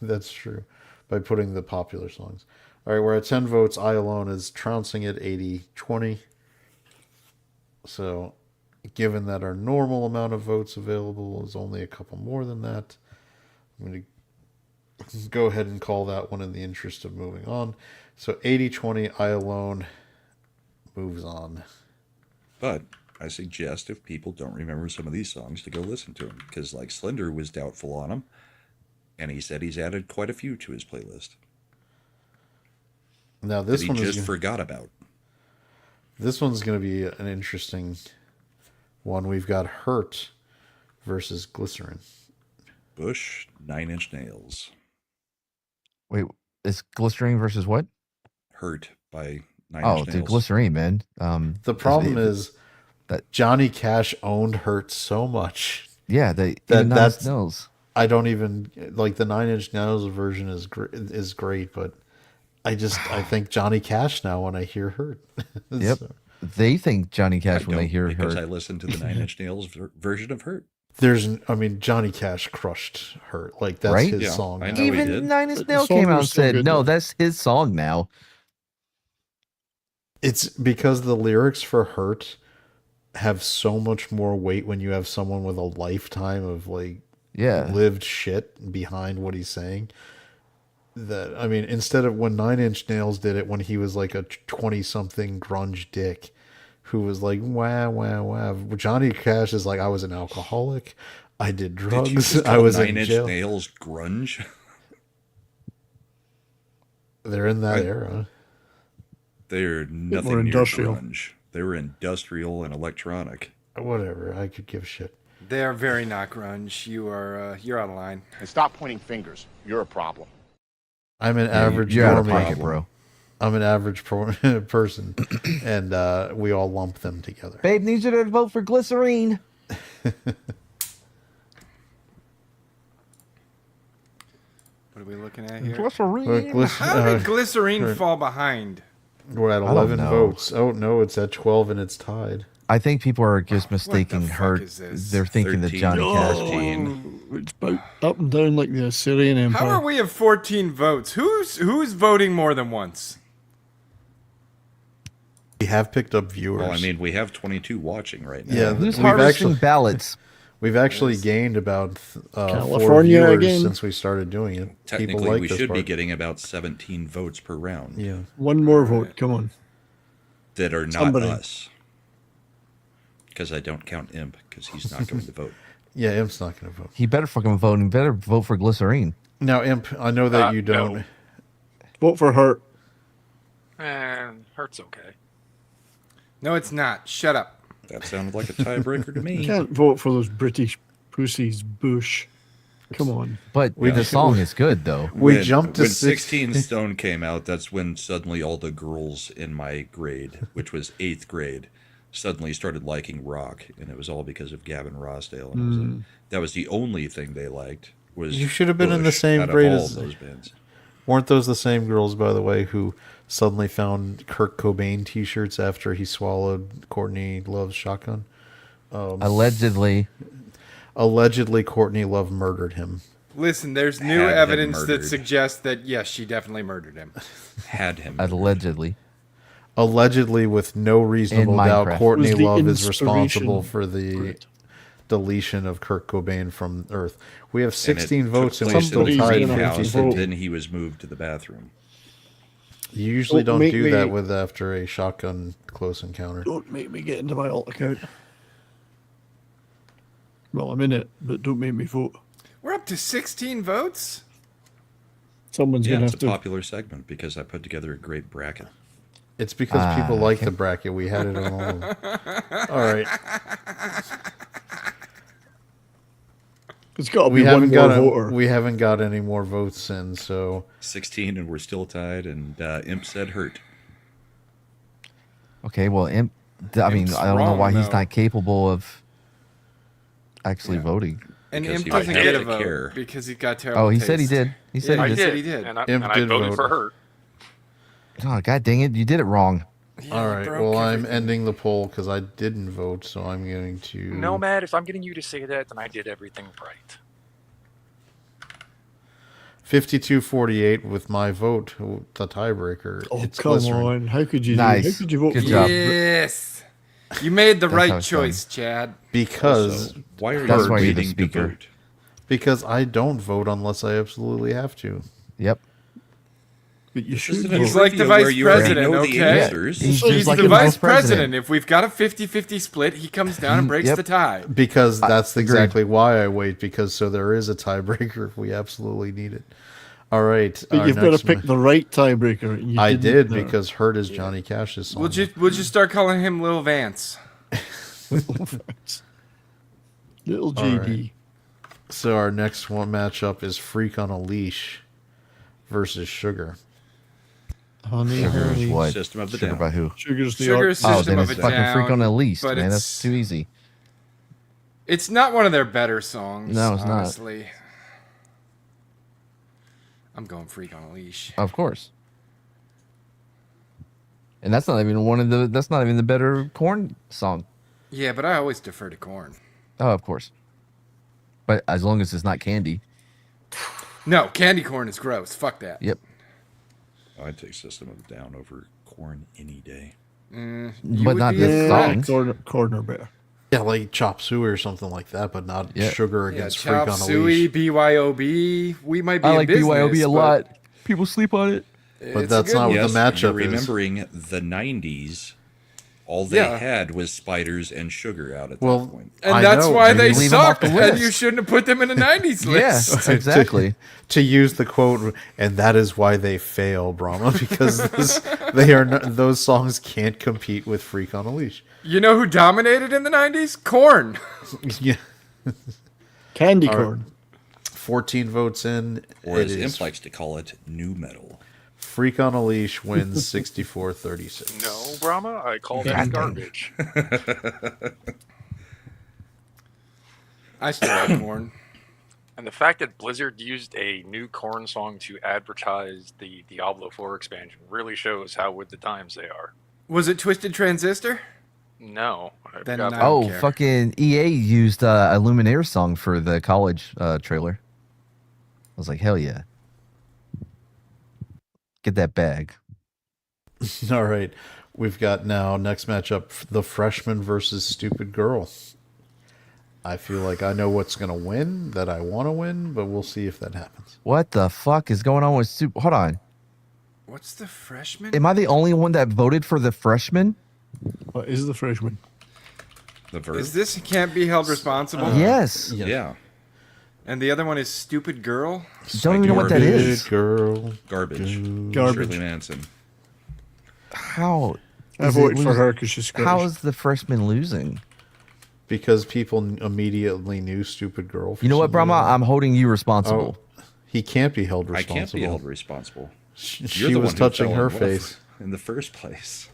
That's true. By putting the popular songs. All right, we're at 10 votes. I Alone is trouncing at 80-20. So, given that our normal amount of votes available is only a couple more than that, I'm going to go ahead and call that one in the interest of moving on. So, 80-20, I Alone moves on. But I suggest if people don't remember some of these songs to go listen to them. Because like Slender was doubtful on them. And he said he's added quite a few to his playlist. Now, That this he one just is forgot about. this one's going to be an interesting one. We've got Hurt versus Glycerin. Bush, 9 Inch Nails. Wait, it's Glycerine versus what? Hurt by 9 Oh, Inch dude, Nails. Glycerine, man. The problem is that- Johnny Cash owned Hurt so much. Yeah, that's Nails. I don't even like the 9 Inch Nails version is great, but I think Johnny Cash now when I hear Hurt. Yep. So, They think Johnny Cash when they Don't, hear because her. I listened to the 9 Inch Nails version of Hurt. Johnny Cash crushed Hurt. Like that's Right? his Yeah, song. I now. know he did. Even Nine Inch The Nails song came out and was so said, good, "No, though. that's his song now." It's because the lyrics for Hurt have so much more weight when you have someone with a lifetime of like Yeah, lived shit behind what he's saying. That I mean, instead of when 9 Inch Nails did it when he was like a 20-something grunge dick who was like wah wah wah. Johnny Cash is like, I was an alcoholic, I did Did you drugs, just I call was 9 in Inch jail. Nails grunge? They're in that era. They're nothing more near industrial. grunge. They were industrial and electronic. Whatever, I could give a shit. they are very not grunge. You're out of line. And stop pointing fingers. You're a problem. I'm an average You're out of normie. pocket, bro. I'm an average person, and we all lump them together. Babe needs you to vote for Glycerine. What are we looking at here? How did Glycerine fall behind? We're at don't 11 know. votes. Oh no, it's at 12 and it's tied. I think people are just mistaking fuck her. is this? They're thinking that 13. Johnny Cash. Oh, 15. it's about up and down like the Assyrian Empire. How are we at 14 votes? Who's voting more than once? We have picked up viewers. Well, I mean, we have 22 watching right now. Yeah, Who's We've harvesting actually- ballots? we've actually gained about 4 California viewers again? since we started doing it. People Technically, like we this should be part. getting about 17 votes per round Yeah, One more vote, come on. that are not Somebody. us. Because I don't count Imp, because he's not going to vote. yeah. Imp's not going to vote. He better fucking vote. He better vote for Glycerine. Now, Imp, I know that you don't. no. Vote for Hurt. And Hurt's okay. No, it's not. Shut up. That sounded like a tiebreaker to You me. can't vote for those British Pussy's Bush. Come on. But the song is good though. We jumped to when 16 Stone came out. That's when suddenly all the girls in my grade, which was 8th grade, suddenly started liking rock, and it was all because of Gavin Rossdale. And I was like, that was the only thing they liked. Was You should have been in the Bush same out of grade all as those bands. Weren't those the same girls, by the way, who suddenly found Kurt Cobain T-shirts after he swallowed Courtney Love's shotgun? Allegedly. Allegedly, Courtney Love murdered him. Listen, there's new Had him evidence that murdered. suggests that, yes, she definitely murdered him. Had him. Allegedly. Allegedly, with no reasonable In doubt, Minecraft. Courtney Was the Love is responsible inspiration for the for it. deletion of Kurt Cobain from Earth. We have And it 16 took votes, and we're place still in the tied Somebody's gonna have to greenhouse, 50-50. vote. and then he was moved to the bathroom. You usually Don't don't make do that me- with after a shotgun close encounter. Don't make me get into my alt account. Well, I'm in it, but don't make me vote. We're up to 16 votes? Someone's Yeah, gonna it's have a to. popular segment because I put together a great bracket. It's because people like okay. the bracket. We had it all. All right. It's got to We be one haven't more got voter. we haven't got any more votes in, so 16, and we're still tied. And Imp said hurt. Okay, well, I mean, Imp's I don't know wrong, why he's though. not capable of actually voting. And Because Imp he doesn't had get to a vote care. because he's got terrible Oh, he said he taste. did. He said Yeah, he he did. said he did. And I, Imp and I did voted vote. for her. Oh, God dang it. You did it wrong. Yeah, all he right. broke Well, I'm everything. ending the poll because I didn't vote, so I'm going to. No, Matt, if I'm getting you to say that, then I did everything right. 52-48 with my vote, the tiebreaker. Oh, It's come Glycerin. on. How could you Nice. How could you vote Good for job. that? Yes. You made the That's how right it's done. choice, Chad. Because So why are That's you why you're the reading the speaker. vote? because I don't vote unless I absolutely have to. Yep. But you This should isn't a vote. He's like the trivia where vice you already president, know the okay? answers. He's He's He's like the a vice vice president. president. If we've got a 50-50 split, he comes down and breaks Yep. the tie. Because that's agreed. exactly why I wait. Because so there is a tiebreaker if we absolutely need it. All right. But our you've got to next pick ma- the right tiebreaker. and you I didn't did there. because "Hurt" is Johnny Cash's song. We'll just start calling him Lil Vance. Little JD. So our next one matchup is "Freak on a Leash" versus "Sugar." Honey, Sugar is honey. what? System of the Sugar Down. by who? Sugar's the Sugar art- System Oh, then of it's a fucking Freak on Down, a Leash, but man. it's- That's too easy. It's not one of their better songs. No, it's not. honestly. I'm going Freak on a Leash. Of course. And that's not even that's not even the better Corn song. Yeah, but I always defer to Korn. Oh, of course. But as long as it's not Candy. No, candy corn is gross. Fuck that. Yep. I'd take System of a Down over Corn any day. You But would not be this incorrect. song. corner bear. Yeah, like Chop Suey or something like that, but not Yeah. Sugar Yeah, against Freak Chop on a Suey, Leash. BYOB. We might be I in like business, BYOB a but lot. People sleep on it. But it's that's a good not one. what Yes, the matchup you're is. remembering the 90s. All they Yeah. had was spiders and sugar out at Well, that point. And I that's know, why maybe they leave 'em off suck, the and list. you shouldn't have put them in the 90s list. Yes, exactly. To use the quote, and that is why they fail, Brahma, because they are not, those songs can't compete with "Freak on a Leash." You know who dominated in the 90s? Korn. Yeah, Candy All right. corn. 14 votes in. Or It as is Imp likes to call it, new metal. "Freak on a Leash" wins 64-36. No, Brahma, I call that garbage. I still like Korn. And the fact that Blizzard used a new Korn song to advertise the Diablo 4 expansion really shows how with the times they are. Was it Twisted Transistor? No. I Then forgot I about- don't Oh, care. fucking EA used a Luminaire song for the college trailer. I was like, hell yeah. Get that bag. All right, we've got now next matchup: the Freshman versus Stupid Girl. I feel like I know what's gonna win, that I want to win, but we'll see if that happens. What the fuck is going on with Super? Hold on. What's the freshman? Am I the only one that voted for the freshman? What is the freshman? The verb? Is this Can't Be Held Responsible? Yes. Yeah. And the other one is Stupid Girl? Don't even know what that Stupid is. Girl. Garbage. Garbage. Shirley Manson. How? I is it voted for losing? her because she's Scottish. How is the freshman losing? Because people immediately knew "Stupid Girl." You know what, Brahma? I'm holding you responsible. He can't be held I responsible. can't be held responsible. She was touching her face in the first place.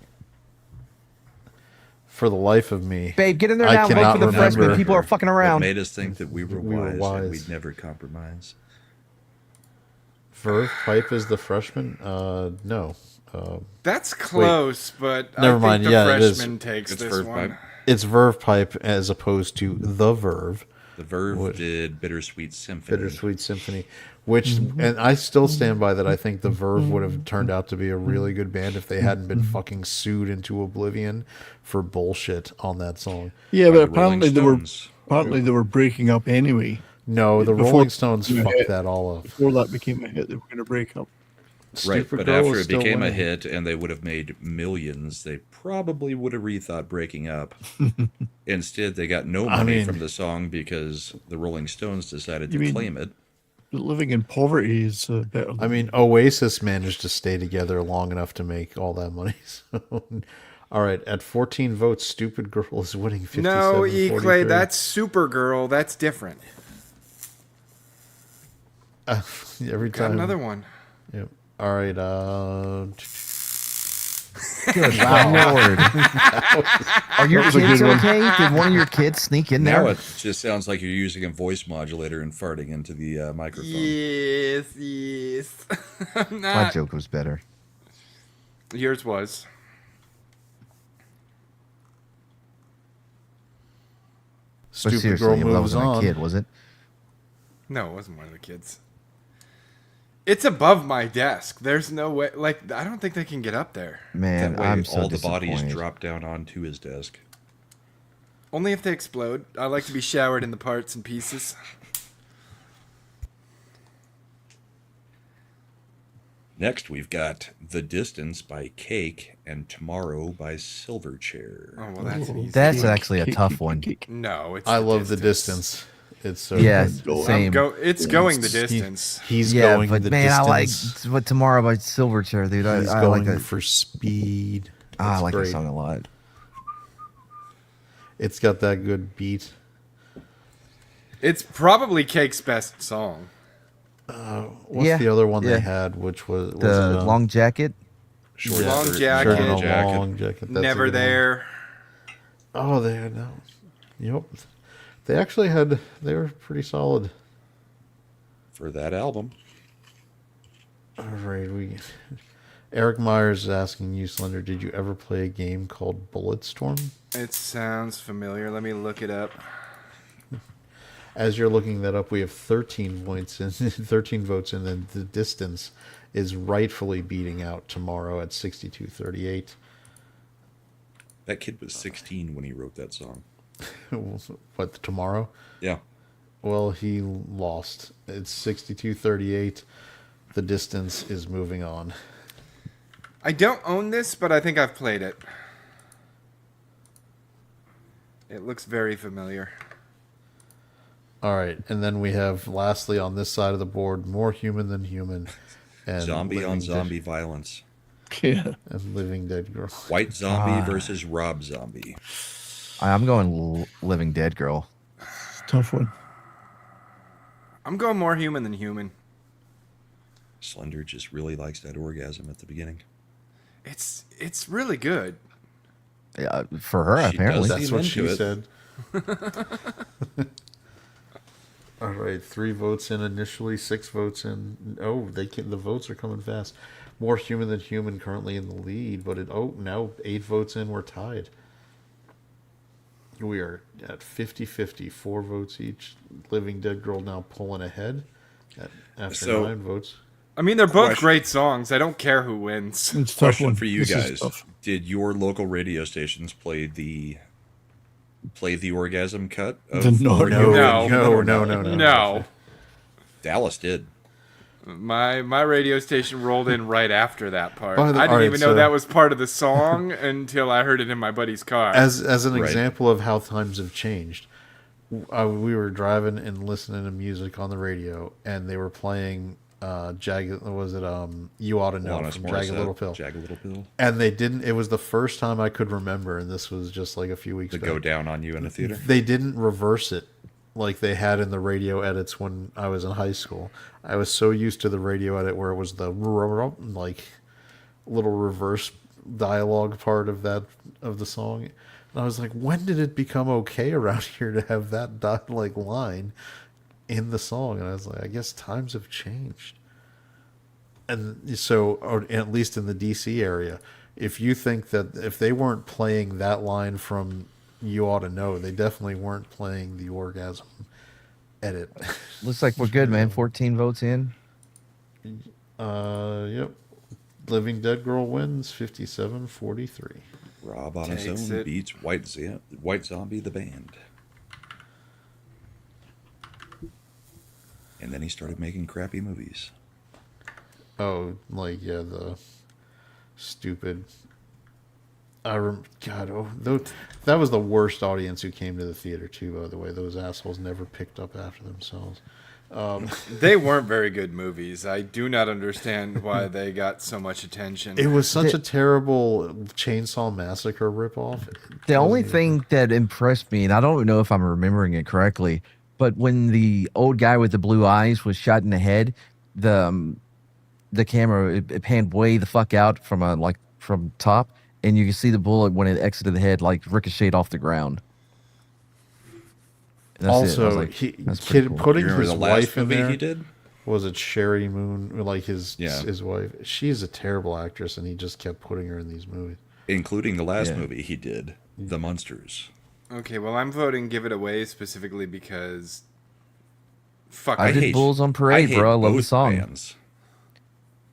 For the life of me, Babe, get in there I now. Vote cannot for the remember. freshmen. People are fucking That around. made us think that we were wise and we'd never compromise. Verve Pipe is the freshman? No. That's close, but Never I mind. think Yeah, the it is. freshman takes It's this Verve one. Pipe. It's Verve Pipe as opposed to the Verve. The Verve did Bittersweet Symphony. Bittersweet Symphony, which, and I still stand by that. I think the Verve would have turned out to be a really good band if they hadn't been fucking sued into oblivion for bullshit on that song. Yeah, By but the Rolling apparently they were breaking up anyway. No, the Before- Rolling Stones Yeah. fucked that all up. Before that became a hit, they were going to break up. Right, Stupid but Girl after is it still became a winning. hit and they would have made millions, they probably would have rethought breaking up. Instead, they got no money from the song because the Rolling Stones decided to claim it. Living in poverty is better. I mean, Oasis managed to stay together long enough to make all that money. So, all right, at 14 votes, Stupid Girl is winning 57. No, Eclay, 43. that's Supergirl. That's different. Every Got time. another one. Yep. All right. Good Lord. Are your was a kids good one. okay? Did one of your kids sneak in Now there? it just sounds like you're using a voice modulator and farting into the microphone. Yes. I'm My not. joke was better. Yours was. But Stupid seriously, Girl that moves wasn't on. a kid, was it? No, it wasn't one of the kids. It's above my desk. There's no way. Like, I don't think they can get up there. Man, That way, I'm so all the bodies disappointed. drop down onto his desk. Only if they explode. I like to be showered in the parts and pieces. Next, we've got The Distance by Cake and Tomorrow by Silverchair. Oh, well, that's an easy That's one. actually a tough one. No, it's I love the distance. It's so Yeah, good. same. It's going the distance. He's Yeah, going but the man, distance. I like what Tomorrow by Silverchair, dude. He's I going like that. for speed. I It's like that great. song a lot. It's got that good beat. It's probably Cake's best song. What's Yeah, the other one yeah. they had? Which was The it, Long Jacket. Short Long skirt, Jacket. Short and a jacket. Long Jacket. That's a Never good one. there. Oh, they had no. Yep. They actually had. They were pretty solid. For that album. All right, Eric Myers is asking you, Slender, did you ever play a game called Bulletstorm? It sounds familiar. Let me look it up. As you're looking that up, we have 13 points in, 13 votes, and then the distance is rightfully beating out Tomorrow at 62-38. That kid was 16 when he wrote that song. What, Tomorrow? Yeah. Well, he lost. It's 62-38. The distance is moving on. I don't own this, but I think I've played it. It looks very familiar. All right, and then we have, lastly, on this side of the board, More Human Than Human. And Zombie on Living zombie Dead, violence. Yeah. and Living Dead Girl. White Zombie versus Rob Zombie. I'm going Living Dead Girl. Tough one. I'm going More Human Than Human. Slender just really likes that orgasm at the beginning. It's really good. Yeah, for her, She apparently. does That's seem what into she it. said. All right, 3 votes in initially, 6 votes in. Oh, the votes are coming fast. More Human Than Human currently in the lead, but now 8 votes in, we're tied. We are at 50-50, 4 votes each. Living Dead Girl now pulling ahead after So- 9 votes. I mean, they're both Question. great songs. I don't care who wins. It's a tough Question one. for you This is guys: tough. did your local radio stations play the orgasm cut? Of No, More no, Human no, Than Human? no. No. Dallas did. My radio station rolled in right after that part. By the- I didn't alright, even know so- that was part of the song until I heard it in my buddy's car. As an Right. example of how times have changed, we were driving and listening to music on the radio, and they were playing Jagged, was it You Ought to Know Alanis from Jagged Morissette, Little Pill. Jagged Little Pill. And they didn't. It was the first time I could remember, and this was just like a few weeks To back. go down on you in a theater. They didn't reverse it like they had in the radio edits when I was in high school. I was so used to the radio edit where it was the like little reverse dialogue part of the song, and I was like, when did it become okay around here to have that like line in the song? And I was like, I guess times have changed. And so, or at least in the DC area, if you think that if they weren't playing that line from You Ought to Know, they definitely weren't playing the orgasm edit. Looks like we're good, man. 14 votes in. Yep. Living Dead Girl wins 57-43. Rob on his Takes own it. beats White Zombie the band. And then he started making crappy movies. Oh, like, yeah, the stupid. God, that was the worst audience who came to the theater, too, by the way. Those assholes never picked up after themselves. They weren't very good movies. I do not understand why they got so much attention. It was such a terrible Chainsaw Massacre ripoff. The only thing that impressed me, and I don't know if I'm remembering it correctly, but when the old guy with the blue eyes was shot in the head, the camera it panned way the fuck out from top, and you can see the bullet when it exited the head like ricocheted off the ground. And that's it. I was Also, like, that's pretty cool. putting You remember his the last wife in movie there. he did? Was it Sherry Moon? Like his Yeah. wife. She's a terrible actress, and he just kept putting her in these movies. Including the last Yeah. movie he did, The Munsters. Okay, well, I'm voting Give It Away specifically because... Fuck, I did Bulls on Parade, hate bro. I love the both song. bands.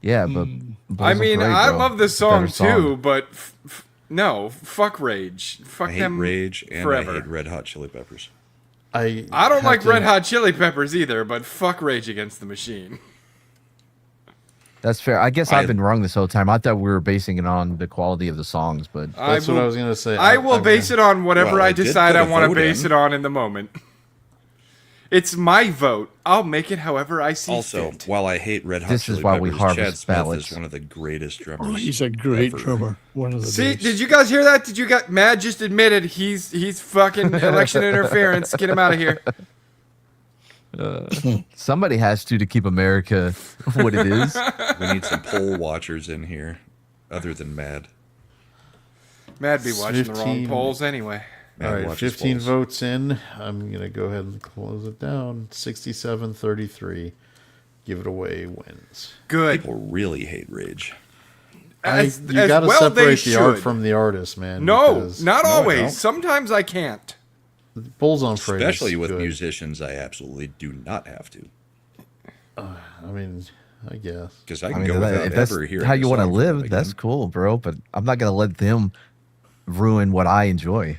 Yeah, but Bulls I on mean, Parade, I bro. love the It's a better song too, but no, fuck Rage. Fuck I hate them Rage and forever. I hate Red Hot Chili Peppers. I don't have like to- Red Hot Chili Peppers either, but fuck Rage Against the Machine. That's fair. I guess I've been wrong this whole time. I thought we were basing it on the quality of the songs, but That's what I was gonna say. I will base it on whatever Well, I I did decide put I a want to vote base in. it on in the moment. It's my vote. I'll make it however I see Also, fit. while I hate Red Hot This Chili is why we Peppers, Chad harvest Smith ballots. is one of the greatest drummers. Oh, he's a great ever. drummer. One of the See, best. did you guys hear that? Did you got Matt just admitted he's fucking election interference? Get him out of here. somebody has to keep America what it is. We need some poll watchers in here, other than Mad. Matt be watching the wrong 15. polls anyway. Mad All right, watches 15 polls. votes in. I'm going to go ahead and close it down. 67-33. Give It Away wins. Good. People really hate Rage. You got to well they separate the art should. from the artist, man. No, because not I always. don't. Sometimes I can't. Bulls on Parade is Especially with good. musicians, I absolutely do not have to. I mean, I guess. Because I I can mean, go without if that's ever hearing how a you want to song from them live, that's again. cool, bro. But I'm not gonna let them ruin what I enjoy.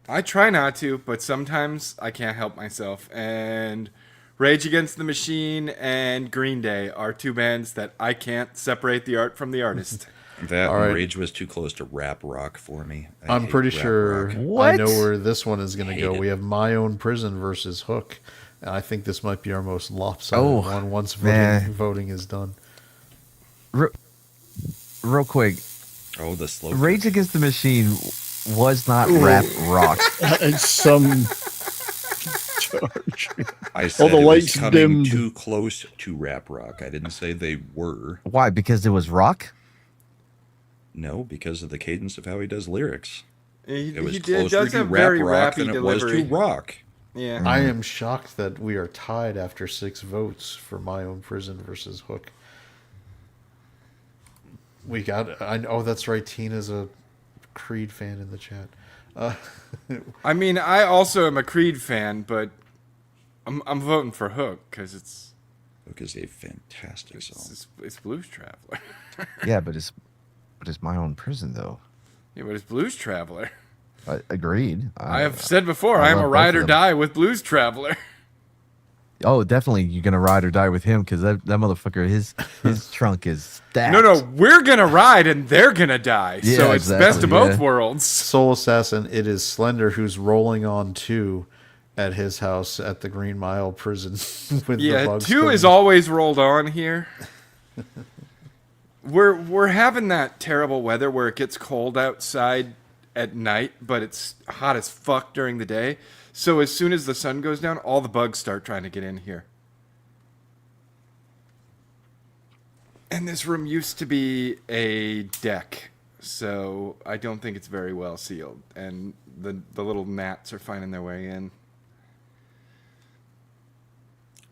I try not to, but sometimes I can't help myself. And Rage Against the Machine and Green Day are two bands that I can't separate the art from the artist. That All right. Rage was too close to rap rock for me. I'm hate pretty rap sure rock. I What? know where this one is going to Hate go. it. We have My Own Prison versus Hook. And I think this might be our most lopsided Oh, one once man. voting is done. Real quick, Oh, the slow. Rage Against the Machine was not rap rock. It's some charge. I said the it was lights coming dimmed. too close to rap rock. I didn't say they were. Why? Because it was rock. No, because of the cadence of how he does lyrics. He, It was he closer does to have rap very rock rappy than it delivery. was to rock. Yeah. I am shocked that we are tied after 6 votes for My Own Prison versus Hook. We got. Oh, that's right. Tina's a Creed fan in the chat. I mean, I also am a Creed fan, but I'm voting for Hook because it's Hook is a fantastic song. it's Blues Traveler. Yeah, but it's my own prison though. Yeah, but it's Blues Traveler. Agreed. I have said before, I I'm love a both ride of or them. die with Blues Traveler. Oh, definitely, you're gonna ride or die with him because that motherfucker, his trunk is stacked. No, we're gonna ride and they're gonna die. Yeah, so it's the best of exactly, both yeah. worlds. Soul Assassin. It is Slender who's rolling on 2, at his house at the Green Mile prison with the Yeah, bugs. 2 is always rolled on here. We're having that terrible weather where it gets cold outside at night, but it's hot as fuck during the day. So as soon as the sun goes down, all the bugs start trying to get in here. And this room used to be a deck, so I don't think it's very well sealed. And the little gnats are finding their way in.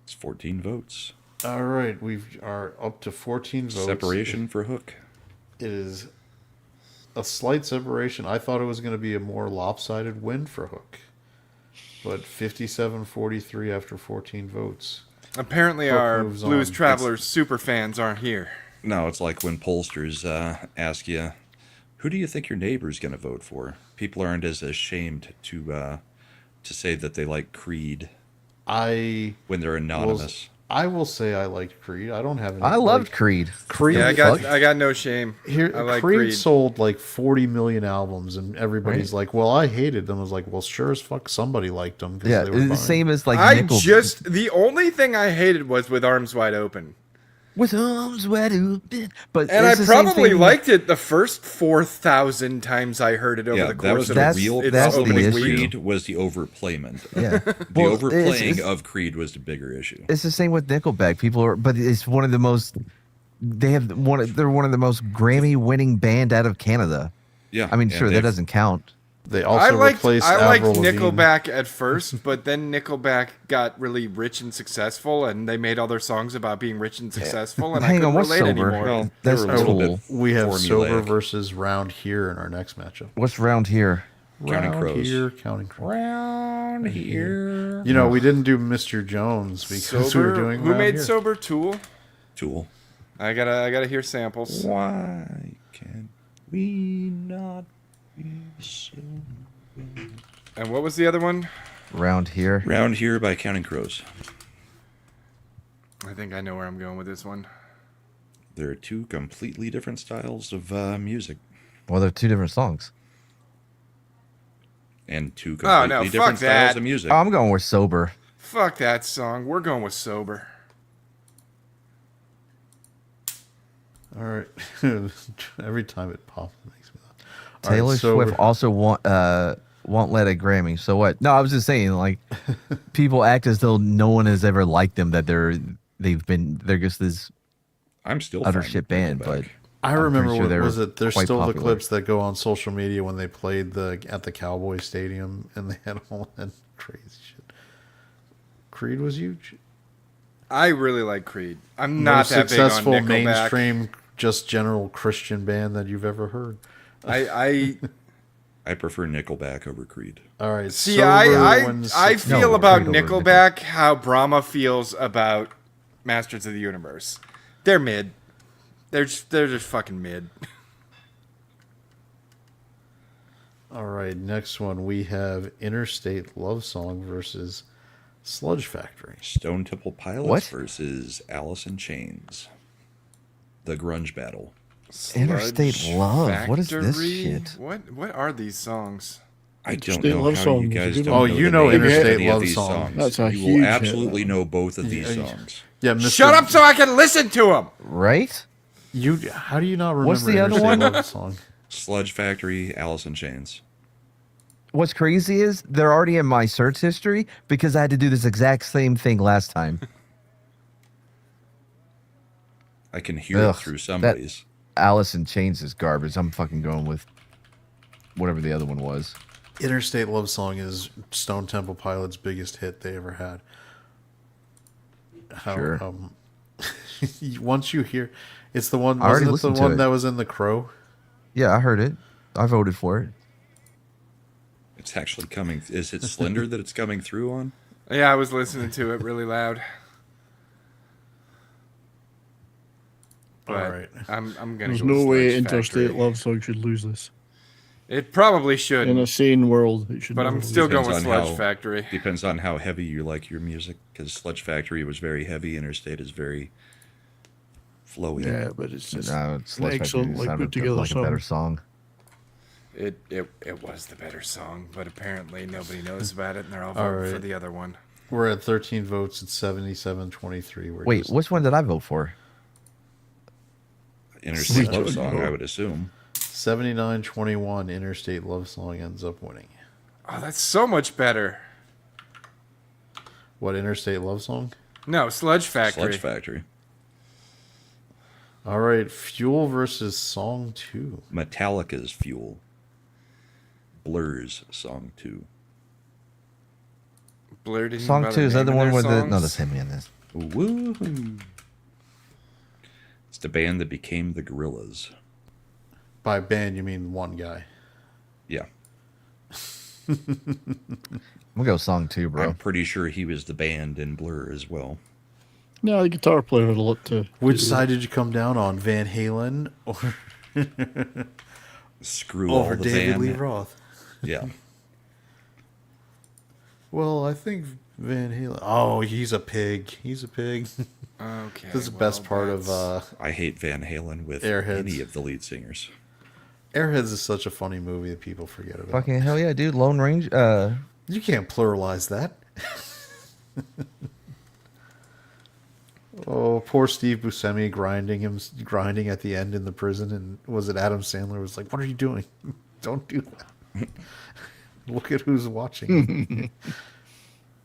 It's 14 votes. All right, we are up to 14 votes. Separation for Hook. It is a slight separation. I thought it was going to be a more lopsided win for Hook. But 57-43 after 14 votes. Apparently Hook our moves Blues on. Travelers super fans aren't here. No, it's like when pollsters ask you, who do you think your neighbor's going to vote for? People aren't as ashamed to say that they like Creed when they're anonymous. I will say I liked Creed. I don't have any. I loved Creed. Creed. Yeah, I got no shame. I like Creed sold like 40 million albums, and everybody's Right. like, "Well, I hated them." I was like, "Well, sure as fuck, somebody liked them." Yeah, they were the fine. same as like The only thing I hated was with Arms Wide Open. with arms wide open. But And I it's the same probably thing- liked it the first 4,000 times I heard it over Yeah, the that was course of the its real its problem opening with week. Creed was the overplayment. Yeah, The Well, overplaying it's- of Creed was the bigger issue. It's the same with Nickelback. People are, but it's one of the most. They're one of the most Grammy-winning band out of Canada. Yeah, I mean, and sure, that they've- doesn't count. They I also liked replaced Avril Lavigne. Lavigne. Nickelback at first, but then Nickelback got really rich and successful, and they made all their songs about being rich and successful, and I Hang couldn't on, what's relate Sober? anymore. Well, That's they were a little cool. bit We have Sober formulaic. versus Round Here in our next matchup. What's round here? Counting Round Crows. Here, Counting Crows. Round here. You know, we didn't do Mr. Jones because we were doing Who Round made Here. Sober? Tool. Tool. I gotta hear samples. Why can't we not be so... And what was the other one? Round here. Round Here by Counting Crows. I think I know where I'm going with this one. There are two completely different styles of music. Well, they're two different songs. And two Oh, completely no, fuck different styles that. of music. I'm going with Sober. Fuck that song. We're going with Sober. All right. Every time it pops, it makes me laugh. All Taylor right, Sober. Swift also won't let a Grammy. So what? No, I was just saying, like, people act as though no one has ever liked them. That they're just this I'm still utter fine shit with band. Nickelback. But I I'm remember pretty sure what they was were it? There's quite still the popular. clips that go on social media when they played at the Cowboy Stadium and they had all that crazy shit. Creed was huge. I really like Creed. I'm not Most that big on successful Nickelback. mainstream, just general Christian band that you've ever heard. I I prefer Nickelback over Creed. All right. see. Sober I wins I 6 feel No, about Creed over Nickelback how Brahma feels about Masters of the Universe. They're mid. They're just fucking mid. All right. Next one we have Interstate Love Song versus Sludge Factory. Stone Temple Pilots What? versus Alice in Chains. The grunge battle. Interstate Sludge Love. What is this Factory? shit? What are these songs? I don't Interstate know Love how Song you is a guys good don't one. Oh, know you the know names of Interstate any of Love these Song. songs. That's a you huge will hit. absolutely know both of these songs. Yeah, Mr. Shut up so I can listen to them. Right? How do you not remember What's the other Interstate one? Love Song? Sludge Factory, Alice in Chains. What's crazy is they're already in my search history because I had to do this exact same thing last time. I can hear Ugh, it through somebody's. Alice in Chains is garbage. I'm fucking going with whatever the other one was. Interstate Love Song is Stone Temple Pilots' biggest hit they ever had. Sure. Once you hear, it's the one. I already Wasn't it the listened to one it. that was in The Crow? Yeah, I heard it. I voted for it. It's actually coming. Is it Slender that it's coming through on? Yeah, I was listening to it really loud. But All right. I'm gonna. There's go with no way Sludge Interstate Factory. Love Song should lose this. It probably should, In a sane world, it should. but never I'm lose still it. going with Depends on Sludge how- Factory. Depends on how heavy you like your music. Because Sludge Factory was very heavy. Interstate is very flowy. Yeah, but it's just No, it's an excellent, like, put together like a better song. song. It was the better song, but apparently nobody knows about it, and they're all voting for the other one. We're at 13 votes. It's 77-23. Wait, which one did I vote for? Interstate Love Song, I would assume. 79-21. Interstate Love Song ends up winning. Oh, that's so much better. What, Interstate Love Song? No, Sludge Factory. Sludge Factory. All right, Fuel versus Song 2. Metallica's Fuel. Blur's Song 2. Blur didn't Song bother 2, is that the naming one their where songs? the same man is? Woohoo! It's the band that became the Gorillaz. By band, you mean one guy. Yeah. We'll go Song 2, bro. I'm pretty sure he was the band in Blur as well. No, the guitar player had a lot to. Which side did you come down on, Van Halen or Screw all the David band. Lee Roth? Yeah. Well, I think Van Halen. Oh, he's a pig. He's a pig. Okay. This is the best part of I hate Van Halen with Airheads. any of the lead singers. Airheads is such a funny movie that people forget about. Fucking hell yeah, dude. Lone Range. You can't pluralize that. Oh, poor Steve Buscemi grinding at the end in the prison, and was it Adam Sandler was like, "What are you doing? Don't do that. Look at who's watching."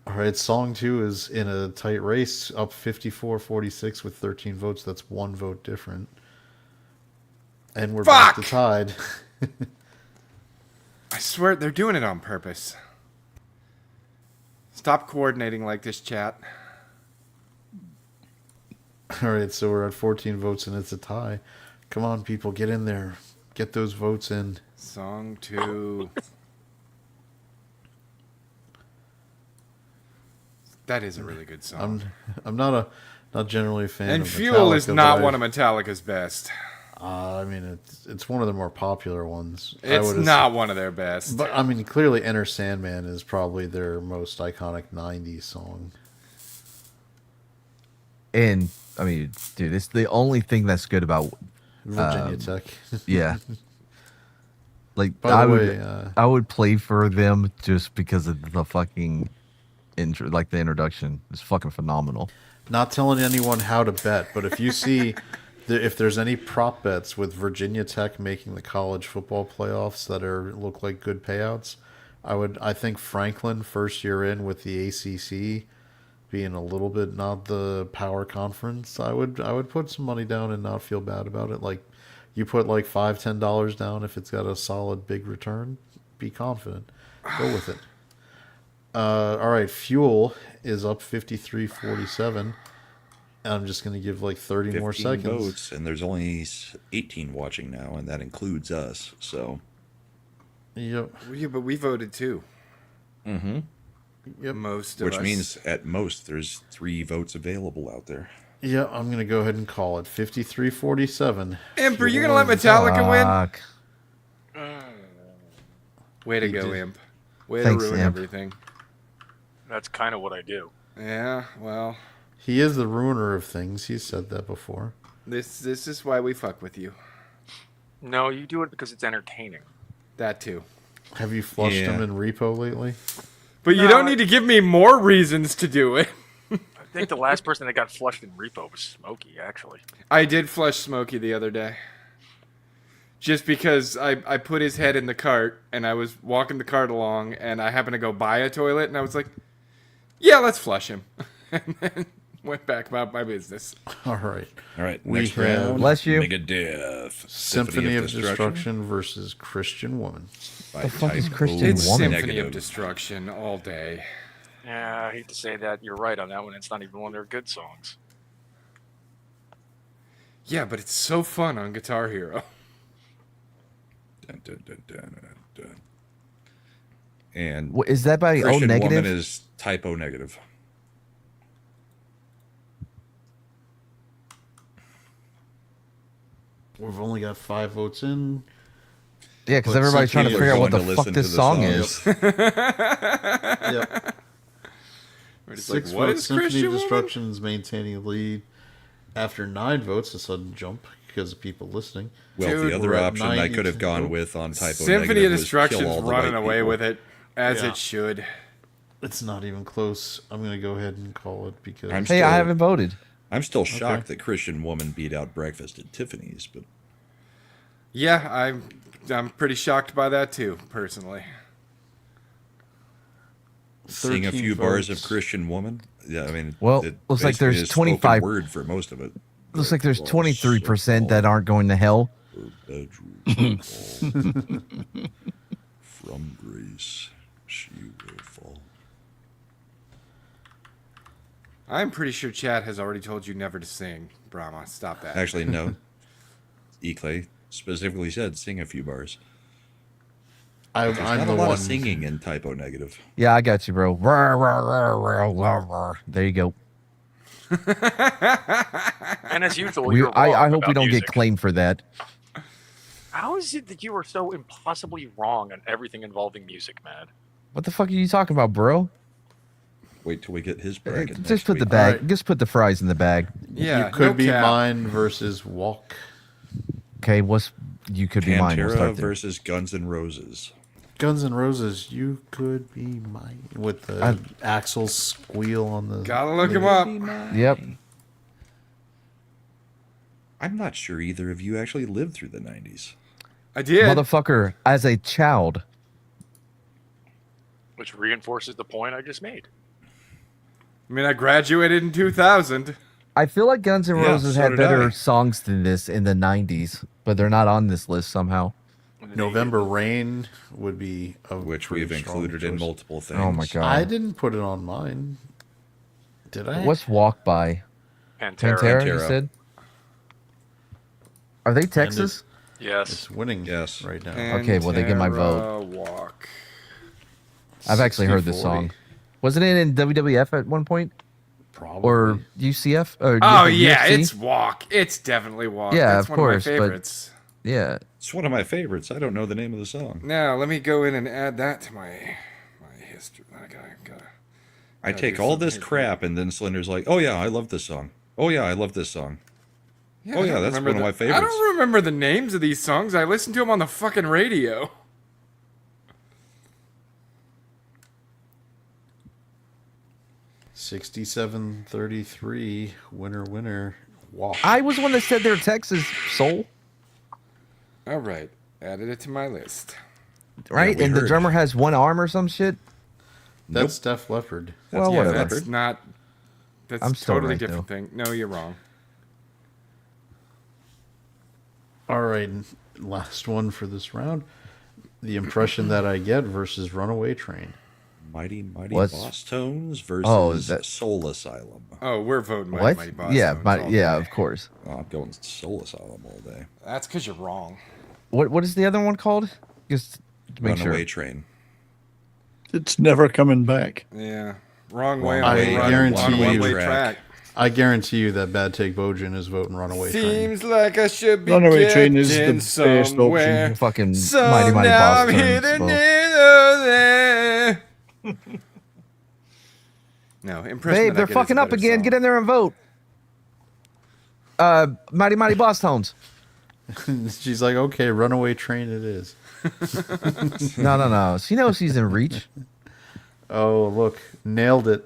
All right, Song 2 is in a tight race, up 54-46 with 13 votes. That's one vote different. And we're back to tied. I swear they're doing it on purpose. Stop coordinating like this, chat. All right, so we're at 14 votes and it's a tie. Come on, people, get in there. Get those votes in. Song 2. That is a really good song. I'm not generally a fan And of Fuel is Metallica, not but one of Metallica's best. I mean, it's one of the more popular ones. It's not one of their best. But, I mean, clearly Enter Sandman is probably their most iconic 90s song. And, I mean, dude, it's the only thing that's good about Virginia Tech. Yeah. Like, By the way, I would play for them just because of the fucking intro, like the introduction. It's fucking phenomenal. Not telling anyone how to bet, but if you see... If there's any prop bets with Virginia Tech making the college football playoffs that look like good payouts, I think Franklin first year in with the ACC being a little bit not the power conference, I would put some money down and not feel bad about it. Like you put like $5-10 down if it's got a solid big return, be confident, go with it. All right, Fuel is up 53-47. I'm just going to give like 30 more seconds. Votes, and there's only 18 watching now, and that includes us. So, yep. Yeah, but we voted too. Mm-hmm. Yep. Most of Which us. means at most there's 3 votes available out there. Yeah, I'm going to go ahead and call it 53-47. Imp, are you going to let Metallica win? Way to go, Imp. Way Thanks, to ruin Imp. everything. That's kind of what I do. Yeah, well, He is the ruiner of things. He's said that before. this is why we fuck with you. No, you do it because it's entertaining. That too. Have you flushed him in repo lately? But you don't need to give me more reasons to do it. I think the last person that got flushed in repo was Smokey, actually. I did flush Smokey the other day. Just because I put his head in the cart, and I was walking the cart along, and I happened to go buy a toilet, and I was like, yeah, let's flush him. And then went back about my business. All right. All right, We next have round. Bless you. Megadeth. Symphony of Destruction versus Christian Woman. By The fuck is Type Christian O It's Woman? Symphony Negative. of Destruction all day. Yeah, I hate to say that. You're right on that one. It's not even one of their good songs. Yeah, but it's so fun on Guitar Hero. Dun, dun, dun, dun, dun, dun. And What, is that by O Christian negative? Woman is Type O negative. We've only got 5 votes in. Yeah, because But everybody's some trying to people figure are out what the going to fuck listen to this the song song. is. Yep. We're just 6 like, what votes. is Symphony Christian of Woman? Destruction is maintaining the lead. After 9 votes, a sudden jump. because of people listening. Well, Dude, the other we're at option I could have 90. gone with on Typo Symphony Negative of was Destruction's kill all the running white away people. with it, as Yeah. it should. It's not even close. I'm going to go ahead and call it because I'm Hey, still, I haven't voted. I'm still shocked that Christian Woman beat out Breakfast at Tiffany's, but Yeah, I'm pretty shocked by that too, personally. sing a 13 few bars of votes. Christian Woman. Yeah, I mean, Well, it looks like basically there's is spoken 25 word for most of it. Looks like there's 23% that aren't going to hell. Bedroom from grace, she will fall. I'm pretty sure Chad has already told you never to sing, Brahma. Stop that. Actually, no. Eclay specifically said sing a few bars. There's I'm not the a lot one of singing in Typo Negative. Yeah, I got you, bro. There you go. And as usual, you're wrong I hope we about don't music. get claimed for that. How is it that you are so impossibly wrong on everything involving music, man? What the fuck are you talking about, bro? Wait till we get his bracket. Just next put the week. bag. Alright. Just put the fries in the bag. Yeah, You Could no Be cap. Mine versus Walk. Okay, what's you could be mine. We'll Pantera start there. versus Guns N' Roses. Guns N' Roses, You Could Be Mine. With the Axel squeal on the... Gotta look him up. Yep. I'm not sure either of you actually lived through the 90s. I did. Motherfucker, as a child. Which reinforces the point I just made. I mean, I graduated in 2000. I feel like Guns N' Yeah, Roses so had did better I. songs than this in the 90s, but they're not on this list somehow. November Rain would be a Which pretty we've strong included in choice. multiple things. Oh my god. I didn't put it on mine. Did I? What's Walk by? Pantera. Pantera, you Pantera. said? Are they Texas? Yes. It's winning Yes. right now. Okay, well, they get my vote. Pantera Walk. I've actually heard this 60-40. song. Wasn't it in WWF at one point? Probably. Or UCF? Or Oh UFC? yeah, it's Walk. It's definitely Walk. Yeah, That's of one course, of my but- favorites. Yeah. It's one of my favorites. I don't know the name of the song. Now let me go in and add that to my history. I Gotta take do all something this here. crap, and then Slender's like, "Oh yeah, I love this song. Oh yeah, I love this song." Yeah, Oh, I yeah, don't that's remember one of my I favorites. don't remember the names of these songs. I listened to them on the fucking radio. $67-33. Winner. Walk. I was one that said they're Texas soul, All right, added it to my list. right? we And the heard. drummer has one arm or some shit. That's Def Leppard. Well, Yeah, whatever. that's not. That's I'm a still totally right, different though. thing. No, you're wrong. All right, last one for this round. The Impression That I Get versus Runaway Train. Mighty What's- Boss Tones versus Oh, is that- Soul Asylum. Oh, we're voting Mighty What? Mighty Boss Yeah, Tones but all yeah, day. of course. Oh, I'm going Soul Asylum all day. That's because you're wrong. What is the other one called? Just to make Runaway sure. Train. It's never coming back. Yeah, wrong way Wrong on way, the guarantee on one-way you- track. I guarantee you that Bad Take Bojan is voting Runaway Train. Seems like I should be Runaway Train is the getting best option. somewhere. Fucking So Mighty Mighty now Boss I'm Tones. hitting Well, it there. No, impression. babe, they're fucking up again. Get in there and vote. Mighty Mighty Boss Tones. She's like, okay, Runaway Train it is. No. She knows she's in reach. Oh, look, nailed it.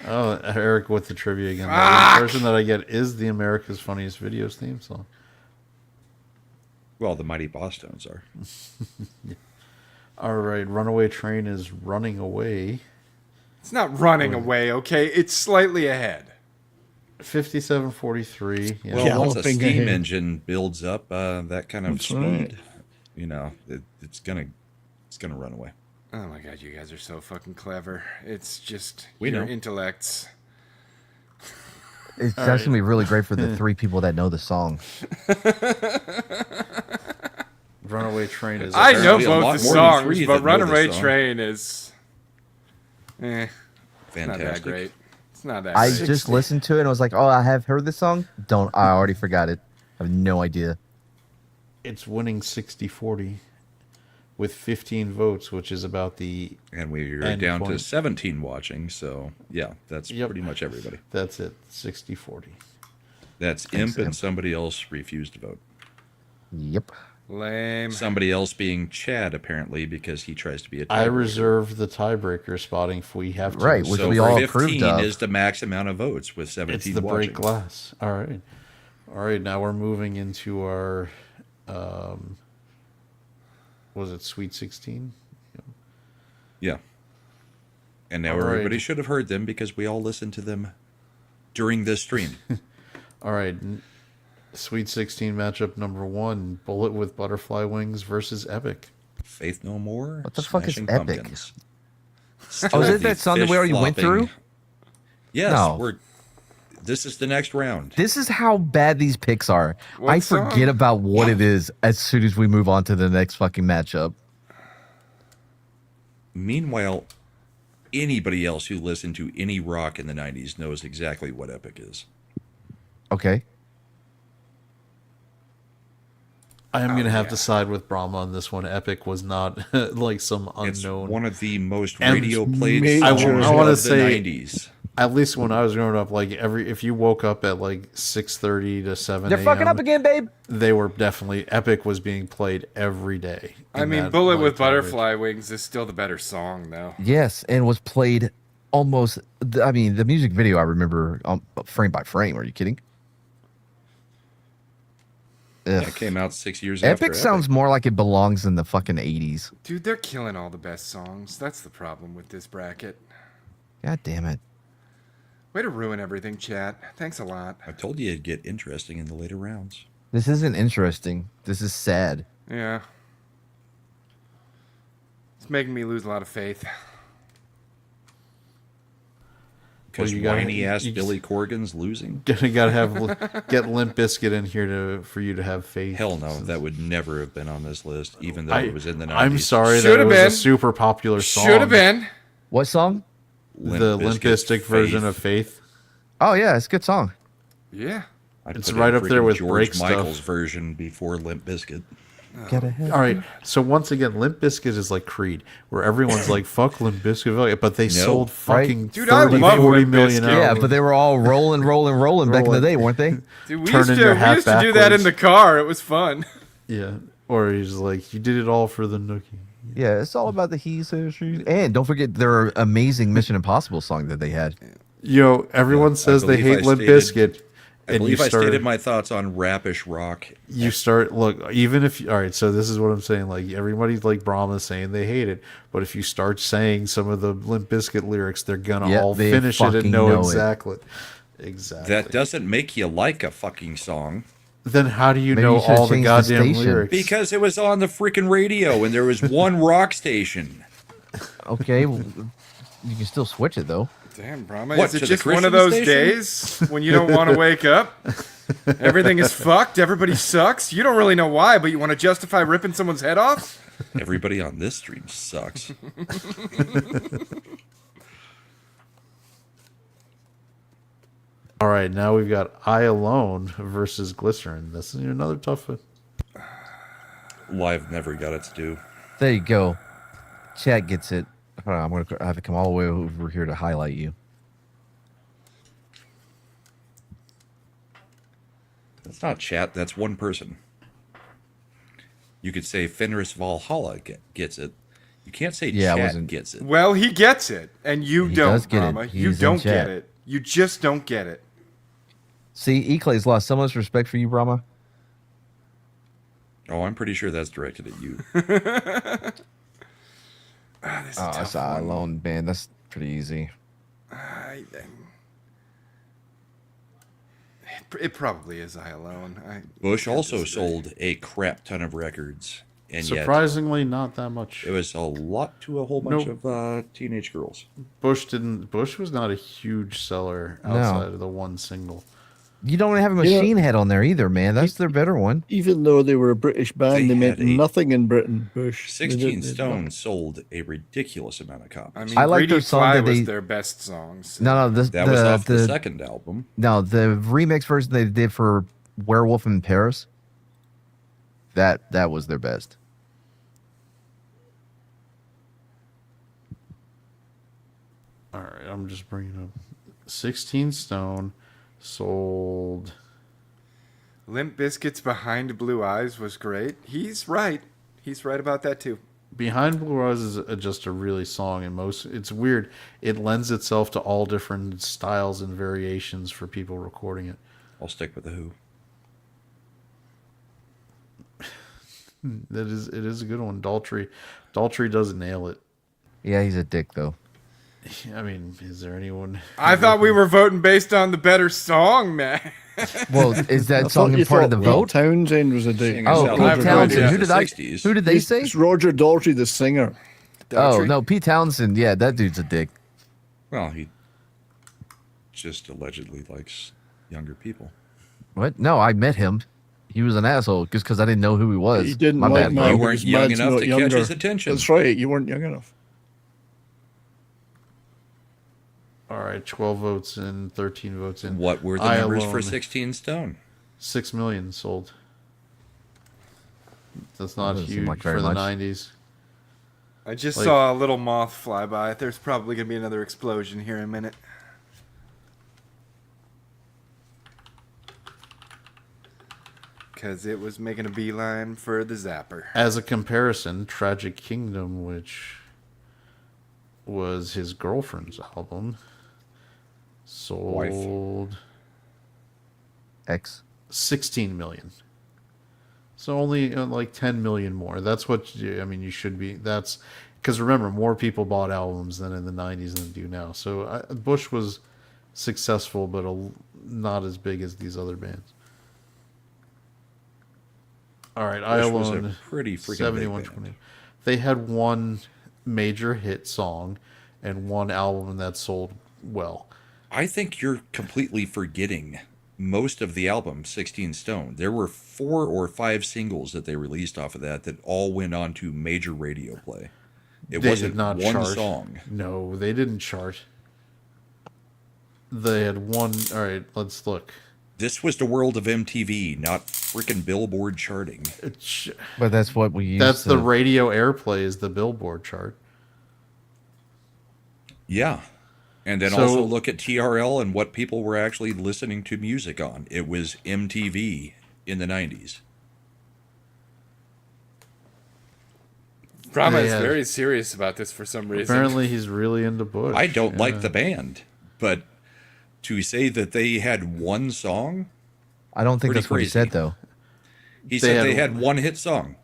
Oh, Eric with the trivia again. The impression that I get is the America's Funniest Videos theme song. Well, the Mighty Boss Tones are. All right, Runaway Train is running away. It's not running away, okay? It's slightly ahead. 57-43. Yeah. Well, once a Galloping steam ahead. engine builds up that kind of That's speed, right. you know, it's gonna run away. Oh my god, you guys are so fucking clever. It's just We your know. intellects. It's that's gonna be really great for the three people that know the song. Runaway Train is. I know apparently a both lot the more than songs, three but that know the Runaway song. Train is not Fantastic. that great. It's not that I great. just listened to it and was like, oh, I have heard this song. I already forgot it. I have no idea. It's winning 60-40. with 15 votes, which is about the And we're end down point. to 17 watching, so yeah, that's Yep. pretty much everybody. That's it, 60-40. That's Imp and somebody else refused to vote. Yep. Lame. Somebody else being Chad, apparently, because he tries to be a tiebreaker. I reserve the tiebreaker spotting if we have to. Right, which So we all 15 approved of. is the max amount of votes with 17 It's the watching. break glass. All right. All right, now we're moving into our, was it Sweet 16? Yeah. And now All right. everybody should have heard them because we all listened to them during this stream. All right. Sweet 16 matchup number 1, Bullet with Butterfly Wings versus Epic. Faith No More. What the fuck is Smashing Epic? Pumpkins. Oh, is Still it that the song that we fish already went flopping. through? Yes, No. this is the next round. This is how bad these picks are. What I song? forget about what it is as soon as we move on to the next fucking matchup. Meanwhile, anybody else who listened to any rock in the 90s knows exactly what Epic is. Okay. I am going to have to side with Brahma on this one. Epic was not like some It's unknown. one of the most And radio played major- songs I wanna of the say- 90s. At least when I was growing up, like if you woke up at like 6:30 to 7 They're fucking a.m., up again, babe. they were definitely Epic was being played every day. I in mean, that, Bullet like, with time range. Butterfly Wings is still the better song, though. Yes, and was played almost. I mean, the music video I remember frame by frame. Are you kidding? Ugh. It came out 6 years after Epic sounds more like it belongs in the fucking 80s. Dude, they're killing all the best songs. That's the problem with this bracket. God damn it. Way to ruin everything, chat. Thanks a lot. I told you it'd get interesting in the later rounds. This isn't interesting. This is sad. Yeah. It's making me lose a lot of faith. Because you gotta- whiny ass you- Billy Corgan's losing? You gotta have get Limp Bizkit in here for you to have faith. Hell no, that would never have been on this list, even though it was in the 90s. I'm sorry that Should've it was been. a super popular song. Should have been. What song? The Limp Bizkit version of Faith. Oh, yeah, it's a good song. Yeah. I'd It's put right in up there freaking with George Break Stuff. Michael's version before Limp Bizkit. Gotta have. All right, so once again, Limp Bizkit is like Creed, where everyone's like, "Fuck Limp Bizkit," but they sold fucking Dude, I 30, love 40 Limp million Bizkit. Yeah, albums. but they were all rolling back in the day, weren't they? Dude, we Turning used your to, hat we used to do that in backwards. the car. It was fun. Yeah, or he's like, "You did it all for the nookie." Yeah, it's all about the he says she. And don't forget their amazing Mission Impossible song that they had. Yo, everyone says they believe hate I Limp stated- Bizkit, I and believe you I start. stated my thoughts on rapish rock. You start look even if all right. So this is what I'm saying. Like everybody's like Brahma saying they hate it, but if you start saying some of the Limp Bizkit lyrics, they're gonna Yep, all they finish it and fucking know know it. exactly. Exactly. That doesn't make you like a fucking song. Then how do you Maybe know you should've all the changed the goddamn station. lyrics? Because it was on the freaking radio and there was one rock station. Okay, well, you can still switch it though. Damn, Brahma. What, Is it to the just one of Christian those station? days when you don't want to wake up? Everything is fucked. Everybody sucks. You don't really know why, but you want to justify ripping someone's head off? Everybody on this stream sucks. All right, now we've got I Alone versus Glycerin. This is another tough one. Live never got it to do. There you go. Chat gets it. Hold on, I'm gonna have to come all the way over here to highlight you. That's not chat, that's one person. You could say Fenris Valhalla gets it. You can't say Yeah, I chat wasn't- gets it. Well, he gets it, and you He don't, does get it. Brahma. You He's in don't chat. get it. You just don't get it. See, Eclay's lost so much respect for you, Brahma. Oh, I'm pretty sure that's directed at you. This is a Oh, tough that's I one. Alone, man. That's pretty easy. It probably is I Alone. Bush also sold a crap ton of records, and Surprisingly, not that much. yet it was a lot to a whole bunch Nope. of teenage girls. Bush was not a huge seller outside of the one single. You don't have a Machine Head on there either, man. That's their better one. Even though they were a British band, They they meant had a- nothing in Britain. Bush. They 16 didn't- Stone sold a ridiculous amount of copies. I mean, I like Greedy their song Fly that was they- their best songs. No, that was off the second album. No, the remix version they did for Werewolf in Paris. That was their best. All right, I'm just bringing up 16 Stone sold. Limp Bizkit's Behind Blue Eyes was great. He's right. He's right about that too. Behind Blue Eyes is just a really song, and it's weird. It lends itself to all different styles and variations for people recording it. I'll stick with the Who. It is a good one. Daltrey does nail it. Yeah, he's a dick though. I mean, is there anyone? I thought we were voting based on the better song, man. Well, is that song in part of the vote? Townsend was a dick. Singing Oh, South Pete Africa Townsend. in Who the did I? 60s. Who did they say? It's Roger Daltrey, the singer. Oh no, Pete Townsend. Yeah, that dude's a dick. Well, he just allegedly likes younger people. What? No, I met him. He was an asshole just because I didn't know who he was. He didn't My like bad, Matt bro. You weren't because young Matt's enough not to catch younger. his attention. That's right, you weren't young enough. All right, 12 votes in, 13 votes in. What were the I numbers Alone, for 16 Stone? 6 million sold. That's not doesn't seem huge like very for the much. 90s. I just Like- saw a little moth fly by. There's probably going to be another explosion here in a minute. Because it was making a beeline for the zapper. As a comparison, Tragic Kingdom, which was his girlfriend's album, sold X. 16 million. So only like 10 million more. That's what you should be. That's because remember, more people bought albums than in the 90s than do now. So Bush was successful, but not as big as these other bands. All right, I Bush was a Alone, pretty freaking big 7120. band. They had one major hit song and one album that sold well. I think you're completely forgetting most of the album, 16 Stone. There were 4 or 5 singles that they released off of that all went on to major radio play. It They wasn't did not one chart. song. No, they didn't chart. They had one. All right, let's look. This was the world of MTV, not freaking Billboard charting. But that's what we use. That's the radio airplay is the Billboard chart. Yeah. And then So- also look at TRL and what people were actually listening to music on. It was MTV in the 90s. Brahma is Yeah. very serious about this for some reason. Apparently, he's really into Bush. I don't Yeah. like the band, but to say that they had one song, I don't think pretty that's what he crazy. said though. he said they had one hit song.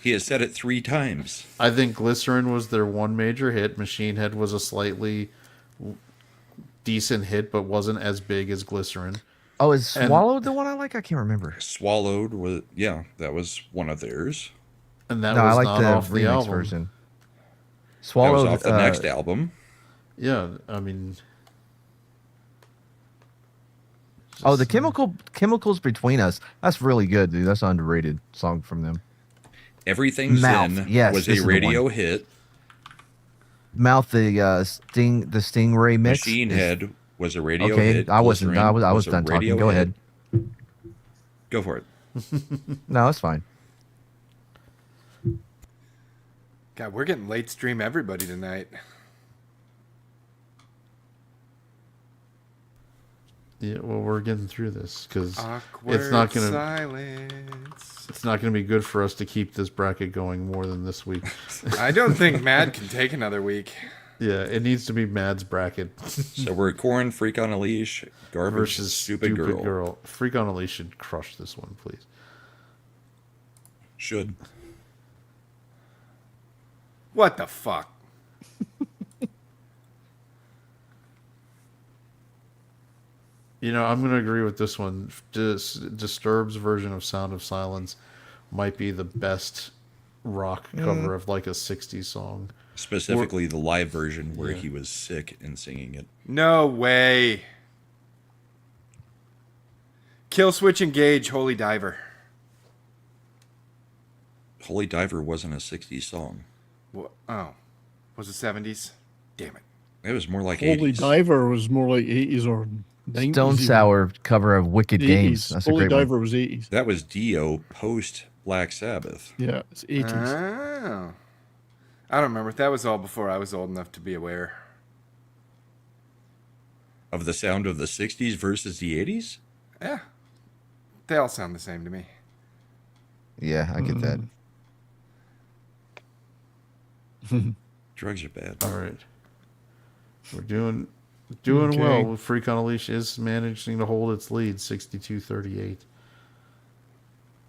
He has said it 3 times. I think Glycerin was their one major hit. Machine Head was a slightly decent hit, but wasn't as big as Glycerin. Oh, is And- Swallowed the one I like? I can't remember. Swallowed was, yeah, that was one of theirs. And that No, I was like not the off the remix album. version. That Swallowed. was off the next album. Yeah, I mean, Oh, the chemicals between us. That's really good, dude. That's an underrated song from them. Everything's Mouth, In yes, was this a is the radio one. hit. Mouth the Stingray mix. Machine is- Head was a radio Okay, hit. I wasn't. I Glycerin was a done talking. radio Go hit. ahead. Go for it. No, it's fine. God, we're getting late stream everybody tonight. yeah. Well, we're getting through this because Awkward it's not gonna. silence. It's not going to be good for us to keep this bracket going more than this week. I don't think Mad can take another week. Yeah, it needs to be Mad's bracket So we're Corn, Freak on a Leash, Garbage, versus Stupid, Girl. Freak on a Leash should crush this one, please. Should. What the fuck? You know, I'm going to agree with this one. Disturbed's version of Sound of Silence might be the best rock cover of like a 60s song. Specifically the live version where he was sick and singing it. No way. Kill Switch Engage, Holy Diver. Holy Diver wasn't a 60s song. Oh. Was it 70s? Damn it. It was more like Holy 80s. Diver was more like 80s or 90s. Stone even. Sour cover of Wicked 80s. Games. That's a Holy great Diver one. was 80s. That was Dio post Black Sabbath. Yeah, it's 80s. Oh. I don't remember. That was all before I was old enough to be aware. Of the sound of the 60s versus the 80s? Yeah. They all sound the same to me. Yeah, I get that. Drugs are bad. All right. We're doing Okay. well. Freak on a Leash is managing to hold its lead, 62-38.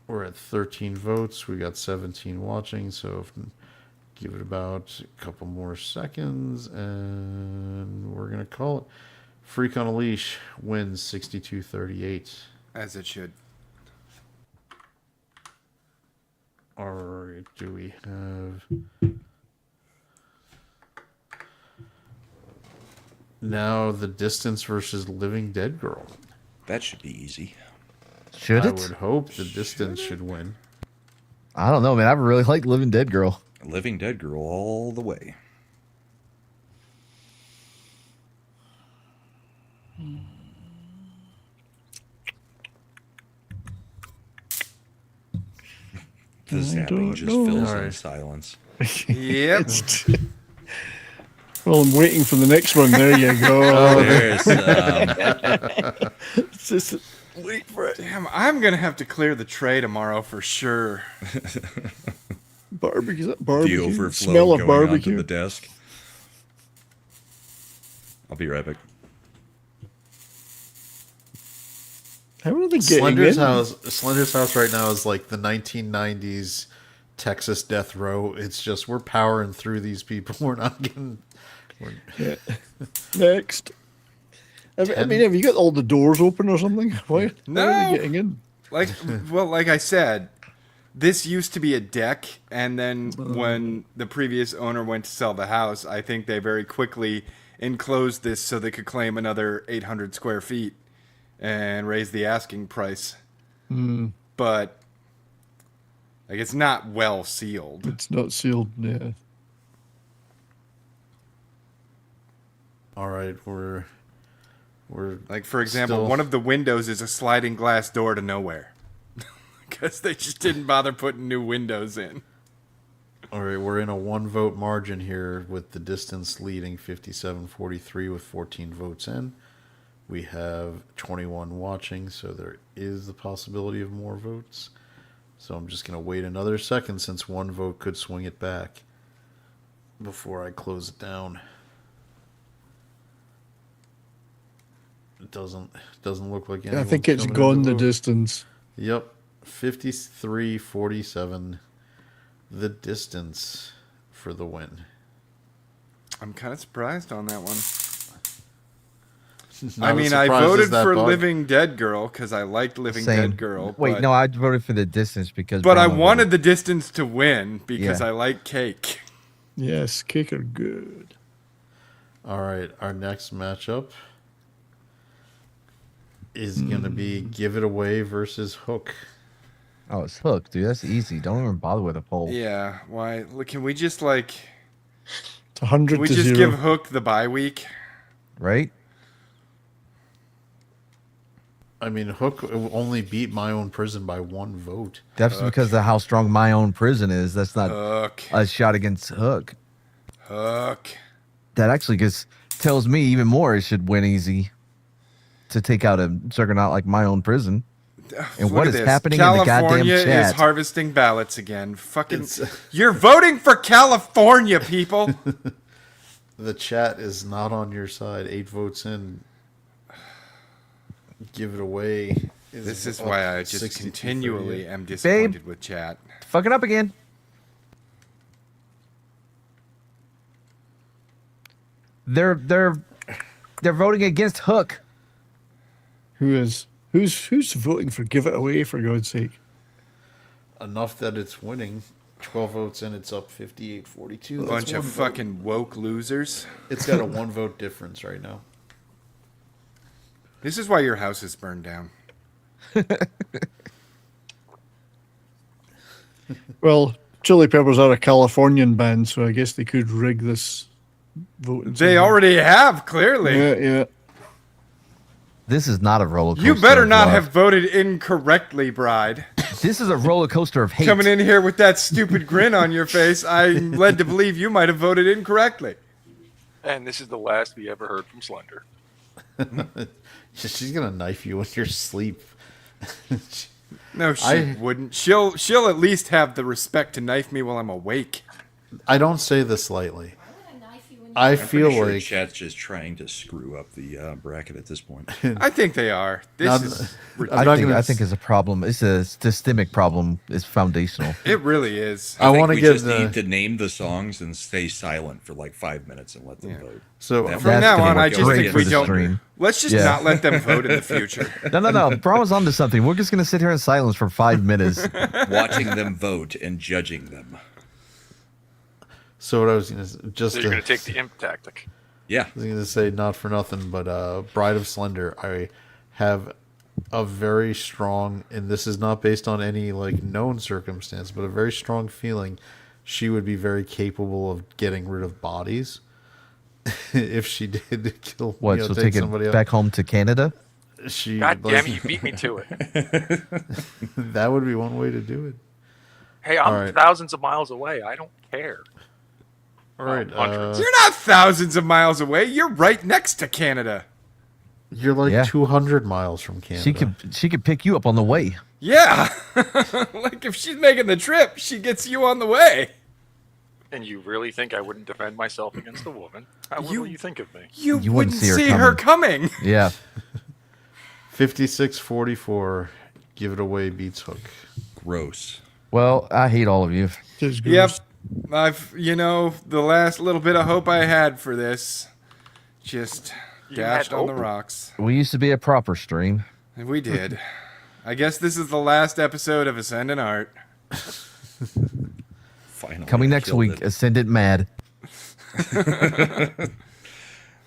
We're at 13 votes. We got 17 watching, so give it about a couple more seconds, and we're going to call it. Freak on a Leash wins 62-38. As it should. All right, do we have... Now, The Distance versus Living Dead Girl. That should be easy. Should I it? would hope The Distance should win. I don't know, man. I really like Living Dead Girl. Living Dead Girl all the way. The zapping just fills in Alright. silence. Yep. Well, I'm waiting for the next one. There you go. There's It's just wait for it. Damn, I'm going to have to clear the tray tomorrow for sure. Barbecue. Is that the barbecue? overflow Smell of going onto barbecue. the desk. I'll be right back. How are they getting Slender's in? house right now is like the 1990s Texas death row. It's just we're powering through these people. We're not getting. Next. I mean, have you got all the doors open or something? Why? No. How are they getting in? Like I said, this used to be a deck, and then when the previous owner went to sell the house, I think they very quickly enclosed this so they could claim another 800 square feet and raise the asking price. But like it's not well sealed. It's not sealed. Yeah. All right, we're Like, for example, still- one of the windows is a sliding glass door to nowhere. Because they just didn't bother putting new windows in. all right. We're in a 1-vote margin here with The Distance leading 57-43 with 14 votes in. We have 21 watching, so there is the possibility of more votes. So I'm just gonna wait another second since one vote could swing it back before I close it down. It doesn't look like I anyone's think it's coming in gone to the vote. distance. Yep, 53-47. The Distance for the win. I'm kind of surprised on that one. Not I as mean, I surprised as voted that for bug. Living Dead Girl because I liked Living Same. Dead Girl. Wait, but, no, I voted for The Distance because. But I Brahmabull. wanted The Distance to win because Yeah. I like cake. Yes, cake are good. All right, our next matchup is going to be Give It Away versus Hook. Oh, it's Hook, dude. That's easy. Don't even bother with a poll. Yeah, why? Look, can we just like? It's 100 Can we to just 0. give Hook the bye week? Right? I mean, Hook only beat My Own Prison by 1 vote. That's because of how strong My Own Prison is. That's not Hook, a shot against Hook. Hook. That actually just tells me even more it should win easy to take out a juggernaut like My Own Prison. And Look what at is this. happening in the goddamn California is chat? harvesting ballots again. Fucking, you're voting for California, people. The chat is not on your side. 8 votes in. Give It Away. This is why I just 62-38. continually am disappointed with chat. Fuck it up again. They're voting against Hook. Who's voting for Give It Away, for God's sake? Enough that it's winning. 12 votes in, it's up 58-42. Bunch of fucking woke losers. It's got a 1 vote difference right now. This is why your house is burned down. Well, Chili Peppers are a Californian band, so I guess they could rig this vote. They already have, clearly. Yeah. This is not a roller coaster. You better of not love. have voted incorrectly, Bride. This is a roller coaster of hate. Coming in here with that stupid grin on your face, I'm led to believe you might have voted incorrectly. And this is the last we ever heard from Slender. She's gonna knife you in your sleep. No, she wouldn't. She'll at least have the respect to knife me while I'm awake. I don't say this lightly. I feel Pretty sure like chat's just trying to screw up the bracket at this point. I think they are. This is I think it's a problem. It's a systemic problem. It's foundational. it really is. I want to we give just the need to name the songs and stay silent for like 5 minutes and let them vote. so That From way now we on, can I work just our think way we into the don't. stream. Let's just Yeah. not let them vote in the future. No. Brahma's onto something. We're just gonna sit here in silence for 5 minutes. Watching them vote and judging them. So what I was gonna just So you're going to take the imp tactic. Yeah. I was gonna say, not for nothing, but Bride of Slender, I have a very strong, and this is not based on any like known circumstance, but a very strong feeling she would be very capable of getting rid of bodies if she did kill. What? So take somebody it back home to Canada? She God damn it, you beat me to it. that would be one way to do it. Hey, I'm All right. thousands of miles away. I don't care. All right, hundreds. You're not thousands of miles away. You're right next to Canada. you're like Yeah. 200 miles from Canada. She could pick you up on the way. Yeah. Like if she's making the trip, she gets you on the way. And you really think I wouldn't defend myself against a woman? How will you think of me? You You wouldn't wouldn't see her coming. Yeah. 56-44. Give it away beats Hook. Gross. Well, I hate all of you. Just Yep. gross. The last little bit of hope I had for this just You dashed had on the hope? rocks. We used to be a proper stream. And we did. I guess this is the last episode of Ascendant Art. Finally. Coming next killed week, it. Ascendant Mad.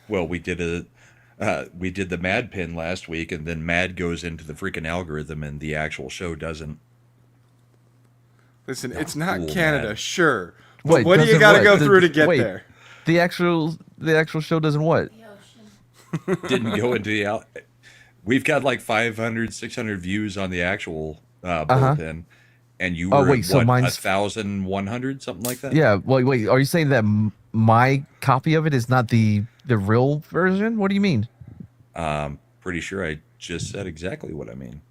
Well, we did the Mad pin last week, and then Mad goes into the freaking algorithm, and the actual show doesn't. Listen, it's not cool, Canada, man. sure. But Wait, what do you doesn't got to what? go The- through to get wait. there? The actual show doesn't what? Didn't go into the out. We've got like 500, 600 views on the actual bullpen, and you Oh, were wait, at, so what, mine's- 1,100, something like that. Yeah. Wait. Are you saying that my copy of it is not the real version? What do you mean? Pretty sure I just said exactly what I mean.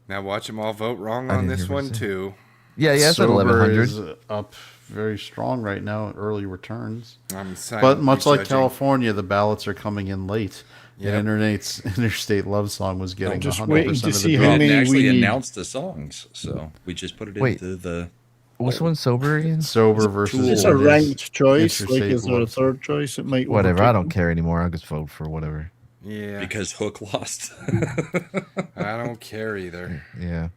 Now watch them all vote wrong I on didn't this hear what one, you said. too. Yeah. It's at Sober 1100. is up very strong right now. Early returns. I'm But silently much like judging. California, the ballots are coming in late. Yep. And Interstate Love Song was getting just 100% waiting to of the see We how vote. didn't many actually we need. announce the songs, so we just put it Wait. into the. Which one's sober again? Sober versus It's a ranked choice. Like, Interstate is there a Love Song. third choice? It might. Whatever. I overtake don't them. care anymore. I'll just vote for whatever. Yeah, Because Hook lost. I don't care either. Yeah.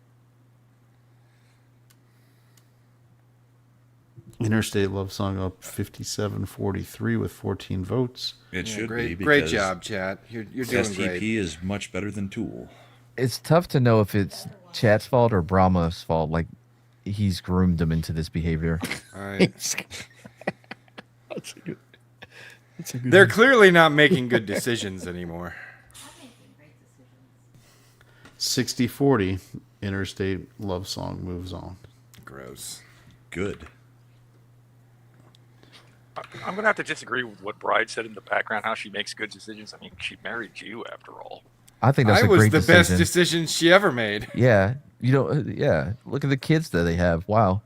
Interstate Love Song up 57-43 with 14 votes. It Yeah, should great, be. great because job, chat. You're doing STP great. is much better than Tool. It's tough to know if it's Chat's fault or Brahma's fault. Like, he's groomed them into this behavior. That's a good. That's a good. They're clearly not making good decisions anymore. 60-40, Interstate Love Song moves on. Gross. Good. I'm going to have to disagree with what Bride said in the background, how she makes good decisions. I mean, she married you after all. I think that's I a was great the decision. best decision she ever made. Yeah. You know, yeah. Look at the kids that they have. Wow.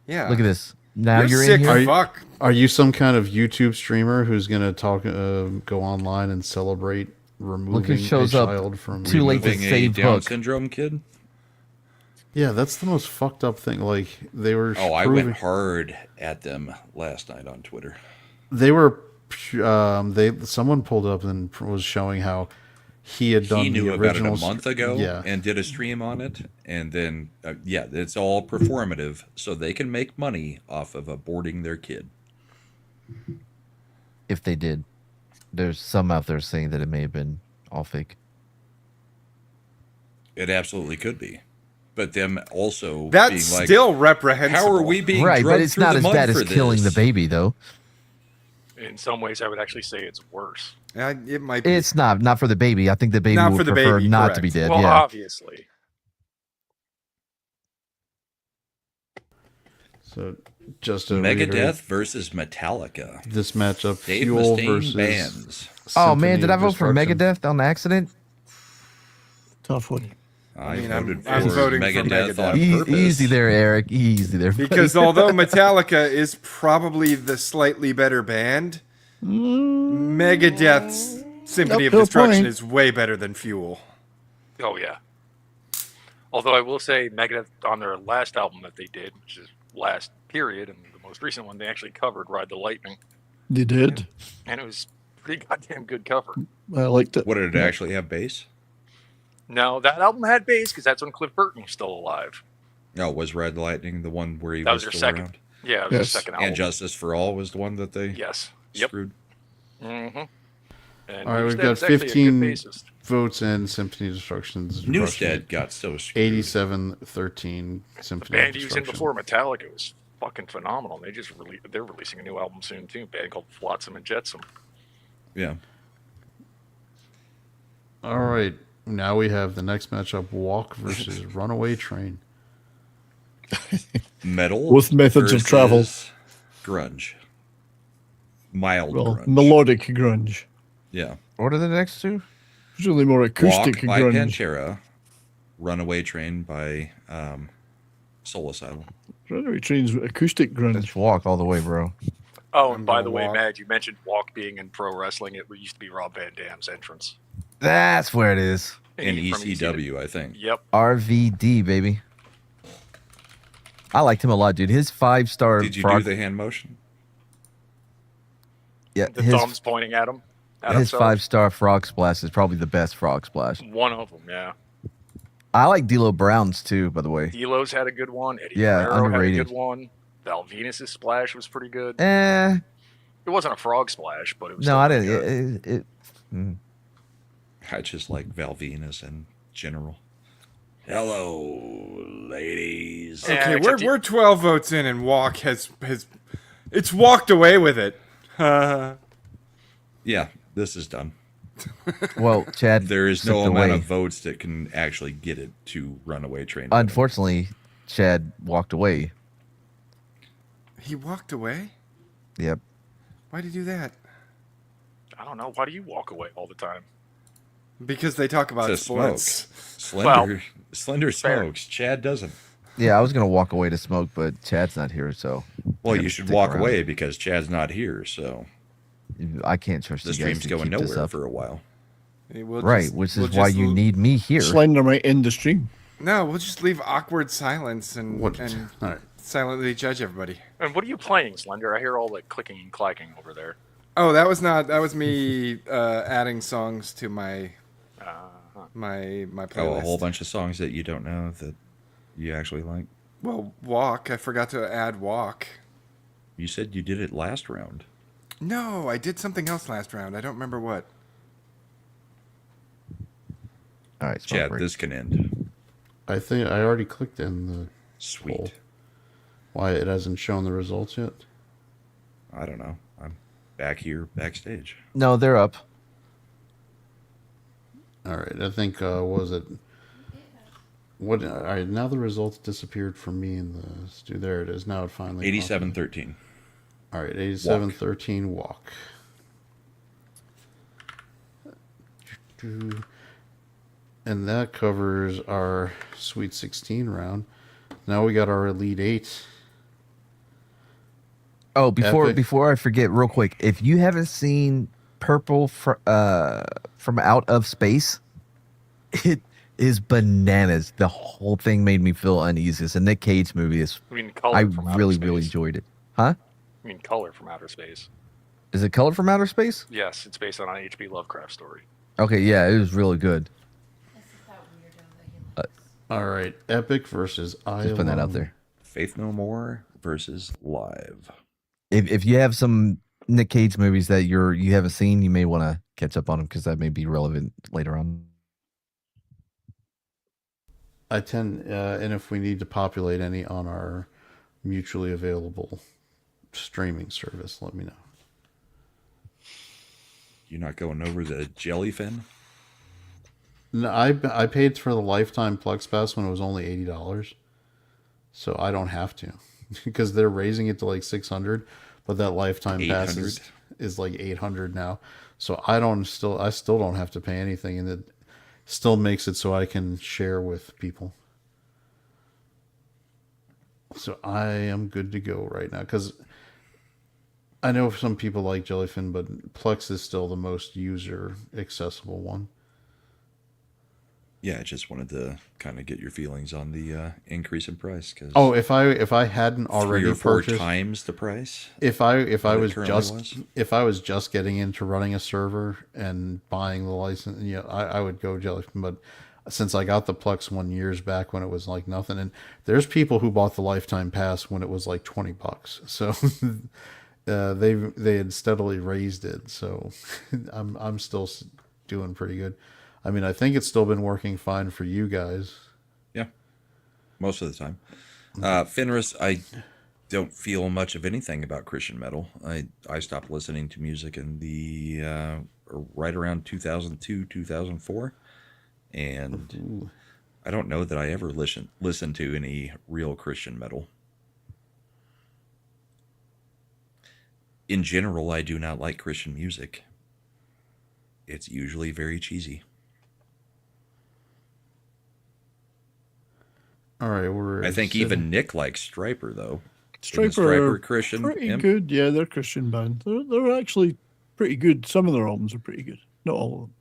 Yeah. Look at this. Now you're sick in Are here. you- fuck. Are you some kind of YouTube streamer who's going to go online and celebrate removing shows a up child from... too late to Removing a save Down Hook. syndrome kid? Yeah, that's the most fucked up thing. Like, they were Oh, I proving- went hard at them last night on Twitter. They were... someone pulled up and was showing how he had done He knew the about it original... a month ago Yeah. and did a stream on it. And then, yeah, it's all performative, so they can make money off of aborting their kid. If they did. There's some out there saying that it may have been all fake. It absolutely could be. But them also That's being like, still reprehensible. how are we being Right, but drugged it's through not the as mud bad for as killing the this? baby, though. In some ways, I would actually say it's worse. It might be. It's not for the baby. I think the baby Not would for the prefer baby, not to be correct. dead. Well, yeah. obviously. So just to Megadeth reiterate, versus Metallica. this matchup, Dave Fuel Mustaine versus. bands. Oh man, Symphony did I of vote for Destruction. Megadeth on accident? Tough one. I mean, voted I'm for voting for Megadeth Megadeth. on purpose. Easy there, Eric. Easy there. buddy. Because although Metallica is probably the slightly better band, Megadeth's Symphony of Uphill Destruction point. is way better than Fuel. Oh yeah. Although I will say, Megadeth on their last album that they did, which is last period, and the most recent one, they actually covered "Ride the Lightning," They did. and it was a pretty goddamn good cover. I liked it. What did it actually have bass? No, that album had bass because that's when Cliff Burton was still alive. No, was Red Lightning the one where he That was was their still second. around? Yeah, it was Yes. their second album. And Justice for All was the one that they Yes. Yep. screwed. Mm-hmm. And All right, we've Newstead got is actually a good 15 bassist. votes in Symphony of Destruction's. Newstead got so screwed. 87-13 Symphony Band of he was in Destruction. before Metallica was fucking phenomenal. They're releasing a new album soon too. A band called Flotsam and Jetsam. Yeah. All right, now we have the next matchup: Walk versus Runaway Train. Metal. Both methods of travel. versus Grunge. Mild Well, grunge. melodic grunge. Yeah. What are the next two? It's really more acoustic Walk by grunge. Pantera. Runaway Train by Soul Asylum. Runaway Train's acoustic grunge. Let's walk all the way, bro. Oh, and by the way, Walk. Mad, you mentioned Walk being in pro wrestling. It used to be Rob Van Dam's entrance. That's where it is. In From ECW, I think. Yep. RVD, baby. I liked him a lot, dude. His 5-star Did you frog. do the hand motion? Yeah, The thumbs pointing at him. At his himself. 5-star frog splash is probably the best frog splash. One of them, yeah. I like D'Lo Brown's too, by the way. D'Lo's had a good one. Eddie Yeah, Guerrero had a underrated. good one. Val Venus's splash was pretty good. Eh, It wasn't a frog splash, but it was. no, still I pretty didn't. good. I just like Val Venus in general. Hello, ladies. Yeah, Okay, except we're 12 votes in, and Walk has it's walked away with it. Yeah, this is done. Well, Chad, There is no slipped amount away. of votes that can actually get it to Runaway Train. Unfortunately, Chad walked away. He walked away? Yep. Why'd he do that? I don't know. Why do you walk away all the time? Because they talk about To smoke. sports. Slender fair. smokes. Chad doesn't. Yeah, I was gonna walk away to smoke, but Chad's not here, so. Well, I'm you gonna should stick walk around. away because Chad's not here, so I can't trust the you guys stream's to going keep this nowhere up. for a while. We'll Right, just- which we'll is why just you l- need me here. Slender might end the stream. No, we'll just leave awkward silence and What? and All right. silently judge everybody. And what are you playing, Slender? I hear all that clicking and clacking over there. Oh, that was me adding songs to my my playlist. Oh, a whole bunch of songs that you don't know that you actually like. Well, Walk. I forgot to add Walk. You said you did it last round. No, I did something else last round. I don't remember what. All right, smoke Chad, break. this can end. I think I already clicked in the Sweet. poll. Why it hasn't shown the results yet? I don't know. I'm back here backstage. No, they're up. All right, I think what was it? What? All right, now the results disappeared from me in the stu. There it is. Now it finally. 87-13. All right, 87-13 walk. And that covers our Sweet 16 round. Now we got our Elite 8. Oh, before Epic. I forget, real quick, if you haven't seen Purple from Out of Space, it is bananas. The whole thing made me feel uneasy. It's a Nick Cage movie. I mean, Color I from Outer really Space. enjoyed it. Huh? I mean, Color from Outer Space. Is it Color from Outer Space? Yes, it's based on an H.P. Lovecraft story. Okay, yeah, it was really good. All right, Epic versus I. Just putting that out Alone. there. Faith No More versus Live. If you have some Nick Cage movies that you haven't seen, you may want to catch up on them because that may be relevant later on. I tend, and if we need to populate any on our mutually available streaming service, let me know. You're not going over the Jellyfin? No, I paid for the lifetime Plex Pass when it was only $80, so I don't have to. because they're raising it to like 600, but that lifetime pass 800. is like 800 now. So I still don't have to pay anything, and it still makes it so I can share with people. So I am good to go right now, because I know some people like Jellyfin, but Plex is still the most user accessible one. Yeah, I just wanted to kind of get your feelings on the increase in price. Cause If I hadn't already 3 or 4 purchased, times the price. if I was. was just getting into running a server and buying the license, I would go Jellyfin. But since I got the Plex one years back when it was like nothing, and there's people who bought the lifetime pass when it was like $20, so they had steadily raised it. So I'm still doing pretty good. I mean, I think it's still been working fine for you guys. Yeah, most of the time. Fenris, I don't feel much of anything about Christian metal. I stopped listening to music in the right around 2002, 2004, and Ooh. I don't know that I ever listened to any real Christian metal. In general, I do not like Christian music. It's usually very cheesy. All right, I think even Nick likes Striper, though. Striper Christian. pretty Imp? good. Yeah, they're Christian band. They're actually pretty good. Some of their albums are pretty good. Not all of them.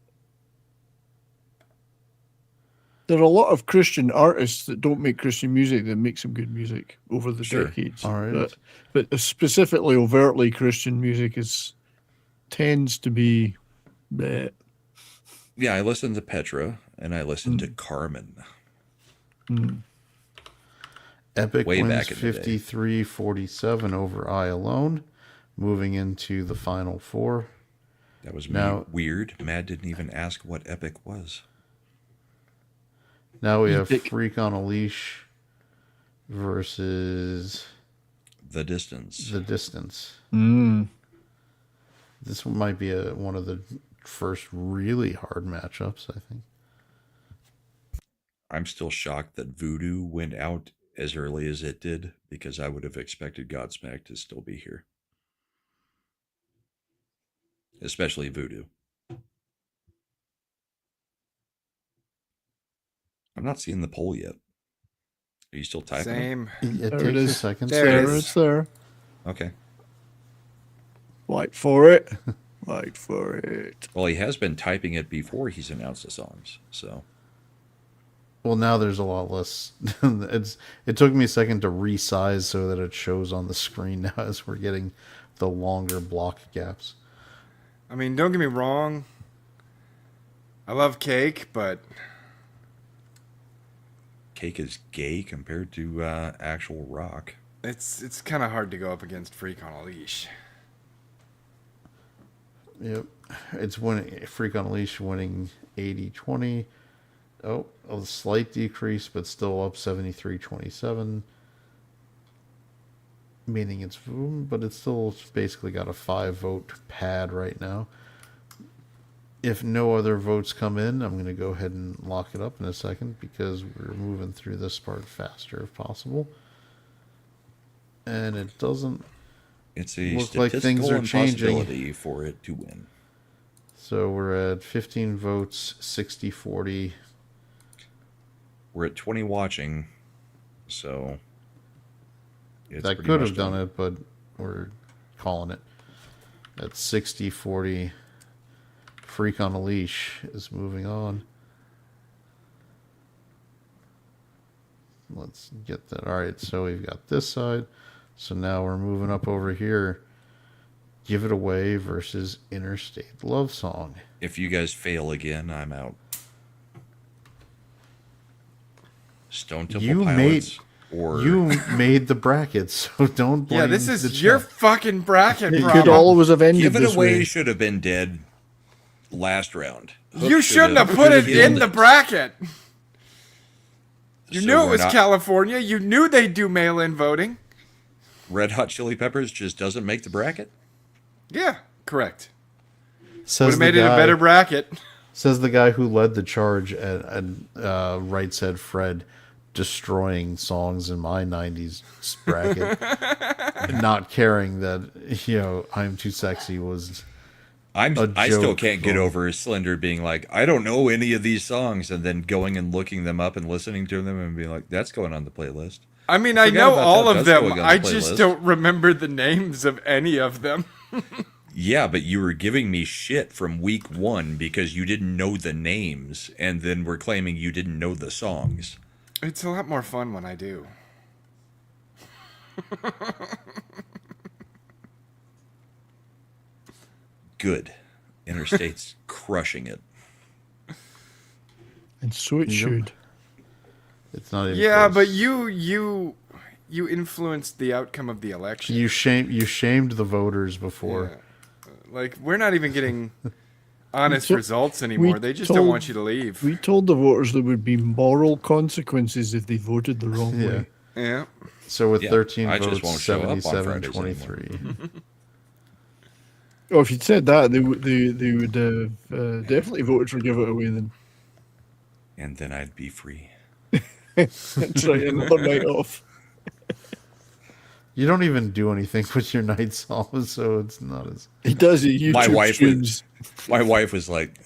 There are a lot of Christian artists that don't make Christian music that make some good music over the decades. All right. But specifically, overtly Christian music tends to be. Yeah, I listened to Petra and I listened to Carmen. Epic Way wins back in the day. 53-47 over I Alone, moving into the final 4. That was Now- weird. Matt didn't even ask what Epic was. Now we have Epic. Freak on a Leash versus The Distance. The Distance. This one might be one of the first really hard matchups, I think. I'm still shocked that Voodoo went out as early as it did, because I would have expected Godsmack to still be here. Especially Voodoo. I'm not seeing the poll yet. Are you still typing? Same. It There takes it a is. second. There it is. It's there. Okay. Wait for it. Wait for it. Well, he has been typing it before he's announced the songs, so. Well, now there's a lot less. It took me a second to resize so that it shows on the screen now as we're getting the longer block gaps. I mean, don't get me wrong. I love Cake, but Cake is gay compared to actual rock. it's kind of hard to go up against Freak on a Leash. Yep. It's winning. Freak on a Leash winning 80-20. Oh, a slight decrease, but still up 73-27. Meaning it's, but it's still basically got a 5-vote pad right now. If no other votes come in, I'm going to go ahead and lock it up in a second, because we're moving through this part faster if possible. And it doesn't It's a look like statistical things are changing. impossibility for it to win. So we're at 15 votes, 60-40. We're at 20 watching, so it's That pretty could much have done it, but we're calling it. At 60-40, Freak on a Leash is moving on. Let's get that. All right, so we've got this side. So now we're moving up over here. Give It Away versus Interstate Love Song. If you guys fail again, I'm out. Stone Temple You Pilots or You made the brackets, so don't blame Yeah, this the is your chat. fucking bracket, It bro. could always have ended Give It this Away way. should have been dead last round. Hook You shouldn't have put it in the bracket. You So knew it we're was not- California. You knew they'd do mail-in voting. Red Hot Chili Peppers just doesn't make the bracket. Yeah, correct. Would Says have made the it a guy- better bracket. Says the guy who led the charge at Right Said Fred. destroying songs in my 90s bracket, not caring that, I'm Too Sexy was I still joke can't get from- over Slender being like, I don't know any of these songs, and then going and looking them up and listening to them and being like, that's going on the playlist. I mean, I forgot know about all that. of That's them. going on I the just playlist. don't remember the names of any of them. Yeah, but you were giving me shit from week 1 because you didn't know the names, and then were claiming you didn't know the songs. It's a lot more fun when I do. Good. Interstate's crushing it. And so it should. It's not even Yeah, close. but you influenced the outcome of the election. you shamed the voters before. Yeah. Like, we're not even getting honest to- results anymore. we They just don't told- want you to leave. We told the voters there would be moral consequences if they voted the wrong Yeah. way. Yeah. So with Yeah, 13 I just votes, won't show up on 77, Fridays 23. Oh, if you'd said that, they would have definitely voted for give it away then. And then I'd be free. That's right, another night off. You don't even do anything with your nights off, so it's not as... He does it. YouTube My wife streams. My wife was like,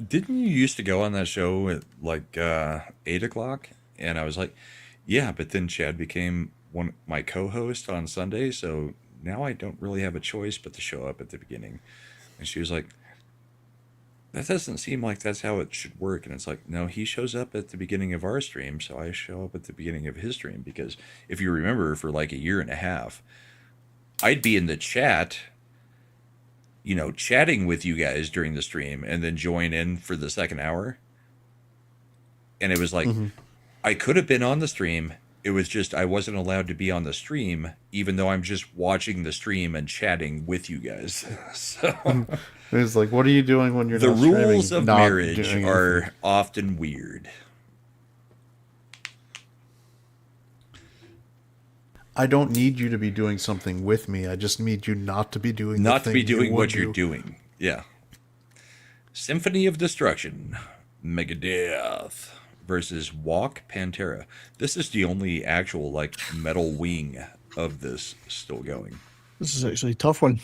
didn't you used to go on that show at like 8 o'clock? And I was like, yeah, but then Chad became my co-host on Sunday, so now I don't really have a choice but to show up at the beginning. And she was like, that doesn't seem like that's how it should work. And it's like, no, he shows up at the beginning of our stream, so I show up at the beginning of his stream. Because if you remember, for like a year and a half, I'd be in the chat, chatting with you guys during the stream, and then join in for the second hour. And it was like, I could have been on the stream. It was just I wasn't allowed to be on the stream, even though I'm just watching the stream and chatting with you guys. So It's like, what are you doing when you're the not rules streaming? of Not marriage doing are anything. often weird. I don't need you to be doing something with me. I just need you not to be doing the Not to be thing you doing would what you're do. doing. Yeah. Symphony of Destruction, Megadeth versus Walk Pantera. This is the only actual metal wing of this still going. This is actually a tough one.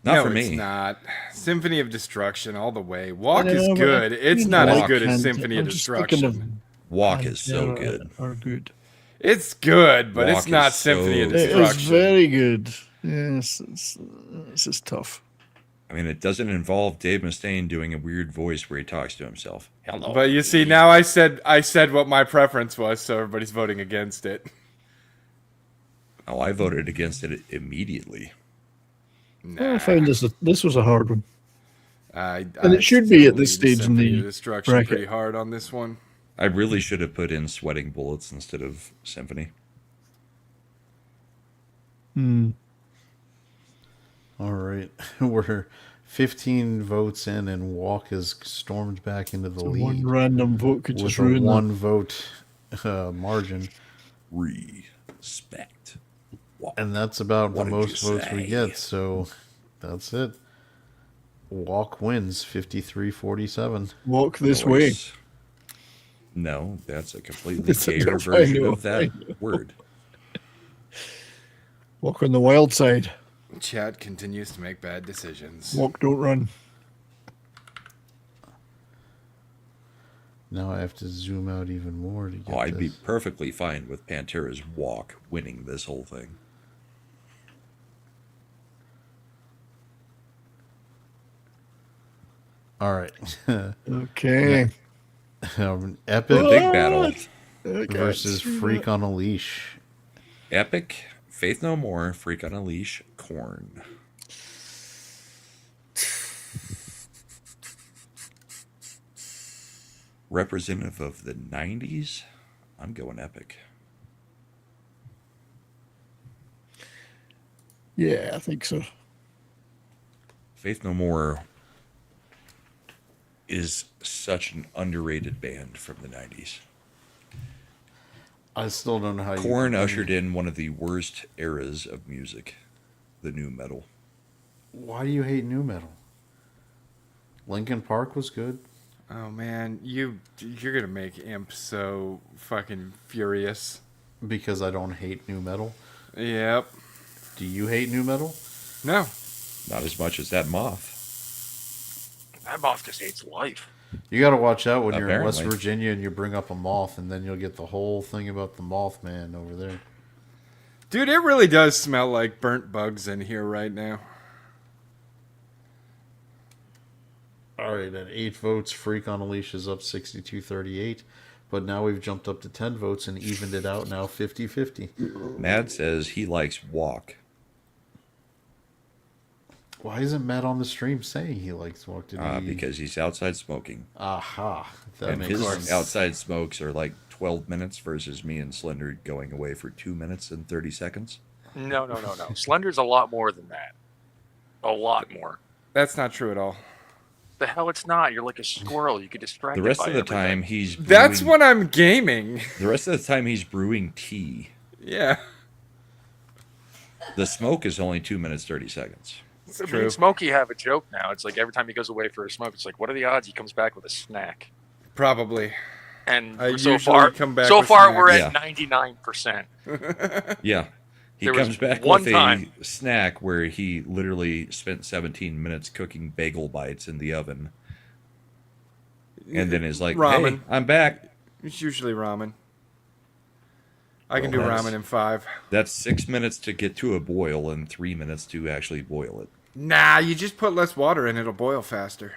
Not No, for me. it's not. Symphony of Destruction all the way. Walk I is know, but good. It's not as good as Pantera- Symphony of I'm just thinking of Destruction. Walk is so Pantera good. Are good. It's good, but Walk it's not is so Symphony of good. It is Destruction. very good. Yes, this is tough. I mean, it doesn't involve Dave Mustaine doing a weird voice where he talks to himself. Hello. But you see, now I said what my preference was, so everybody's voting against it. Oh, I voted against it immediately. I found this was a hard one. And it should be at this stage in the Destruction bracket. pretty hard on this one. I really should have put in Sweating Bullets instead of Symphony. All right. We're 15 votes in, and Walk has stormed back into the So lead. one random vote could with just a ruin that. one vote margin. Respect. Walk. And that's about What the did most you votes we say? get, so that's it. Walk wins 53-47. Walk this way. Voice. No, that's a completely That's a gayer different- version I know, of that word. Walk on the wild side. Chad continues to make bad decisions. Walk, don't run. Now I have to zoom out even more to get Oh, I'd be this. perfectly fine with Pantera's Walk winning this whole thing. All right. Okay. Epic The big battle. Okay. versus Freak on a Leash. Epic, Faith No More, Freak on a Leash, Korn. Representative of the 90s, I'm going Epic. Yeah, I think so. Faith No More is such an underrated band from the 90s. I still don't know how Korn you ushered in one of the worst eras of music, the new metal. Why do you hate new metal? Linkin Park was good. Oh man, you're gonna make Imp so fucking furious. Because I don't hate new metal. Yep. Do you hate new metal? No. Not as much as that moth. That moth just hates life. You got to watch out when you're in Apparently. West Virginia and you bring up a moth, and then you'll get the whole thing about the Mothman over there. Dude, it really does smell like burnt bugs in here right now. All right, at 8 votes, Freak on a Leash is up 62-38. But now we've jumped up to 10 votes and evened it out now 50-50. Matt says he likes Walk. Why isn't Matt on the stream saying he likes Walk? Because he's outside smoking. Aha. That And makes his sense. outside smokes are like 12 minutes versus me and Slender going away for 2 minutes and 30 seconds. No. Slender's a lot more than that. A lot more. That's not true at all. The hell it's not. You're like a squirrel. You get distracted The rest by of the everything. time he's brewing, That's when I'm gaming. The rest of the time he's brewing tea. Yeah. The smoke is only 2 minutes 30 seconds. Me true. and Smokey have a joke now. It's like every time he goes away for a smoke, it's like, what are the odds he comes back with a snack? Probably. And I so usually far, come back so with far we're snacks. at 99%. Yeah. He There was comes back one with time- a snack where he literally spent 17 minutes cooking bagel bites in the oven. And then is like, Ramen. hey, I'm back. It's usually ramen. I can Well, do that's- ramen in 5. That's 6 minutes to get to a boil and 3 minutes to actually boil it. Nah, you just put less water in, it'll boil faster.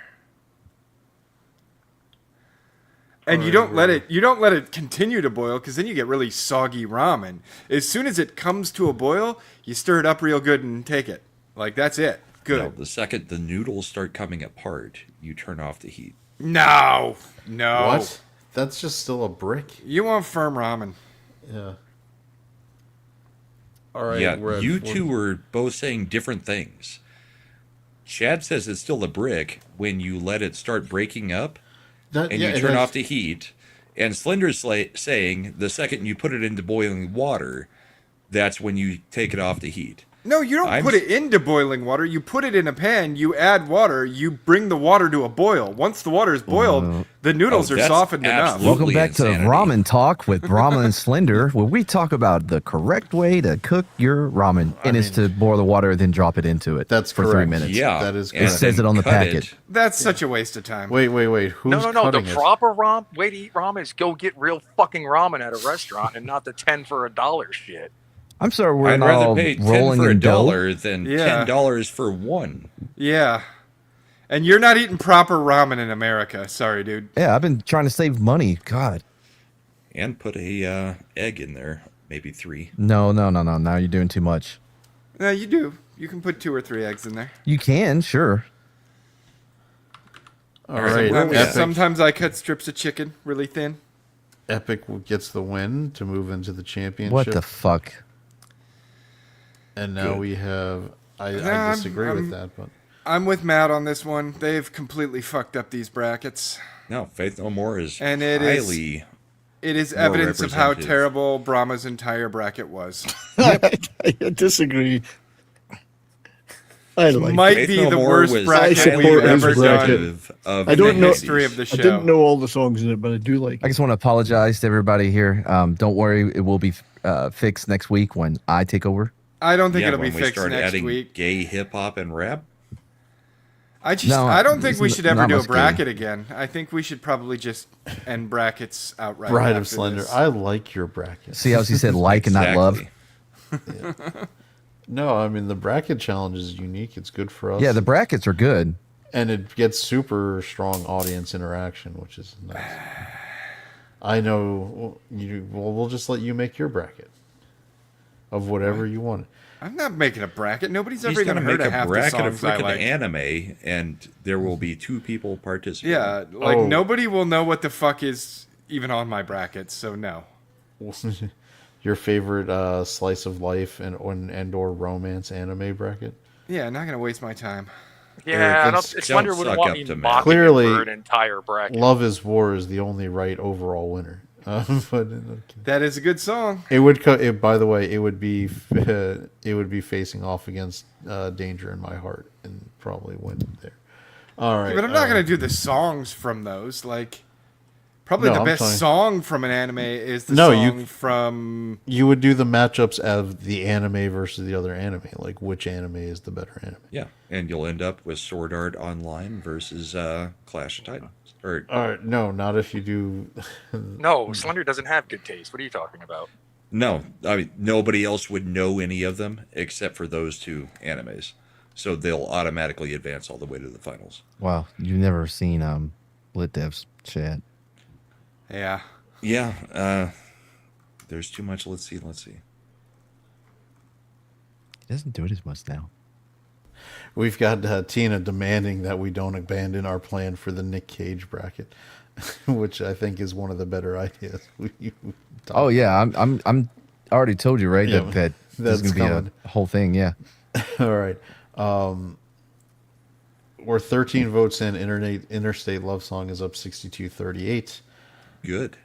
And you don't let it continue to boil, because then you get really soggy ramen. As soon as it comes to a boil, you stir it up real good and take it. Like, that's it. Good. No, the second the noodles start coming apart, you turn off the heat. No. What? That's just still a brick. You want firm ramen. Yeah. All right. Yeah, we're at you 40. two were both saying different things. Chad says it's still a brick when you let it start breaking up and you turn off the heat. And Slender's saying the second you put it into boiling water, that's when you take it off the heat. No, you don't put it into boiling water. You put it in a pan, you add water, you bring the water to a boil. Once the water is boiled, the noodles are that's softened enough. absolutely Welcome back insanity. to Ramen Talk with Brahma and Slender, where we talk about the correct way to cook your ramen, and it's to boil the water, then drop it into it. That's for correct. 3 minutes. Yeah, That is and correct. It says then it on the cut packet. That's such a waste of time. Wait. Who's No. The cutting it? proper way to eat ramen is go get real fucking ramen at a restaurant and not the 10 for $1 shit. I'm sorry, we're I'd not rather all pay 10 rolling for a in dough. dollar than Yeah. $10 for one. Yeah. And you're not eating proper ramen in America. Sorry, dude. Yeah, I've been trying to save money. God. And put a egg in there, maybe 3. No. Now you're doing too much. No, you do. You can put 2 or 3 eggs in there. You can, sure. All right. Sometimes I cut strips of chicken really thin. Epic gets the win to move into the championship. What the fuck? And now Good. we have. I I'm- disagree I'm- with that, but I'm with Matt on this one. They've completely fucked up these brackets. No, Faith No More is And it is- highly... It is More evidence of how representative. terrible Brahma's entire bracket was. I disagree. I like Might Faith be No the More worst was bracket highly we've ever done representative of I don't in know- the history of the show. I didn't know all the songs in it, but I do like I it. just want to apologize to everybody here. Don't worry, it will be fixed next week when I take over. I don't think Yeah, it'll be when we fixed start next adding week. gay hip-hop and rap. I No, I don't think we it's should ever not do a much bracket again. I think we should probably just end brackets outright. Bride of after Slender. this. I like your bracket. See how she said like and not love? Exactly. No, I mean the bracket challenge is unique. It's good for us. Yeah, the brackets are good. and it gets super strong audience interaction, which is nice. I know you. Well, we'll just let you make your bracket of whatever you want. I'm not making a bracket. Nobody's He's ever even going to heard make of a half the bracket of songs I freaking like. anime, and there will be 2 people participating. Yeah, like Oh. nobody will know what the fuck is even on my bracket, so no. Your favorite slice of life and/or romance anime bracket? Yeah, not gonna waste my time. Yeah, Eric, it's don't Slender wouldn't suck want up me to Matt. mocking Clearly, him for an entire bracket. Love is War is the only right overall winner. But That is a good song. it would. By the way, it would be facing off against Danger in My Heart and probably win there. All right. But I'm not gonna do the songs from those. Like, probably No, the I'm best talking- song from an anime is the No, song from. You would do the matchups of the anime versus the other anime. Like, which anime is the better anime? Yeah, and you'll end up with Sword Art Online versus Clash of Titans. Or All right. No, not if you do. No, Slender doesn't have good taste. What are you talking about? no, I mean nobody else would know any of them except for those two animes, so they'll automatically advance all the way to the finals. Wow, you've never seen Lit Dev's chat. Yeah. Yeah, there's too much. Let's see. He doesn't do it as much now. We've got Tina demanding that we don't abandon our plan for the Nick Cage bracket, which I think is one of the better ideas. Oh yeah, I'm I already told you, right? Yeah, that this is that's gonna coming. be a whole thing. Yeah. All right. We're 13 votes in. Interstate Love Song is up 62-38. Good.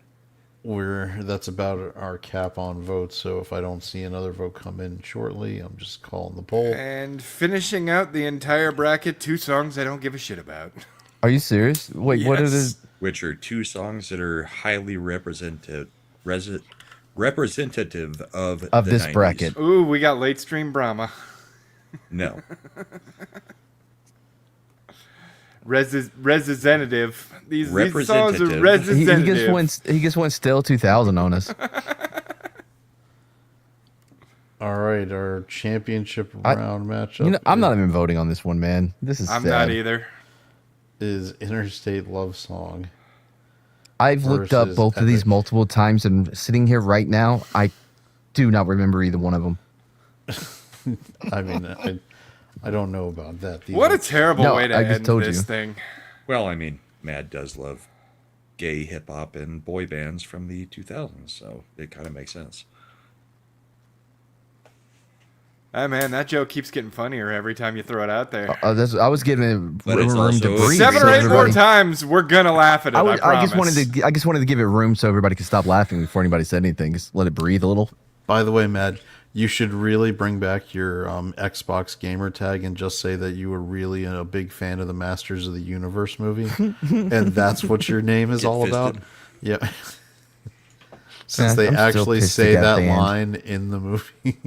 That's about our cap on votes. So if I don't see another vote come in shortly, I'm just calling the poll. And finishing out the entire bracket, 2 songs I don't give a shit about. Are you serious? Wait, what are the? Which are 2 songs that are highly representative of the This 90s. bracket? Ooh, we got late stream Brahma. No. Representative. These songs are Representative. He representative. he just went still 2000 on us. All right, our championship round matchup. You know, I'm not even voting on this one, man. This is I'm sad. not either. Is Interstate Love Song. I've looked up versus both of these Epic. multiple times, and sitting here right now, I do not remember either one of them. I mean, I don't know about that. These What are- a terrible No, way to I just end told this you. thing. Well, I mean, Mad does love gay hip hop and boy bands from the 2000s, so it kind of makes sense. Ah, man, that joke keeps getting funnier every time you throw it out there. I was giving it But it's room to also- breathe. 7 so or 8 more everybody- times, we're gonna laugh at it. I promise. I just wanted to give it room so everybody could stop laughing before anybody said anything. Just let it breathe a little. By the way, Matt, you should really bring back your Xbox gamer tag and just say that you were really a big fan of the Masters of the Universe movie, and that's what your name is Get all about. fisted. Yeah. Since Yeah, they I'm still actually pissed say it got that banned. line in the movie.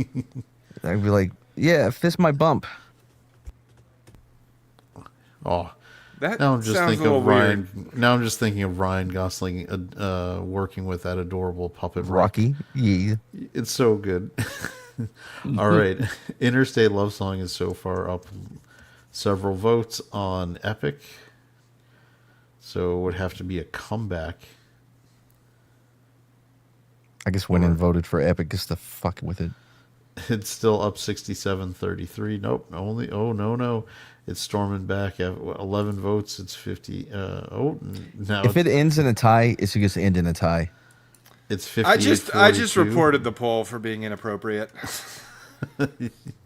I'd be like, yeah, fist my bump. Oh, That now I'm just sounds a thinking little of weird. Ryan. Now I'm just thinking of Ryan Gosling working with that adorable puppet Rocky. Yeah. It's so good. All right. Interstate Love Song is so far up several votes on Epic. So it would have to be a comeback. I just went and voted for Epic just to fuck with it. It's still up 67-33. Nope. No. It's storming back at 11 votes. It's 50. Now If it ends in a tie, it's just end in a tie. it's 50. I just reported the poll for being inappropriate.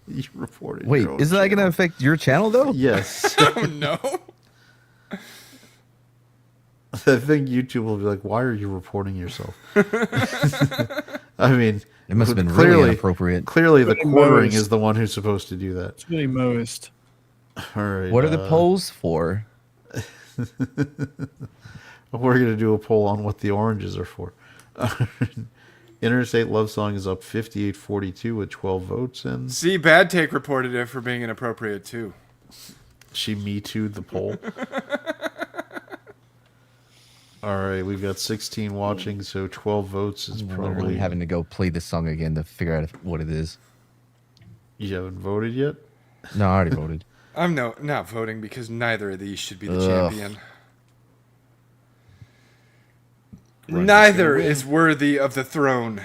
You reported. Wait, your own is that going to channel. affect your channel though? Yes. Oh no. I think YouTube will be like, why are you reporting yourself? I mean, It must have been really inappropriate. Clearly, the Very quartering Maoist. is the one who's supposed to do that. It's very Maoist. All right. What are the polls for? We're going to do a poll on what the oranges are for. Interstate Love Song is up 58-42 with 12 votes, and See, Bad Take reported it for being inappropriate too. she Me Too'd the poll. All right, we've got 16 watching, so 12 votes is I'm literally probably. having to go play this song again to figure out what it is. You haven't voted yet? No, I already voted. I'm not voting because neither of these should be the Ugh. champion. Run Neither this is worthy of the throne.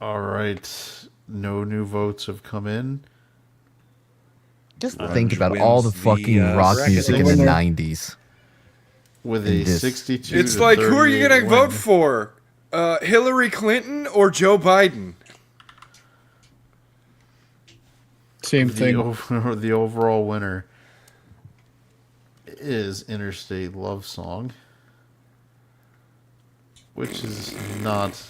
All right, no new votes have come in. Just Grunge think about all the wins the, fucking rock bracket. music in the Winner. 90s. With And a this. 62 It's to like, who are you 38 gonna vote win. for? Hillary Clinton or Joe Biden? Same The, thing. the overall winner is Interstate Love Song, which is not.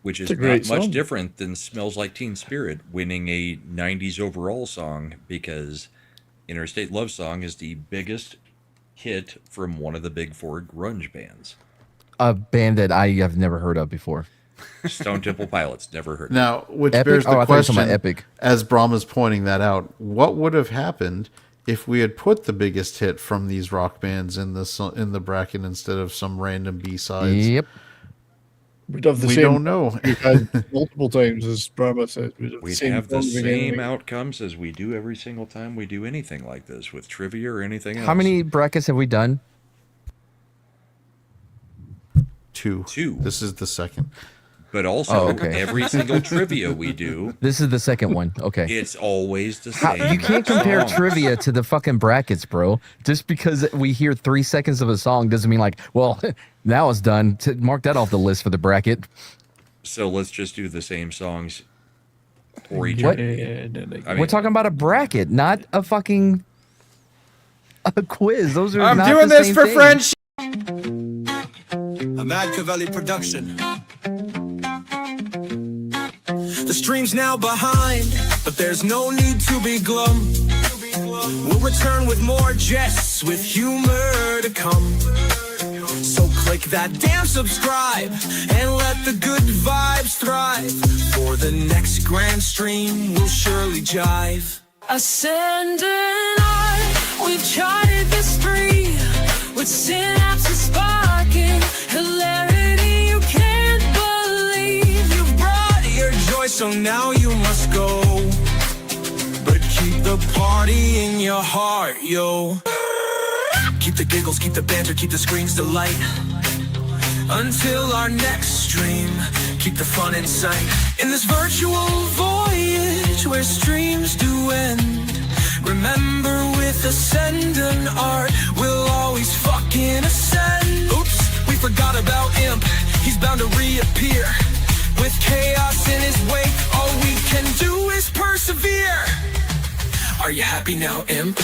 Which is It's a great not much song. different than Smells Like Teen Spirit winning a 90s overall song because Interstate Love Song is the biggest hit from one of the big four grunge bands. A band that I have never heard of before. Stone Temple Pilots, never heard of. Now, which Epic? bears the Oh, I thought you were talking question, about Epic. as Brahma's pointing that out, what would have happened if we had put the biggest hit from these rock bands in the bracket instead of some random B-sides? Yep. We'd have the We same. don't know. We've had multiple times, as Brahma said. We'd have the song beginning. same outcomes as we do every single time we do anything like this with trivia or anything else. How many brackets have we done? Two. This is the second. But also, okay. every single trivia we do, This is the second one. Okay. it's always the same. You can't compare song. trivia to the fucking brackets, bro. Just because we hear 3 seconds of a song doesn't mean like, well, now it's done. Mark that off the list for the bracket. So let's just do the same songs for each. What? I We're mean, talking about a bracket, not a fucking a quiz. Those are I'm not doing the this same for thing. friendship. A Mad Cavelli production. The stream's now behind, but there's no need to be glum. We'll return with more jests, with humor to come. So click that damn subscribe and let the good vibes thrive. For the next grand stream, we'll surely jive. Ascend and I, we've charted the stream with synapses sparking, hilarity you can't believe. You've brought your joy, so now you must go. But keep the party in your heart, yo. Keep the giggles, keep the banter, keep the screens delight. Until our next stream, keep the fun in sight. In this virtual voyage where streams do end, remember with Ascend and Art, we'll always fucking ascend. Oops, we forgot about Imp, he's bound to reappear. With chaos in his wake, all we can do is persevere. Are you happy now, Imp?